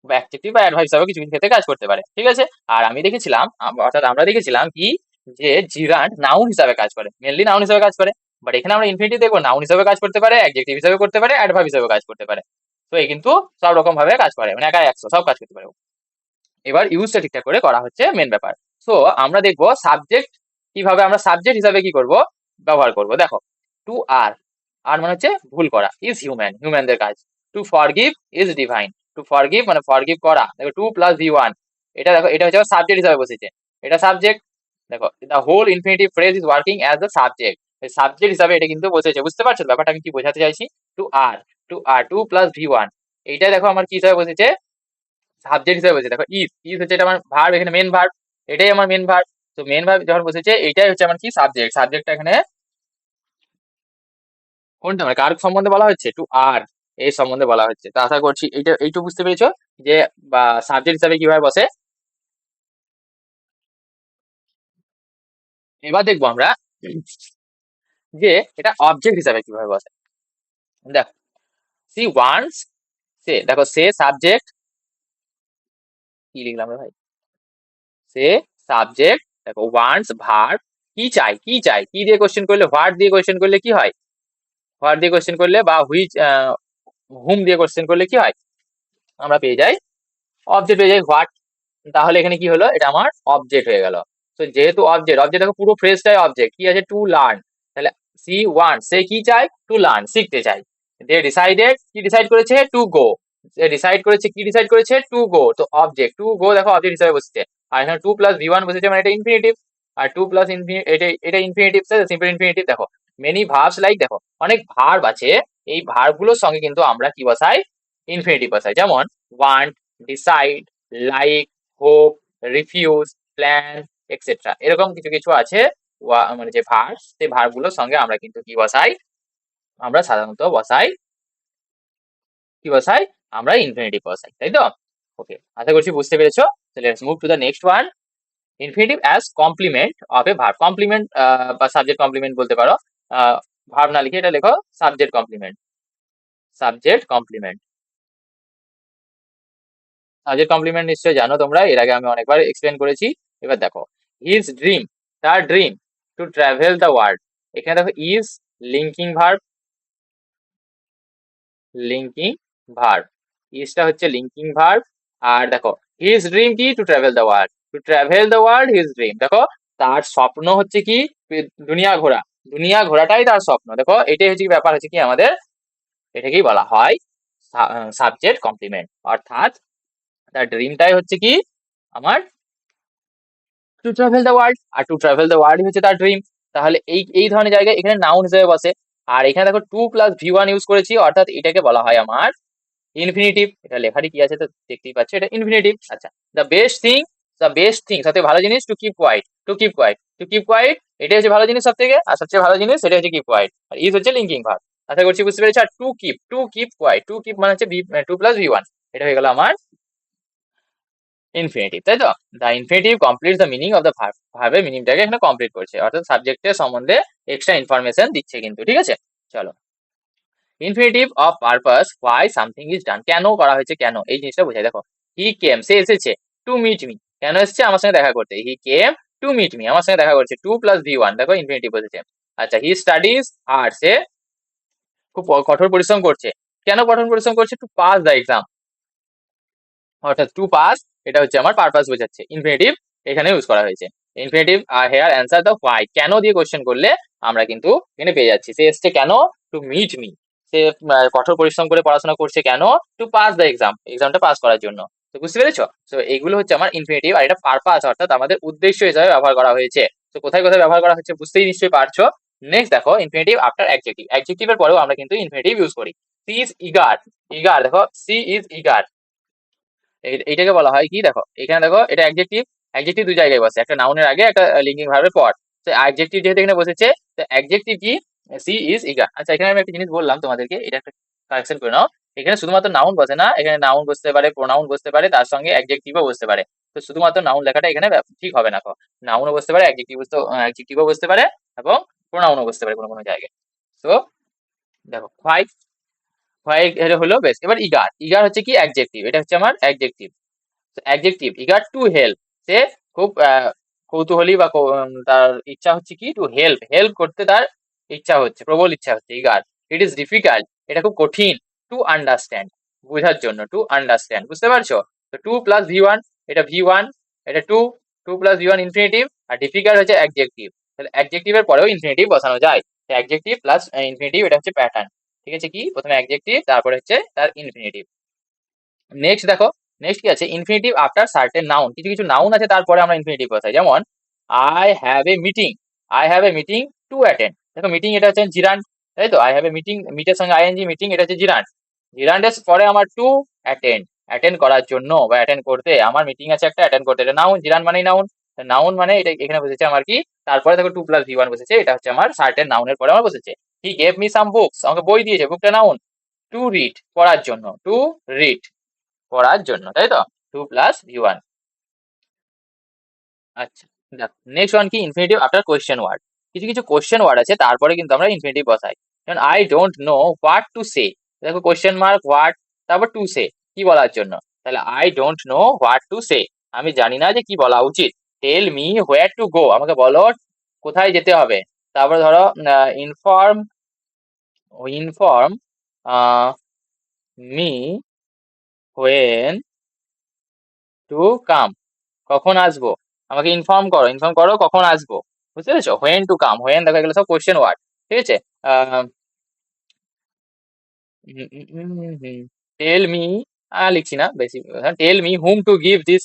অ্যাডজেক্টিভ বা অ্যাডভার্ব হিসাবে কিছু কিছু ক্ষেত্রে কাজ করতে পারে, ঠিক আছে। আর আমি দেখেছিলাম অর্থাৎ আমরা দেখেছিলাম কি, যে জিরান্ড নাউন হিসাবে কাজ করে, মেনলি নাউন হিসাবে কাজ করে। বাট এখানে আমরা ইনফিনিটিভ দেখবো নাউন হিসাবে কাজ করতে পারে, অ্যাডজেক্টিভ হিসাবে করতে পারে, অ্যাডভার্ব হিসাবে কাজ করতে পারে। তো এই কিন্তু সব রকম ভাবে কাজ করে, মানে একাই 100 সব কাজ করতে পারে। এবার ইউজটা ঠিকঠাক করে করা হচ্ছে মেন ব্যাপার। সো আমরা দেখবো সাবজেক্ট কিভাবে আমরা সাবজেক্ট হিসাবে কি করব, ব্যবহার করব। দেখো টু আর, আর মানে হচ্ছে ভুল করা, ইজ হিউম্যান, হিউম্যানদের কাজ। Two forgive is divine, two forgive মানে ফরগিভ করা। দেখো টু প্লাস ভি1, এটা দেখো এটা হচ্ছে সাবজেক্ট হিসাবে বসেছে, এটা সাবজেক্ট। দেখো the whole infinitive phrase is working as the subject, subject হিসাবে এটা কিন্তু বসেছে। বুঝতে পারছো ব্যাপারটা আমি কি বোঝাতে চাইছি। টু আর টু প্লাস ভি1, এইটা দেখো আমার কি হিসাবে বসেছে, সাবজেক্ট হিসেবে বসেছে। দেখো ইজ হচ্ছে এটা আমার ভার্ব, এখানে মেন ভার্ব, এটাই আমার মেন ভার্ব। তো মেন ভার্ব যখন বসেছে এইটাই হচ্ছে আমার কি সাবজেক্ট, সাবজেক্টটা এখানে কোনটা মানে কার সম্বন্ধে বলা হচ্ছে, টু আর এই সম্বন্ধে বলা হচ্ছে। তো আশা করছি এইটুকু বুঝতে পেরেছো যে বা সাবজেক্ট হিসাবে কিভাবে বসে। এবার দেখবো আমরা যে এটা অবজেক্ট হিসাবে কিভাবে বসে। দেখো সি ওয়ান্টস, সে দেখো সে সাবজেক্ট, কি লিখলাম রে ভাই, সে সাবজেক্ট, দেখো ওয়ান্টস ভার্ব, কি চাই, কি চাই, কি দিয়ে কোশ্চেন করলে, হোয়াট দিয়ে কোশ্চেন করলে কি হয়, হোয়াট দিয়ে কোশ্চেন করলে বা হুইচ হুম দিয়ে কোশ্চেন করলে কি হয়, আমরা পেয়ে যাই অবজেক্ট, পেয়ে যাই হোয়াট। তাহলে এখানে কি হলো, এটা আমার অবজেক্ট হয়ে গেল। তো যেহেতু অবজেক্ট, অবজেক্ট দেখো পুরো ফ্রেজটাই অবজেক্ট, কি আছে, টু লার্ন। তাহলে সি ওয়ান, সে কি চাই, টু লার্ন, শিখতে চাই। দে ডিসাইডেড, কি ডিসাইড করেছে, টু গো, সে ডিসাইড করেছে, কি ডিসাইড করেছে, টু গো। তো অবজেক্ট টু গো দেখো অবজেক্ট হিসাবে বসছে, আর এখানে টু প্লাস ভি1 বসেছে মানে এটা ইনফিনিটিভ। আর টু প্লাস ইনফিনিটিভ, এটা ইনফিনিটিভ, সিম্পল ইনফিনিটিভ। দেখো মেনি ভার্বস লাইক, দেখো অনেক ভার্ব আছে, এই ভার্ব গুলোর সঙ্গে কিন্তু আমরা কি বসাই, ইনফিনিটিভ বসাই। যেমন want, decide, like, hope, refuse, plan, etcetera. এরকম কিছু কিছু আছে মানে যে ভার্ব, সেই ভার্ব গুলোর সঙ্গে আমরা কিন্তু কি বসাই, আমরা সাধারণত বসাই, কি বসাই, আমরা ইনফিনিটিভ বসাই, তাই তো? ওকে, আশা করছি বুঝতে পেরেছো। So let's move to the next one. Infinitive as complement of a verb. Complement বা সাবজেক্ট কমপ্লিমেন্ট বলতে পারো। ভার্ব না লিখে এটা লেখো subject complement. Subject complement, subject complement নিশ্চয়ই জানো তোমরা, এর আগে আমি অনেকবার এক্সপ্লেন করেছি। এবার দেখো হিজ ড্রিম, তার dream to travel the world. এখানে দেখো is linking verb, linking verb, ইজটা হচ্ছে লিঙ্কিং ভার্ব। আর দেখো হিজ ড্রিম কি, to travel the world, to travel the world his dream. দেখো তার স্বপ্ন হচ্ছে কি, দুনিয়া ঘোরা, দুনিয়া ঘোরাটাই তার স্বপ্ন। দেখো এটাই হচ্ছে কি ব্যাপার, হচ্ছে কি আমাদের এটাকেই বলা হয় সাবজেক্ট কমপ্লিমেন্ট। অর্থাৎ তার ড্রিমটাই হচ্ছে কি আমার টু ট্রাভেল দ্য ওয়ার্ল্ড, আর টু ট্রাভেল দ্য ওয়ার্ল্ড হচ্ছে তার ড্রিম। তাহলে এই এই ধরনের জায়গায় এখানে নাউন হিসেবে বসে। আর এখানে দেখো to plus V one use করেছি, অর্থাৎ এটাকে বলা হয় আমার ইনফিনিটিভ। এটা লেখারই কি আছে তো দেখতেই পাচ্ছ, এটা ইনফিনিটিভ। আচ্ছা, the best thing, the best thing সবথেকে ভালো জিনিস, two keep quiet, to keep quiet, to keep quite, এটাই হচ্ছে ভালো জিনিস সব থেকে, আর সবচেয়ে ভালো জিনিস সেটা হচ্ছে কিপ কোয়াইট। আর ইজ হচ্ছে লিঙ্কিং ভার্ব। আশা করছি বুঝতে পেরেছি। আর to keep quiet, to keep মানে হচ্ছে টু প্লাস ভি ওয়ান, এটা হয়ে গেল আমার ইনফিনিটিভ, তাই তো? The infinitive complete the meaning of the verb, ভার্বের মিনিংটাকে এখানে কমপ্লিট করছে, অর্থাৎ সাবজেক্টের সম্বন্ধে এক্সট্রা ইনফরমেশন দিচ্ছে কিন্তু, ঠিক আছে? চলো, infinitive of purpose, why something is done, কেন করা হয়েছে, কেন এই জিনিসটা বোঝায়। দেখো হি কেম, সে এসেছে, টু মিট মি, কেন এসেছে, আমার সঙ্গে দেখা করতে, হি কেম টু মিট মি, আমার সঙ্গে দেখা করছে, টু প্লাস ভি ওয়ান, দেখো ইনফিনিটিভ বসেছে। আচ্ছা, হি স্টাডিজ হার্ড, সে খুব কঠোর পরিশ্রম করছে, কেন কঠোর পরিশ্রম করছে, টু পাস দ্য এক্সাম, অর্থাৎ টু পাস এটা হচ্ছে আমার পারপাস বোঝাচ্ছে, ইনফিনিটিভ এখানে ইউজ করা হয়েছে। Infinitive are here answer the why, কেন দিয়ে কোশ্চেন করলে আমরা কিন্তু এখানে পেয়ে যাচ্ছি। সে এসছে কেন, টু মিট মি, সে কঠোর পরিশ্রম করে পড়াশোনা করছে কেন, টু পাস দ্য এক্সাম, এক্সামটা পাস করার জন্য। তো বুঝতে পেরেছো? তো এগুলো হচ্ছে আমার ইনফিনিটিভ, আর এটা পারপাস অর্থাৎ আমাদের উদ্দেশ্য হিসাবে ব্যবহার করা হয়েছে। তো কোথায় কোথায় ব্যবহার করা হচ্ছে বুঝতেই নিশ্চয়ই পারছো। নেক্সট দেখো ইনফিনিটিভ আফটার অ্যাডজেক্টিভ, অ্যাডজেক্টিভের পরেও আমরা কিন্তু ইনফিনিটিভ ইউজ করি। সি ইজ ইগার, ইগার দেখো সি ইজ ইগার, এইটাকে বলা হয় কি, দেখো এখানে দেখো এটা অ্যাডজেক্টিভ, অ্যাডজেক্টিভ দুই জায়গায় বসে, একটা নাউনের আগে একটা লিঙ্কিং ভার্বের পর। তো অ্যাডজেক্টিভ যেহেতু এখানে বসেছে, তো অ্যাডজেক্টিভ কি, সি ইজ ইগার। আচ্ছা, এখানে আমি একটা জিনিস বললাম তোমাদেরকে, এটা একটা কারেকশন করে নাও। এখানে শুধুমাত্র নাউন বসে না, এখানে নাউন বসতে পারে, প্রোনাউন বসতে পারে, তার সঙ্গে অ্যাডজেক্টিভও বসতে পারে। তো শুধুমাত্র নাউন লেখাটা এখানে ঠিক হবে না, নাউনও বসতে পারে, অ্যাডজেক্টিভও বসতে পারে, এবং প্রোনাউনও বসতে পারে কোনো কোনো জায়গায়। তো দেখো হোয়াই, হোয়াই এটা হলো বেশ। এবার ইগার, ইগার হচ্ছে কি অ্যাডজেক্টিভ, এটা হচ্ছে আমার adjective. Adjective eager to help, সে খুব কৌতূহলী বা তার ইচ্ছা হচ্ছে কি, টু হেল্প, হেল্প করতে তার ইচ্ছা হচ্ছে, প্রবল ইচ্ছা হচ্ছে। ইগার, ইট ইজ ডিফিকাল্ট, এটা খুব কঠিন, টু আন্ডারস্ট্যান্ড, বোঝার জন্য, টু আন্ডারস্ট্যান্ড, বুঝতে পারছো? তো টু প্লাস ভি ওয়ান, এটা ভি ওয়ান, এটা to, to plus V one infinitive, আর ডিফিকাল্ট হচ্ছে অ্যাডজেক্টিভ। তাহলে অ্যাডজেক্টিভের পরেও ইনফিনিটিভ বসানো যায়, অ্যাডজেক্টিভ প্লাস ইনফিনিটিভ, এটা হচ্ছে প্যাটার্ন, ঠিক আছে? কি প্রথমে অ্যাডজেক্টিভ, তারপরে হচ্ছে তার ইনফিনিটিভ। নেক্সট দেখো, নেক্সট কি আছে, ইনফিনিটিভ আফটার সার্টেন নাউন, কিছু কিছু নাউন আছে তারপরে আমরা ইনফিনিটিভ বসাই। যেমন I have a meeting, I have a meeting to attend, দেখো মিটিং এটা হচ্ছে জিরান্ড, তাই তো? আই হ্যাভ এ মিটিং, মিটের সঙ্গে আইএনজি, মিটিং এটা হচ্ছে জিরান্ড, জিরান্ডের পরে আমার টু অ্যাটেন্ড, অ্যাটেন্ড করার জন্য বা অ্যাটেন্ড করতে, আমার মিটিং আছে একটা, অ্যাটেন্ড করতে, এটা নাউন, জিরান্ড মানেই নাউন, নাউন মানে এটা এখানে বসেছে আমার কি, তারপরে দেখো টু প্লাস ভি ওয়ান বসেছে, এটা হচ্ছে আমার সার্টেন নাউনের পরে আমার বসেছে। He gave me some books, আমাকে বই দিয়েছে, বুকটা নাউন, টু রিড পড়ার জন্য, টু রিড পড়ার জন্য, তাই তো? To plus V one. আচ্ছা, দেখো নেক্সট ওয়ান কি, ইনফিনিটিভ আফটার কোয়েশ্চেন ওয়ার্ড, কিছু কিছু কোয়েশ্চেন ওয়ার্ড আছে তারপরে কিন্তু আমরা ইনফিনিটিভ বসাই। যেমন I don't know what to say, দেখো কোয়েশ্চেন মার্ক হোয়াট, তারপর টু সে, কি বলার জন্য। তাহলে I don't know what to say, আমি জানি না যে কি বলা উচিত। Tell me where to go, আমাকে বলো কোথায় যেতে হবে। তারপরে ধরো inform, inform me when to come, কখন আসবো, আমাকে ইনফর্ম করো, ইনফর্ম করো কখন আসবো, বুঝতে পেরেছো? হোয়েন টু কাম, হোয়েন দেখা গেলো সব কোয়েশ্চেন ওয়ার্ড, ঠিক আছে? টেল মি, লিখছি না বেশি, tell me whom to give this,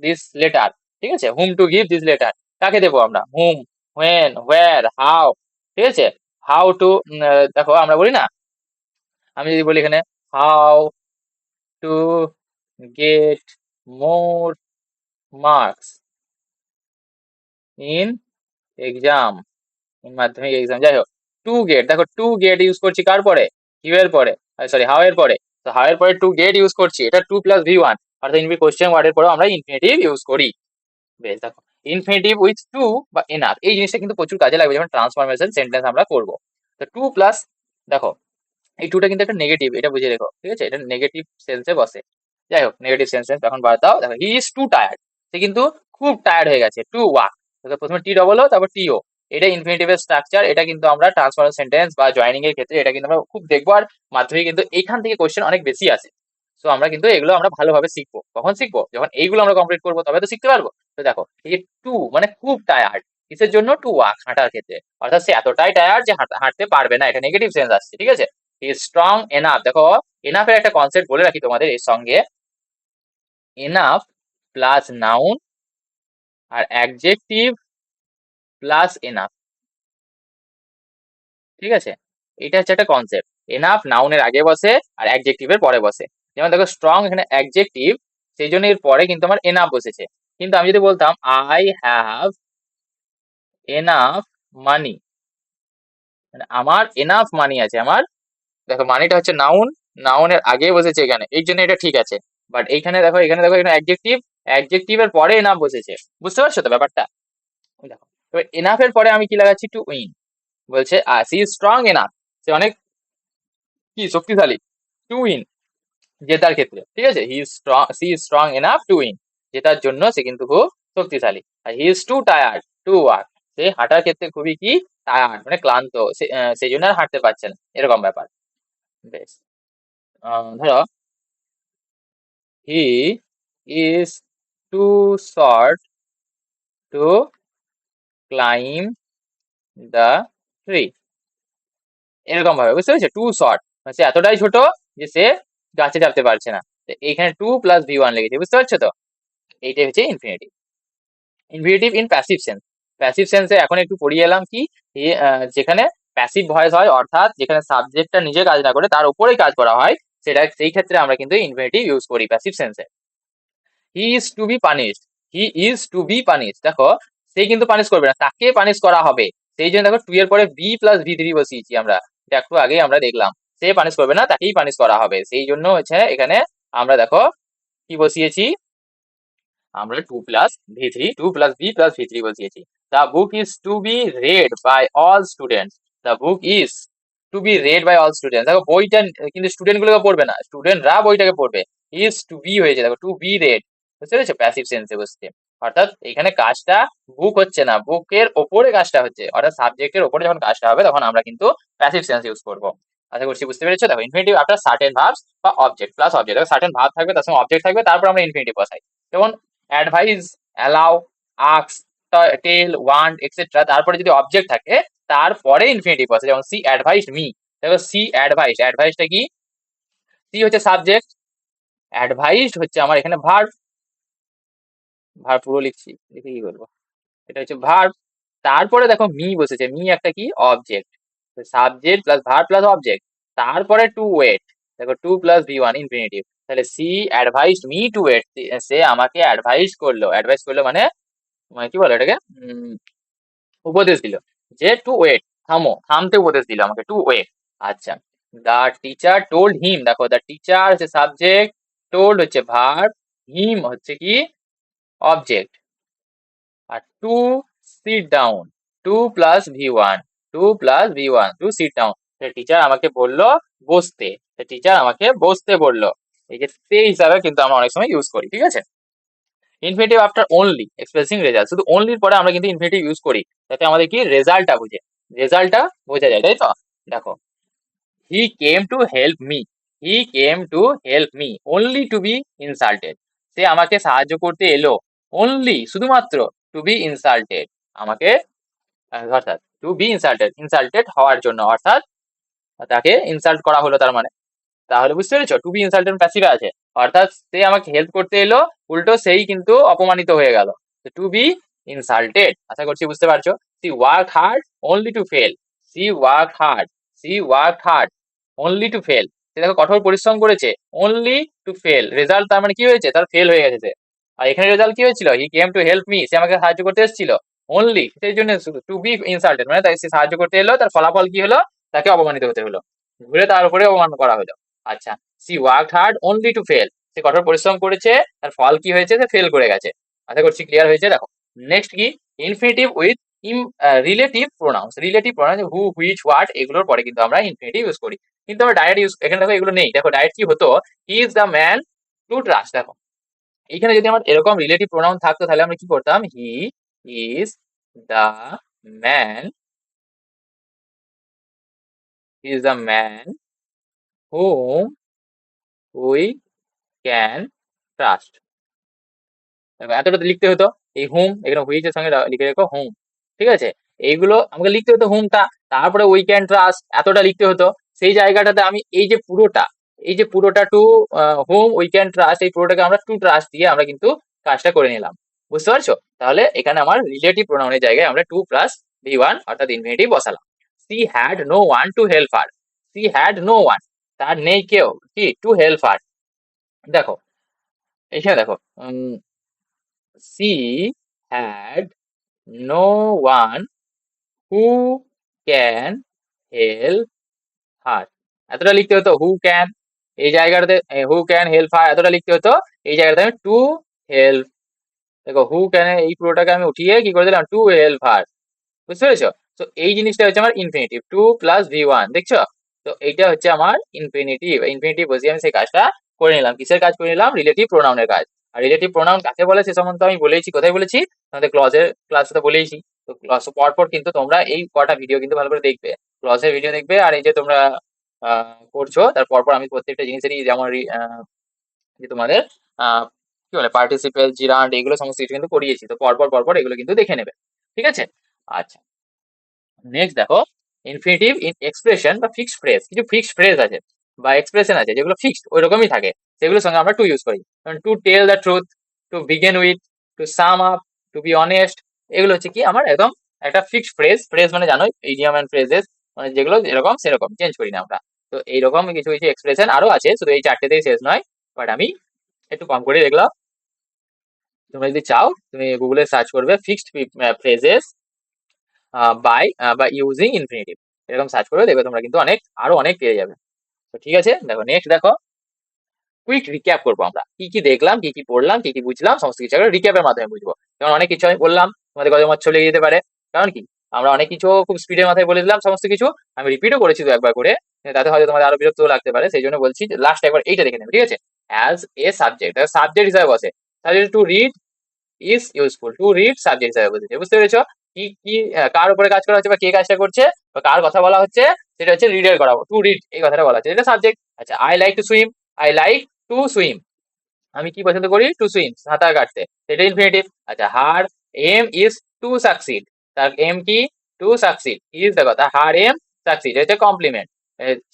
this letter, ঠিক আছে? Whom to give this letter, কাকে দেবো আমরা? Whom, when, where, how. ঠিক আছে, হাউ টু, দেখো আমরা বলি না, আমি যদি বলি এখানে how to get more marks in exam, মাধ্যমিক এক্সাম, যাই হোক, টু গেট, দেখো টু গেট ইউজ করছি কার পরে? কিউ এর পরে, সরি হাউ এর পরে। তো হাউ এর পরে টু গেট ইউজ করছি, এটা টু প্লাস ভি ওয়ান, অর্থাৎ ইনভি কোশ্চেন ওয়ার্ডের পরেও আমরা ইনফিনিটিভ ইউজ করি। বেশ, দেখো ইনফিনিটিভ উইথ টু বা এনাফ, এই জিনিসটা কিন্তু প্রচুর কাজে লাগবে যখন ট্রান্সফরমেশন সেন্টেন্স আমরা করবো। তো টু প্লাস, দেখো এই টুটা কিন্তু একটা নেগেটিভ, এটা বুঝে রেখো, ঠিক আছে, এটা নেগেটিভ সেন্সে বসে। যাই হোক, নেগেটিভ সেন্সে এখন বাদ দাও, দেখো হি ইজ টু টায়ার্ড, সে কিন্তু খুব টায়ার্ড হয়ে গেছে, টু ওয়াক। প্রথমে টি ডবল ও তারপর টিও, এটা ইনফিনিটিভের স্ট্রাকচার, এটা কিন্তু আমরা ট্রান্সফরমেশন সেন্টেন্স বা জয়েনিং এর ক্ষেত্রে এটা কিন্তু আমরা খুব দেখবো, আর মাধ্যমিক কিন্তু এইখান থেকে কোশ্চেন অনেক বেশি আসে। তো আমরা কিন্তু এগুলো আমরা ভালোভাবে শিখবো, কখন শিখবো? যখন এইগুলো আমরা কমপ্লিট করবো তবে তো শিখতে পারবো। তো দেখো এই যে টু মানে খুব টায়ার্ড, কিসের জন্য? টু ওয়াক, হাঁটার ক্ষেত্রে, অর্থাৎ সে এতটাই টায়ার্ড যে হাঁটতে পারবে না, এটা নেগেটিভ সেন্স আসছে, ঠিক আছে। ইজ স্ট্রং এনাফ, দেখো এনাফের একটা কনসেপ্ট বলে রাখি তোমাদের এর সঙ্গে, এনাফ প্লাস নাউন আর অ্যাডজেক্টিভ প্লাস এনাফ, ঠিক আছে, এটা হচ্ছে একটা কনসেপ্ট। এনাফ নাউনের আগে বসে আর অ্যাডজেক্টিভের পরে বসে। যেমন দেখো স্ট্রং এখানে অ্যাডজেক্টিভ, সেই জন্য এর পরে কিন্তু আমার এনাফ বসেছে। কিন্তু আমি যদি বলতাম আই হ্যাভ এনাফ মানি, মানে আমার এনাফ মানি আছে, আমার, দেখো মানিটা হচ্ছে নাউন, নাউনের আগে বসেছে এখানে, এই জন্য এটা ঠিক আছে। বাট এইখানে দেখো, এখানে দেখো, এখানে অ্যাডজেক্টিভ, অ্যাডজেক্টিভের পরে এনাফ বসেছে, বুঝতে পারছো তো ব্যাপারটা? দেখো এবার এনাফের পরে আমি কি লাগাচ্ছি? টু উইন, বলছে সি ইজ স্ট্রং এনাফ, সে অনেক কি শক্তিশালী, টু উইন, জেতার ক্ষেত্রে, ঠিক আছে, he is strong, she is strong enough to win, জেতার জন্য সে কিন্তু খুব শক্তিশালী। আর he is too tired to walk, সে হাঁটার ক্ষেত্রে খুবই কি টায়ার্ড, মানে ক্লান্ত, সেই জন্য আর হাঁটতে পারছে না, এরকম ব্যাপার। বেশ, ধরো he is too short to climb the tree, এরকম ভাবে, বুঝতে পেরেছো? টু শর্ট মানে সে এতটাই ছোট যে সে গাছে চাপতে পারছে না। তো এইখানে টু প্লাস ভি ওয়ান লেগেছে, বুঝতে পারছো তো? এইটাই হচ্ছে infinitive. Infinitive in passive sense, passive সেন্সে এখন একটু পড়িয়ে এলাম কি, যেখানে প্যাসিভ ভয়েস হয়, অর্থাৎ যেখানে সাবজেক্টটা নিজে কাজ না করে তার উপরেই কাজ করা হয়, সেটা সেই ক্ষেত্রে আমরা কিন্তু ইনফিনিটিভ ইউজ করি প্যাসিভ সেন্সে। He is to be punished, he is to be punished, দেখো সে কিন্তু পানিশ করবে না, তাকে পানিশ করা হবে, সেই জন্য দেখো টু এর পরে বি প্লাস ভি থ্রি বসিয়েছি আমরা, এটা একটু আগেই আমরা দেখলাম, সে পানিশ করবে না, তাকেই পানিশ করা হবে, সেই জন্য হচ্ছে এখানে আমরা দেখো কি বসিয়েছি, আমরা to plus V three, to plus be plus V three বসিয়েছি। The book is to be read by all students, the book is to be read by all students, দেখো বইটা কিন্তু স্টুডেন্ট গুলোকে পড়বে না, স্টুডেন্টরা বইটাকে পড়বে, ইজ টু বি হয়েছে, দেখো টু বি রেড, বুঝতে পেরেছো? প্যাসিভ সেন্সে বসছে, অর্থাৎ এখানে কাজটা বুক হচ্ছে না, বুকের ওপরে কাজটা হচ্ছে, অর্থাৎ সাবজেক্টের ওপরে যখন কাজটা হবে তখন আমরা কিন্তু প্যাসিভ সেন্স ইউজ করবো। আশা করছি বুঝতে পেরেছো। দেখো ইনফিনিটিভ আফটার সার্টেন ভার্বস বা অবজেক্ট প্লাস অবজেক্ট, দেখো সার্টেন ভার্ব থাকবে তার সঙ্গে অবজেক্ট থাকবে, তারপর আমরা ইনফিনিটিভ বসাই। যেমন অ্যাডভাইস, অ্যালাউ, আস্ক, টেল, ওয়ান্ট এক্সেট্রা, তারপরে যদি অবজেক্ট থাকে তারপরে ইনফিনিটিভ বসে, যেমন সি অ্যাডভাইসড মি, দেখো সি অ্যাডভাইসড, অ্যাডভাইসটা কি? সি হচ্ছে সাবজেক্ট, অ্যাডভাইসড হচ্ছে আমার এখানে ভার্ব, ভার্ব পুরো লিখছি, লিখে কি করবো, এটা হচ্ছে ভার্ব। তারপরে দেখো মি বসেছে, মি একটা কি object, subject plus verb plus object, তারপরে টু ওয়েট, দেখো to plus V one infinitive, তাহলে she advised me to wait, সে আমাকে অ্যাডভাইস করলো, অ্যাডভাইস করলো মানে কি বলে এটাকে, উপদেশ দিল যে টু ওয়েট, থামো, থামতে উপদেশ দিল আমাকে, টু ওয়েট। আচ্ছা, দা টিচার টোল্ড হিম, দেখো দা টিচার হচ্ছে সাবজেক্ট, টোল্ড হচ্ছে ভার্ব, হিম হচ্ছে কি অবজেক্ট, আর to sit down, to plus V one, to plus V one, to sit down, teacher আমাকে বললো বসতে, টিচার আমাকে বসতে বললো, এই যে তে হিসাবে কিন্তু আমরা অনেক সময় ইউজ করি, ঠিক আছে। Infinitive after only expressing result, শুধু অনলির পরে আমরা কিন্তু ইনফিনিটিভ ইউজ করি যাতে আমাদের কি রেজাল্টটা বুঝে, রেজাল্টটা বোঝা যায়, তাই তো? দেখো he came to help me, he came to help me only to be insulted, সে আমাকে সাহায্য করতে এলো, অনলি শুধুমাত্র, টু বি ইনসাল্টেড, আমাকে, অর্থাৎ টু বি ইনসাল্টেড, ইনসাল্টেড হওয়ার জন্য, অর্থাৎ তাকে ইনসাল্ট করা হলো তার মানে। তাহলে বুঝতে পেরেছো টু বি ইনসাল্টেড প্যাসিভে আছে, অর্থাৎ সে আমাকে হেল্প করতে এলো, উল্টো সেই কিন্তু অপমানিত হয়ে গেল, টু বি ইনসাল্টেড। আশা করছি বুঝতে পারছো। She work hard only to fail. She work hard, she work hard only to fail. সে দেখো কঠোর পরিশ্রম করেছে, অনলি টু ফেল, রেজাল্ট তার মানে কি হয়েছে, তার ফেল হয়ে গেছে সে। আর এখানে রেজাল্ট কি হয়েছিল, হি কেম টু হেল্প মি, সে আমাকে সাহায্য করতে এসেছিল। অনলি সেই জন্য টু বি ইনসাল্টেড মানে তাই সে সাহায্য করতে এলো, তার ফলাফল কি হলো, তাকে অপমানিত হতে হলো, ঘুরে তার উপরে অপমান করা হলো। আচ্ছা, she work hard only to fail, সে কঠোর পরিশ্রম করেছে, তার ফল কি হয়েছে, সে ফেল করে গেছে। আশা করছি ক্লিয়ার হয়েছে। দেখো নেক্সট কি, infinitive with relative pronouns. Relative pronouns who, which, what এগুলোর পরে কিন্তু আমরা ইনফিনিটিভ ইউজ করি, কিন্তু আমরা ডাইরেক্ট ইউজ, এখানে দেখো এগুলো নেই। দেখো ডাইরেক্ট কি হতো, he is the man to trust. দেখো এখানে যদি আমার এরকম রিলেটিভ প্রোনাউন থাকতো তাহলে আমরা কি করতাম, he is the man, he is the man hmm we can trust. দেখো এতটা তো লিখতে হতো, এই হুম এখানে হুইচ এর সঙ্গে লিখে রেখো হুম, ঠিক আছে। এইগুলো আমাকে লিখতে হতো হুমটা, তারপরে উই ক্যান ট্রাস্ট এতটা লিখতে হতো। সেই জায়গাটাতে আমি এই যে পুরোটা, এই যে পুরোটা to whom we can trust, এই পুরোটাকে আমরা টু ট্রাস্ট দিয়ে আমরা কিন্তু কাজটা করে নিলাম। বুঝতে পারছো? তাহলে এখানে আমার রিলেটিভ প্রোনাউনের জায়গায় আমরা টু প্লাস ভি ওয়ান অর্থাৎ ইনফিনিটিভ বসালাম। She had no one to help her. She had no one, তার নেই কেউ কি টু হেল্প হার। দেখো এখানে দেখো she had no one who can help her, এতটা লিখতে হতো। হু ক্যান, এই জায়গাটাতে হু ক্যান হেল্প হার এতটা লিখতে হতো, এই জায়গাটাতে আমি টু হেল্প, দেখো হু ক্যান এই পুরোটাকে আমি উঠিয়ে কি করে দিলাম, টু হেল্প হার। বুঝতে পেরেছো? তো এই জিনিসটা হচ্ছে আমার infinitive, to plus V one, দেখছো? তো এইটা হচ্ছে আমার ইনফিনিটিভ, ইনফিনিটিভ বসিয়ে আমি সেই কাজটা করে নিলাম। কিসের কাজ করে নিলাম, রিলেটিভ প্রোনাউনের কাজ। আর রিলেটিভ প্রোনাউন কাকে বলে সে সম্বন্ধে আমি বলেইছি, কোথায় বলেছি, আমাদের ক্লজের ক্লাসে তো বলেইছি। তো ক্লাস পরপর কিন্তু তোমরা এই কটা ভিডিও কিন্তু ভালো করে দেখবে, ক্লজের ভিডিও দেখবে, আর এই যে তোমরা করছো তার পরপর আমি প্রত্যেকটা জিনিসেরই যেমন যে তোমাদের আহ কি বলে পার্টিসিপেল, জিরান্ড এগুলো সমস্ত কিছু কিন্তু করিয়েছি, তো পরপর পরপর এগুলো কিন্তু দেখে নেবে, ঠিক আছে। আচ্ছা নেক্সট দেখো, ইনফিনিটিভ ইন এক্সপ্রেশন বা ফিক্সড ফ্রেজ, কিছু ফিক্সড ফ্রেজ আছে বা এক্সপ্রেশন আছে যেগুলো ফিক্সড ওই রকমই থাকে, সেগুলোর সঙ্গে আমরা টু ইউজ করি। To tell the truth, to begin with, to sum up, to be honest, এগুলো হচ্ছে কি আমার একদম একটা ফিক্সড ফ্রেজ। ফ্রেজ মানে জানোই ইডিয়াম এন্ড ফ্রেজেস, মানে যেগুলো এরকম সেরকম চেঞ্জ করি না আমরা। তো এইরকম কিছু কিছু এক্সপ্রেশন আরো আছে, শুধু এই চারটেতেই শেষ নয়, বাট আমি একটু কম করে দেখলাম। তোমরা যদি চাও তুমি গুগলে সার্চ করবে ফিক্সড ফ্রেজেস বাই বা ইউজিং ইনফিনিটিভ, এরকম সার্চ করে দেখবে তোমরা কিন্তু অনেক আরো অনেক পেয়ে যাবে। তো ঠিক আছে, দেখো নেক্সট দেখো, কুইক রিক্যাপ করবো আমরা, কি কি দেখলাম, কি কি পড়লাম, কি কি বুঝলাম, সমস্ত কিছু একটা রিক্যাপের মাধ্যমে বুঝবো। যেমন অনেক কিছু আমি বললাম, তোমাদের গজে চলে যেতে পারে, কারণ কি আমরা অনেক কিছু খুব স্পিডের মাথায় বলে দিলাম সমস্ত কিছু, আমি রিপিটও করেছি তো একবার করে, তাতে হয়তো তোমাদের আরো বিরক্ত লাগতে পারে, সেই জন্য বলছি লাস্ট একবার এইটা দেখে নেবে, ঠিক আছে। অ্যাজ এ সাবজেক্ট, সাবজেক্ট হিসাবে বসে, subject to read is useful, to read subject হিসাবে বুঝেছে, বুঝতে পেরেছো? কি কি কার উপরে কাজ করা হচ্ছে বা কে কাজটা করছে বা কার কথা বলা হচ্ছে, সেটা হচ্ছে রিডের করা, টু রিড এই কথাটা বলা হচ্ছে, এটা সাবজেক্ট। আচ্ছা, I like to swim, I like to swim, আমি কি পছন্দ করি, টু সুইম সাঁতার কাটতে, সেটা ইনফিনিটিভ। আচ্ছা, হার এম ইজ টু সাকসিড, তার এম কি, টু সাকসিড, ইজ দেখো তার হার এম, সাকসিড হচ্ছে কমপ্লিমেন্ট,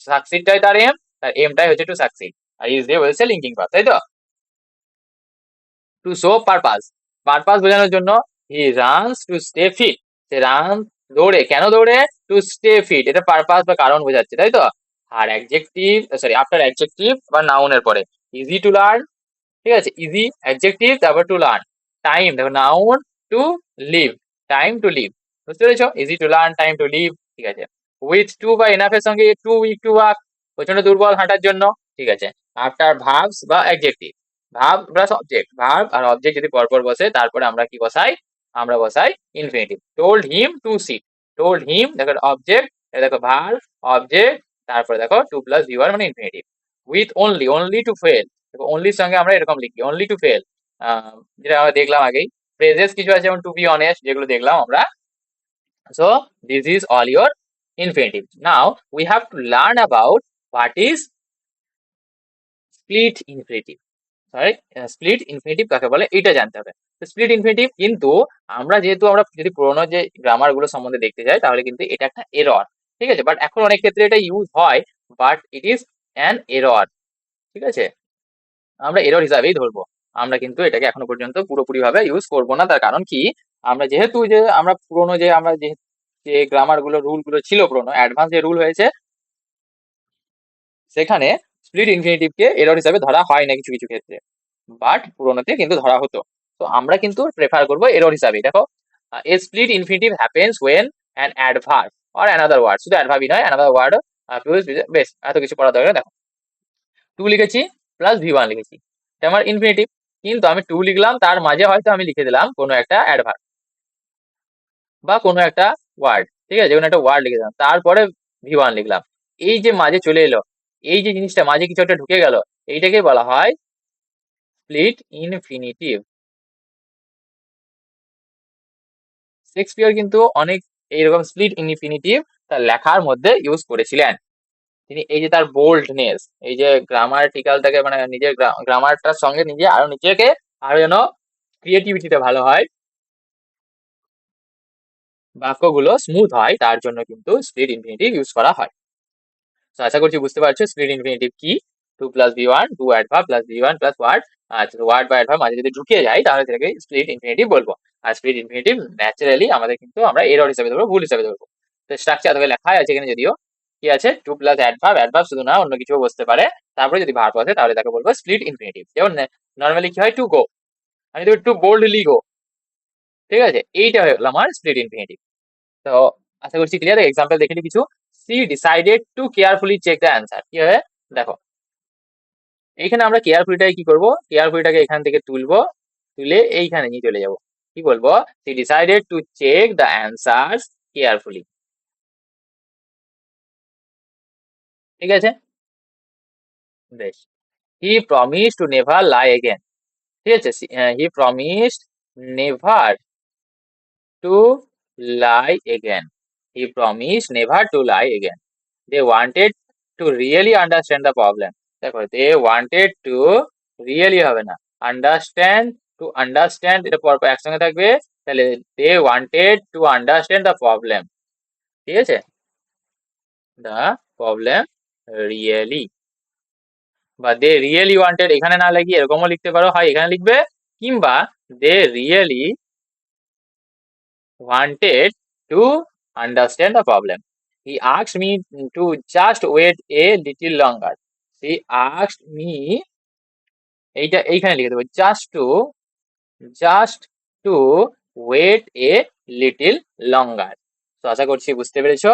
সাকসিডটাই তার এম, তার এমটাই হচ্ছে টু সাকসিড, আর ইজ দিয়ে বলছে লিঙ্কিং ভার্ব, তাই তো। টু শো পারপাস, পারপাস বোঝানোর জন্য, he runs to stay fit, সে রান দৌড়ে, কেন দৌড়ে, টু স্টে ফিট, এটা পারপাস বা কারণ বোঝাচ্ছে, তাই তো। আর অ্যাডজেক্টিভ, সরি আফটার অ্যাডজেক্টিভ বা নাউনের পরে, ইজি টু লার্ন, ঠিক আছে, ইজি অ্যাডজেক্টিভ তারপর টু লার্ন, টাইম দেখো noun, to live, time to live, বুঝতে পেরেছো, easy to learn, time to live, ঠিক আছে। উইথ টু বা এনাফের সঙ্গে টু উইক টু ওয়াক, প্রচন্ড দুর্বল হাঁটার জন্য, ঠিক আছে। আফটার ভার্বস বা adjective, verb plus object, verb আর অবজেক্ট যদি পরপর বসে তারপরে আমরা কি বসাই, আমরা বসাই infinitive. Told him to sit, told him দেখো অবজেক্ট, দেখো ভার্ব অবজেক্ট, তারপরে দেখো টু প্লাস ভি ওয়ান মানে infinitive. With only, only to fail, দেখো অনলির সঙ্গে আমরা এরকম লিখি অনলি টু ফেল, যেটা আমরা দেখলাম আগেই। ফ্রেজেস কিছু আছে যেমন টু বি অনেস্ট, যেগুলো দেখলাম আমরা। So this is all your infinitive. Now we have to learn about what is split infinitive, sorry split infinitive কাকে বলে এটা জানতে হবে। স্প্লিট ইনফিনিটিভ কিন্তু আমরা যেহেতু আমরা যদি পুরোনো যে গ্রামার গুলো সম্বন্ধে দেখতে যাই তাহলে কিন্তু এটা একটা এরর, ঠিক আছে, বাট এখন অনেক ক্ষেত্রে এটা ইউজ হয়, but it is an error, ঠিক আছে, আমরা এরর হিসাবেই ধরবো, আমরা কিন্তু এটাকে এখনো পর্যন্ত পুরোপুরি ভাবে ইউজ করবো না। তার কারণ কি, আমরা যেহেতু আমরা পুরোনো যে গ্রামার গুলো রুল গুলো ছিল পুরোনো, অ্যাডভান্স যে রুল হয়েছে সেখানে স্প্লিট ইনফিনিটিভ কে এরর হিসাবে ধরা হয় না কিছু কিছু ক্ষেত্রে, বাট পুরোনোতে কিন্তু ধরা হতো। তো আমরা কিন্তু প্রেফার করবো এরর হিসাবে। দেখো, a split infinitive happens when an adverb or another word, শুধু অ্যাডভার্বই নয় অ্যানাদার ওয়ার্ড বেশ, এত কিছু পড়া দরকার। দেখো, টু লিখেছি প্লাস ভি1 লিখেছি, এটা আমার ইনফিনিটিভ, কিন্তু আমি টু লিখলাম, তার মাঝে হয়তো আমি লিখে দিলাম কোনো একটা অ্যাডভার্ব বা কোনো একটা ওয়ার্ড, ঠিক আছে, কোনো একটা ওয়ার্ড লিখে দিলাম, তারপরে ভি1 লিখলাম, এই যে মাঝে চলে এলো, এই যে জিনিসটা মাঝে কিছু একটা ঢুকে গেল, এইটাকে বলা হয় স্প্লিট ইনফিনিটিভ। শেক্সপিয়ার কিন্তু অনেক এইরকম স্প্লিট ইনফিনিটিভ তার লেখার মধ্যে ইউজ করেছিলেন। তিনি এই যে তার বোল্ডনেস, এই যে গ্রামাটিক্যালটাকে মানে নিজের গ্রামারটার সঙ্গে নিজে আরো নিজেকে আরো যেন ক্রিয়েটিভিটিটা ভালো হয়, বাক্যগুলো স্মুথ হয়, তার জন্য কিন্তু স্প্লিট ইনফিনিটিভ ইউজ করা হয়। তো আশা করছি বুঝতে পারছো স্প্লিট ইনফিনিটিভ কি। To plus V one, to adverb plus V one plus word, আচ্ছা ওয়ার্ড বা অ্যাডভার্ব মাঝে যদি ঢুকে যায় তাহলে সেটাকে স্প্লিট ইনফিনিটিভ বলবো। আর স্প্লিট ইনফিনিটিভ ন্যাচারালি আমাদের কিন্তু আমরা এরর হিসেবে ধরবো, ভুল হিসেবে ধরবো। তো স্ট্রাকচার তবে লেখাই আছে এখানে, যদিও কি আছে, টু প্লাস অ্যাডভার্ব, অ্যাডভার্ব শুধু না অন্য কিছু বসতে পারে, তারপরে যদি ভার্ব আছে তাহলে তাকে বলবো স্প্লিট ইনফিনিটিভ। যেমন নর্মালি কি হয়, টু গো, আমি তো টু বোল্ডলি গো, ঠিক আছে, এইটা হলো আমার স্প্লিট ইনফিনিটিভ। তো আশা করছি ক্লিয়ার। এক্সাম্পল দেখে নিই কিছু। She decided to carefully check the answer, কি হবে দেখো, এইখানে আমরা কেয়ারফুলিটাকে কি করব, কেয়ারফুলিটাকে এখান থেকে তুলবো, তুলে এইখানে নিয়ে চলে যাব, কি বলবো, she decided to check the answers carefully, ঠিক আছে, বেশ। He promise to never lie again, ঠিক আছে, he promise never to lie again, he promise never to lie again. They wanted to really understand the problem, দেখো they wanted to really হবে না, understand, to understand এটা পর পর একসঙ্গে থাকবে, তাহলে they wanted to understand the problem, ঠিক আছে, the problem really, বা they really wanted এখানে না লাগিয়ে এরকমও লিখতে পারো, হয় এখানে লিখবে, কিংবা they really wanted to understand the problem. He asked me to just wait a little longer. He asked me, এইখানে লিখে দেবো, just to wait a little longer. তো আশা করছি বুঝতে পেরেছো।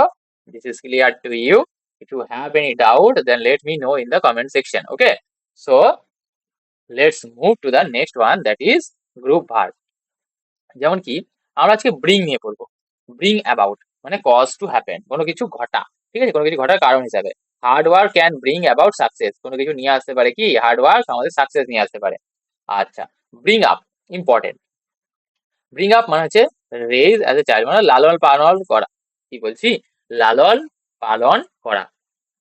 This is clear to you. If you have any doubt then let me know in the comment section. Okay, so let's move to the next one, that is group verb. যেমন কি আমরা আজকে bring নিয়ে পড়বো। Bring about মানে cause to happen, কোনো কিছু ঘটা, ঠিক আছে, কোনো কিছু ঘটার কারণ হিসাবে। Hard work can bring about success, কোনো কিছু নিয়ে আসতে পারে কি, হার্ড ওয়ার্ক আমাদের সাকসেস নিয়ে আসতে পারে। আচ্ছা, bring up important. Bring up মানে হচ্ছে রেজ অ্যাজ এ চাইল্ড, মানে লালন পালন করা, কি বলছি, লালন পালন করা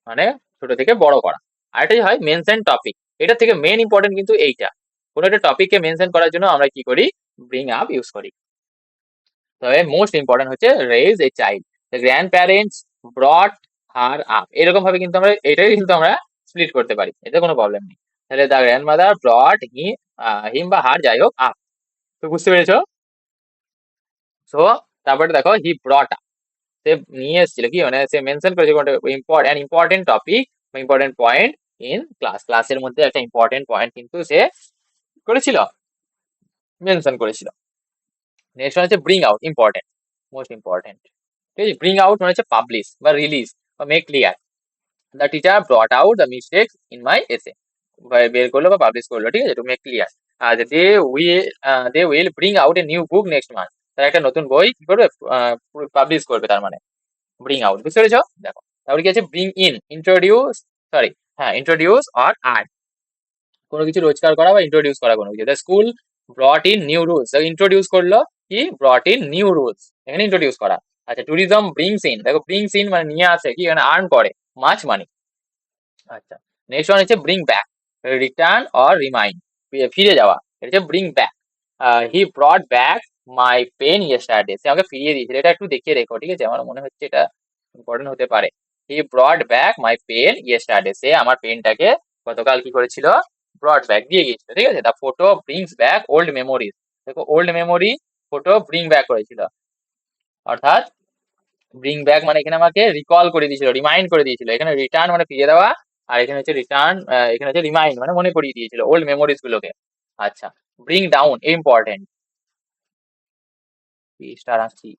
মানে ছোট থেকে বড় করা। আর এটা হয় মেনশন টপিক, এটা থেকে মেন ইম্পর্টেন্ট কিন্তু এইটা, কোনো একটা টপিককে মেনশন করার জন্য আমরা কি করি, ব্রিং আপ ইউজ করি। তবে মোস্ট ইম্পর্টেন্ট হচ্ছে raise a child, the grand parents brought her up, এরকম ভাবে কিন্তু আমরা এটাই কিন্তু আমরা স্প্লিট করতে পারি, এতে কোনো প্রবলেম নেই। তাহলে দ্য গ্র্যান্ড মাদার ব্রট হিম বা হার যাই হোক আপ, তো বুঝতে পেরেছো। সো তারপরে দেখো হি ব্রট আপ, সে নিয়ে এসেছিল কি, মানে সে মেনশন করেছে ইম্পর্টেন্ট টপিক বা ইম্পর্টেন্ট পয়েন্ট ইন ক্লাসের মধ্যে একটা ইম্পর্টেন্ট পয়েন্ট কিন্তু সে করেছিল, মেনশন করেছিল। নেক্সট হচ্ছে bring out, important, most important, ঠিক আছে। ব্রিং আউট মানে হচ্ছে পাবলিশ বা রিলিজ বা make clear. The teacher brought out the mistakes in my essay, বের করলো বা পাবলিশ করলো, ঠিক আছে, টু মেক ক্লিয়ার। আর they will bring out a new book next month, তারা একটা নতুন বই কি করবে, পাবলিশ করবে, তার মানে ব্রিং আউট, বুঝতে পেরেছো। দেখো তারপরে কি আছে, ব্রিং ইন, ইন্ট্রোডিউস, সরি হ্যাঁ ইন্ট্রোডিউস অর আড, কোনো কিছু রোজগার করা বা ইন্ট্রোডিউস করা কোনো কিছু। The school ব্রট in new rules, introduce করলো কি, ব্রট ইন নিউ রুলস, এখানে ইন্ট্রোডিউস করা। আচ্ছা, ট্যুরিজম ব্রিংস ইন, দেখো ব্রিংস ইন মানে নিয়ে আসে কি, এখানে আর্ন করে, মাছ মানি। আচ্ছা, নেক্সট ওয়ান হচ্ছে bring back, return or remind, ফিরে যাওয়া, এটা হচ্ছে bring back. He brought back my pen yesterday, সে আমাকে ফিরিয়ে দিয়েছিল, এটা একটু দেখিয়ে রেখো, ঠিক আছে, আমার মনে হচ্ছে এটা ইম্পর্টেন্ট হতে পারে। He brought back my pen yesterday, সে আমার পেনটাকে গতকাল কি করেছিল, ব্রট ব্যাক দিয়ে গিয়েছিল, ঠিক আছে। The photo brings back old memories, দেখো old memory photo bring back করেছিল। অর্থাৎ ব্রিং ব্যাক মানে এখানে আমাকে রিকল করে দিয়েছিল, রিমাইন্ড করে দিয়েছিল। এখানে রিটার্ন মানে ফিরিয়ে দেওয়া, আর এখানে হচ্ছে রিটার্ন, এখানে হচ্ছে রিমাইন্ড মানে মনে করিয়ে দিয়েছিল ওল্ড মেমোরিজ গুলোকে। আচ্ছা, ব্রিং ডাউন ইম্পর্টেন্ট। স্টার আসছি,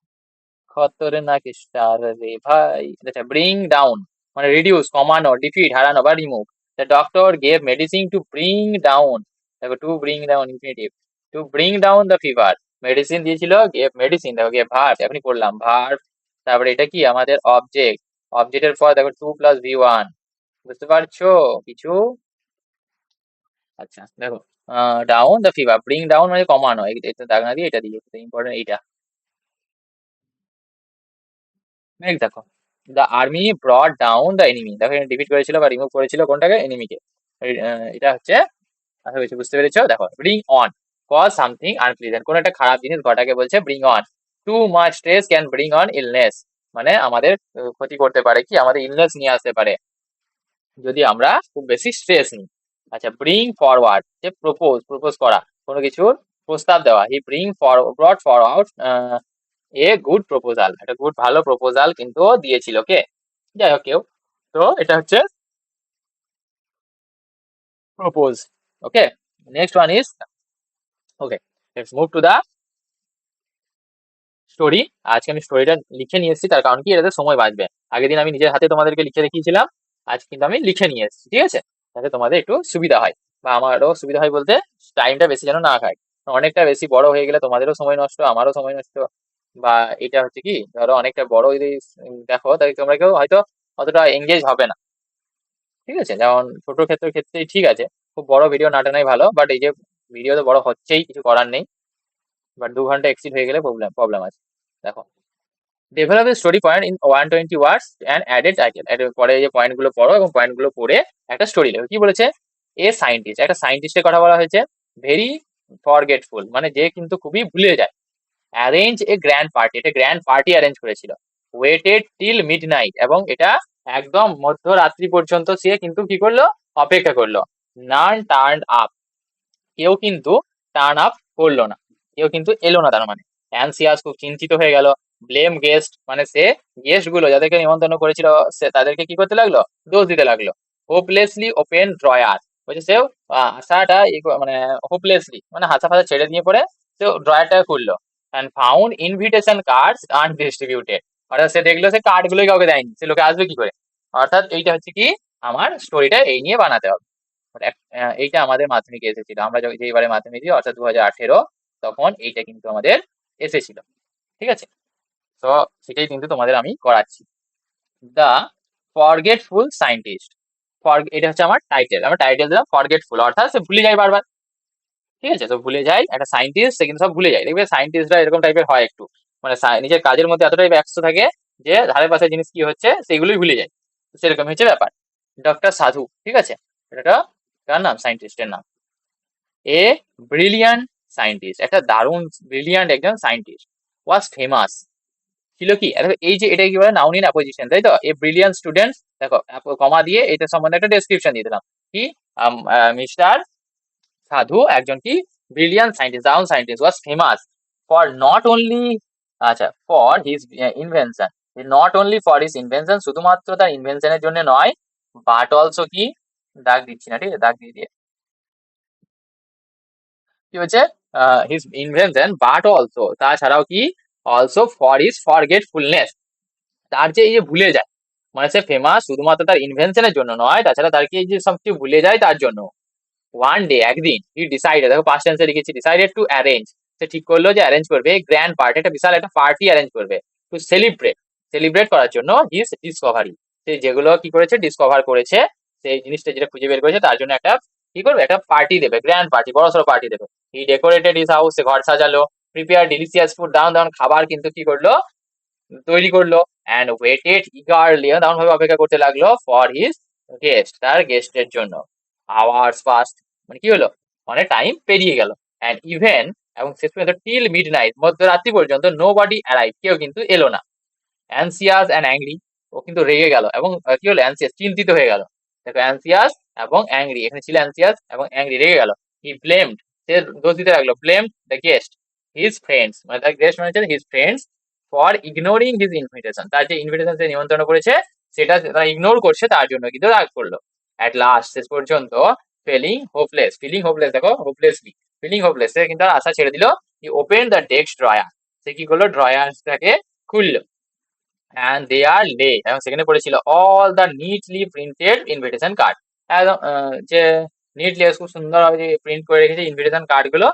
খতরনাক স্টার রে ভাই। আচ্ছা, ব্রিং ডাউন মানে রিডিউস, কমানো, ডিফিট হারানো বা remove. The doctor gave medicine to bring down, দেখো to bring down infinitive, to bring down the fever. Medicine দিয়েছিল, গেভ মেডিসিন, দেখো গেভ ভার্ব, এখনই পড়লাম ভার্ব। তারপরে এটা কি আমাদের অবজেক্ট, অবজেক্টের পর দেখো টু প্লাস ভি ওয়ান। বুঝতে পারছো কিছু? আচ্ছা দেখো, down the fever, bring down মানে কমানো, এটা দাগ না দিয়ে এটা দিয়ে ইম্পর্টেন্ট এইটা। নেক্সট দেখো, the army brought down the enemy, দেখো এখানে ডিফিট করেছিল বা রিমুভ করেছিল কোনটাকে, এনিমিকে। এটা হচ্ছে, আশা করছি বুঝতে পেরেছো। দেখো bring on, cause something unpleasant, কোন একটা খারাপ জিনিস ঘটাকে বলছে bring on. Too much stress can bring on illness, মানে আমাদের ক্ষতি করতে পারে, কি আমাদের ইলনেস নিয়ে আসতে পারে যদি আমরা খুব বেশি স্ট্রেস নিই। আচ্ছা, ব্রিং ফরওয়ার্ড যে প্রপোজ, প্রপোজ করা, কোনো কিছুর প্রস্তাব দেওয়া। He bring brought forward a good proposal, একটা গুড ভালো প্রপোজাল কিন্তু দিয়েছিল কে, যাই হোক কেউ। তো এটা হচ্ছে propose. Okay, next one is, okay let's move to the story. আজকে আমি স্টোরিটা লিখে নিয়ে এসেছি, তার কারণ কি এটাতে সময় বাঁচবে। আগের দিন আমি নিজের হাতে তোমাদেরকে লিখে দেখিয়েছিলাম, আজ কিন্তু আমি লিখে নিয়ে এসেছি, ঠিক আছে, যাতে তোমাদের একটু সুবিধা হয়, বা আমারও সুবিধা হয় বলতে টাইমটা বেশি যেন না খায়। অনেকটা বেশি বড় হয়ে গেলে তোমাদেরও সময় নষ্ট, আমারও সময় নষ্ট। বা এটা হচ্ছে কি, ধরো অনেকটা বড় যদি দেখো, তাই তোমরা কেউ হয়তো অতটা এঙ্গেজ হবে না, ঠিক আছে। যেমন ছোট ক্ষেত্রের ক্ষেত্রেই ঠিক আছে, খুব বড় ভিডিও না টানাই ভালো, বাট এই যে ভিডিও তো বড় হচ্ছেই, কিছু করার নেই। বাট 2 ঘন্টা এক্সিড হয়ে গেলে প্রবলেম প্রবলেম আছে। দেখো, develop a story point in 120 words and added title, এর পরে যে পয়েন্ট গুলো পড়ো এবং পয়েন্ট গুলো পড়ে একটা স্টোরি লেখো। কি বলেছে, এ সায়েন্টিস্ট, একটা সায়েন্টিস্টের কথা বলা হয়েছে, ভেরি ফরগেটফুল মানে যে কিন্তু খুবই ভুলে যায়। অ্যারেঞ্জ এ গ্র্যান্ড পার্টি, এটা গ্র্যান্ড পার্টি অ্যারেঞ্জ করেছিল। ওয়েটেড টিল মিড নাইট, এবং এটা একদম মধ্যরাত্রি পর্যন্ত সে কিন্তু কি করলো, অপেক্ষা করলো। নান টার্ন আপ, কেউ কিন্তু টার্ন আপ করলো না, কেউ কিন্তু এলো না, তার মানে অ্যানসিয়াস খুব চিন্তিত হয়ে গেল। ব্লেম গেস্ট মানে সে গেস্ট গুলো যাদেরকে নিমন্ত্রণ করেছিল, সে তাদেরকে কি করতে লাগলো, দোষ দিতে লাগলো। হোপলেসলি ওপেন ড্রয়ার, বলছে সে আশাটা মানে হোপলেসলি মানে হাসা ফাসা ছেড়ে দিয়ে পরে সে ড্রয়ারটা খুললো। And found invitation cards undistributed, অর্থাৎ সে দেখলো সে কার্ড গুলোই কাউকে দেয়নি, সে লোকে আসবে কি করে। অর্থাৎ এইটা হচ্ছে কি, আমার স্টোরিটা এই নিয়ে বানাতে হবে। এইটা আমাদের মাধ্যমিকে এসেছিল, আমরা যেবারে মাধ্যমিক দিই অর্থাৎ 2018, তখন এইটা কিন্তু আমাদের এসেছিল, ঠিক আছে। তো সেটাই কিন্তু তোমাদের আমি করাচ্ছি। দ্য ফরগেটফুল সায়েন্টিস্ট, এটা হচ্ছে আমার টাইটেল, আমার টাইটেল দিলাম ফরগেটফুল, অর্থাৎ সে ভুলে যায় বারবার, ঠিক আছে। তো ভুলে যায়, একটা সায়েন্টিস্ট সে কিন্তু সব ভুলে যায়, দেখবে সায়েন্টিস্টরা এরকম টাইপের হয় একটু, মানে নিজের কাজের মধ্যে এতটাই ব্যস্ত থাকে যে ধারে পাশে জিনিস কি হচ্ছে সেগুলোই ভুলে যায়। সেরকম হচ্ছে ব্যাপার। ডক্টর সাধু, ঠিক আছে, এটা কার নাম, সায়েন্টিস্টের নাম। এ ব্রিলিয়ান্ট সায়েন্টিস্ট, একটা দারুণ ব্রিলিয়ান্ট একজন সায়েন্টিস্ট, ওয়াজ ফেমাস, ছিল কি, দেখো এই যে এটা কি বলে, নাউন ইন অ্যাপোজিশন, তাই তো। এ ব্রিলিয়ান্ট স্টুডেন্ট, দেখো কমা দিয়ে এটা সম্বন্ধে একটা ডেসক্রিপশন দিয়ে দিলাম, কি মিস্টার সাধু একজন কি ব্রিলিয়ান্ট সায়েন্টিস্ট, দারুণ scientist, was famous for not only, আচ্ছা for his invention, not only for his invention, শুধুমাত্র তার ইনভেনশনের জন্য নয়, বাট অলসো কি, দাগ দিচ্ছি না, ঠিক আছে, দাগ দিয়ে দিয়ে কি হচ্ছে, হিজ ইনভেনশন বাট অলসো, তাছাড়াও কি, অলসো ফর হিজ ফরগেটফুলনেস, তার যে এই যে ভুলে যায়, মানে সে ফেমাস শুধুমাত্র তার ইনভেনশনের জন্য নয়, তাছাড়া তার কি এই যে সব কিছু ভুলে যায় তার জন্য। ওয়ান ডে একদিন, হি ডিসাইডেড, দেখো পাস্ট টেন্সে লিখেছি, ডিসাইডেড টু অ্যারেঞ্জ, সে ঠিক করলো যে অ্যারেঞ্জ করবে গ্র্যান্ড পার্টি, একটা বিশাল একটা পার্টি অ্যারেঞ্জ করবে, টু সেলিব্রেট, সেলিব্রেট করার জন্য হিজ ডিসকভারি, সে যেগুলো কি করেছে ডিসকভার করেছে, সেই জিনিসটা যেটা খুঁজে বের করেছে তার জন্য একটা কি করবে, একটা পার্টি দেবে, গ্র্যান্ড পার্টি, বড় সড়ো পার্টি দেবে। হি ডেকোরেটেড হিজ হাউস, সে ঘর সাজালো। প্রিপেয়ার ডিলিশিয়াস ফুড, দারুণ দারুণ খাবার কিন্তু কি করলো, তৈরি করলো। অ্যান্ড ওয়েটেড ইগারলি, দারুণ ভাবে অপেক্ষা করতে লাগলো, ফর হিজ গেস্ট, তার গেস্টের জন্য। আওয়ার্স পাস্ট মানে কি হলো, অনেক টাইম পেরিয়ে গেল। অ্যান্ড ইভেন, এবং শেষ পর্যন্ত টিল মিড নাইট, মধ্যরাত্রি পর্যন্ত, নো বডি অ্যারাইভ, কেউ কিন্তু এলো না। অ্যানসিয়াস অ্যান্ড অ্যাংরি, ও কিন্তু রেগে গেল, এবং কি হলো, অ্যানসিয়াস চিন্তিত হয়ে গেল। দেখো অ্যানসিয়াস এবং অ্যাংরি, এখানে ছিল অ্যানসিয়াস এবং অ্যাংরি, রেগে গেল। হি ব্লেমড, সে দোষ দিতে লাগলো, blamed the guest, his friends, মানে তার গেস্ট মানে হচ্ছে his friends, for ignoring his invitation, তার যে ইনভিটেশন সে নিমন্ত্রণ করেছে সেটা তারা ইগনোর করছে, তার জন্য কিন্তু রাগ করলো। অ্যাট লাস্ট, শেষ পর্যন্ত, ফিলিং হোপলেস, দেখো হোপলেসলি, ফিলিং হোপলেস, সে কিন্তু আর আশা ছেড়ে দিল। He open the desk drawer, সে কি করলো, ড্রয়ারটাকে খুললো। অ্যান্ড দে আর লে, এবং সেখানে পড়েছিল all the neatly printed invitation card, একদম যে নিটলি খুব সুন্দরভাবে যে প্রিন্ট করে রেখেছে ইনভিটেশন কার্ড গুলো,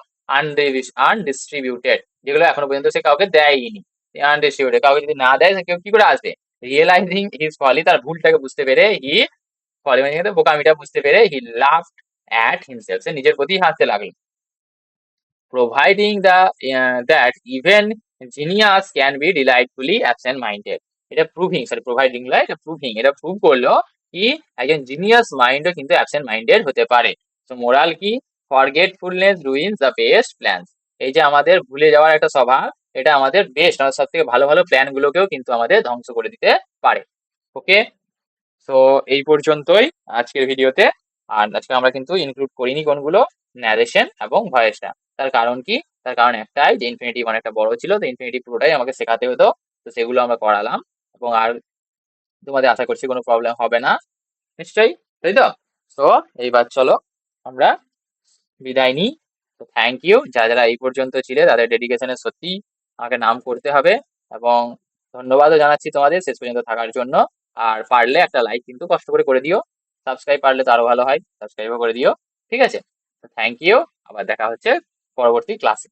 আনডিস্ট্রিবিউটেড, যেগুলো এখনো পর্যন্ত সে কাউকে দেয়নি, আনডিস্ট্রিবিউটেড, কাউকে যদি না দেয় কেউ কি করে আসবে। রিয়েলাইজিং হিজ ফলি, তার ভুলটাকে বুঝতে পেরে, ফলি মানে বোকামিটা বুঝতে পেরে, হি লাফড অ্যাট হিমসেলফ, সে নিজের প্রতি হাসতে লাগলো। Providing that even genius can be delightfully absent-minded. এটা proving, sorry, providing নয়, এটা proving, এটা prove করলো কি একজন জিনিয়াস মাইন্ডও কিন্তু অ্যাবসেন্ট মাইন্ডেড হতে পারে। তো মোরাল কি, forgetfulness ruins the best plans, এই যে আমাদের ভুলে যাওয়ার একটা স্বভাব, এটা আমাদের বেস্ট, আমাদের সব থেকে ভালো ভালো প্ল্যান গুলোকেও কিন্তু আমাদের ধ্বংস করে দিতে পারে। ওকে, তো এই পর্যন্তই আজকের ভিডিওতে। আর আজকে আমরা কিন্তু ইনক্লুড করিনি কোনগুলো, ন্যারেশন এবং ভয়েসটা। তার কারণ কি, তার কারণ একটাই যে ইনফিনিটিভ অনেকটা বড় ছিল, তো ইনফিনিটিভ পুরোটাই আমাকে শেখাতে হতো, তো সেগুলো আমরা করালাম। এবং আর তোমাদের আশা করছি কোনো প্রবলেম হবে না নিশ্চয়ই, তাই তো? তো এইবার চলো আমরা বিদায় নিই। তো থ্যাংক ইউ, যারা যারা এই পর্যন্ত ছিলে তাদের ডেডিকেশনের সত্যি আমাকে নাম করতে হবে, এবং ধন্যবাদও জানাচ্ছি তোমাদের শেষ পর্যন্ত থাকার জন্য। আর পারলে একটা লাইক কিন্তু কষ্ট করে করে দিও, সাবস্ক্রাইব পারলে তো আরো ভালো হয়, সাবস্ক্রাইবও করে দিও, ঠিক আছে? থ্যাংক ইউ, আবার দেখা হচ্ছে পরবর্তী ক্লাসে।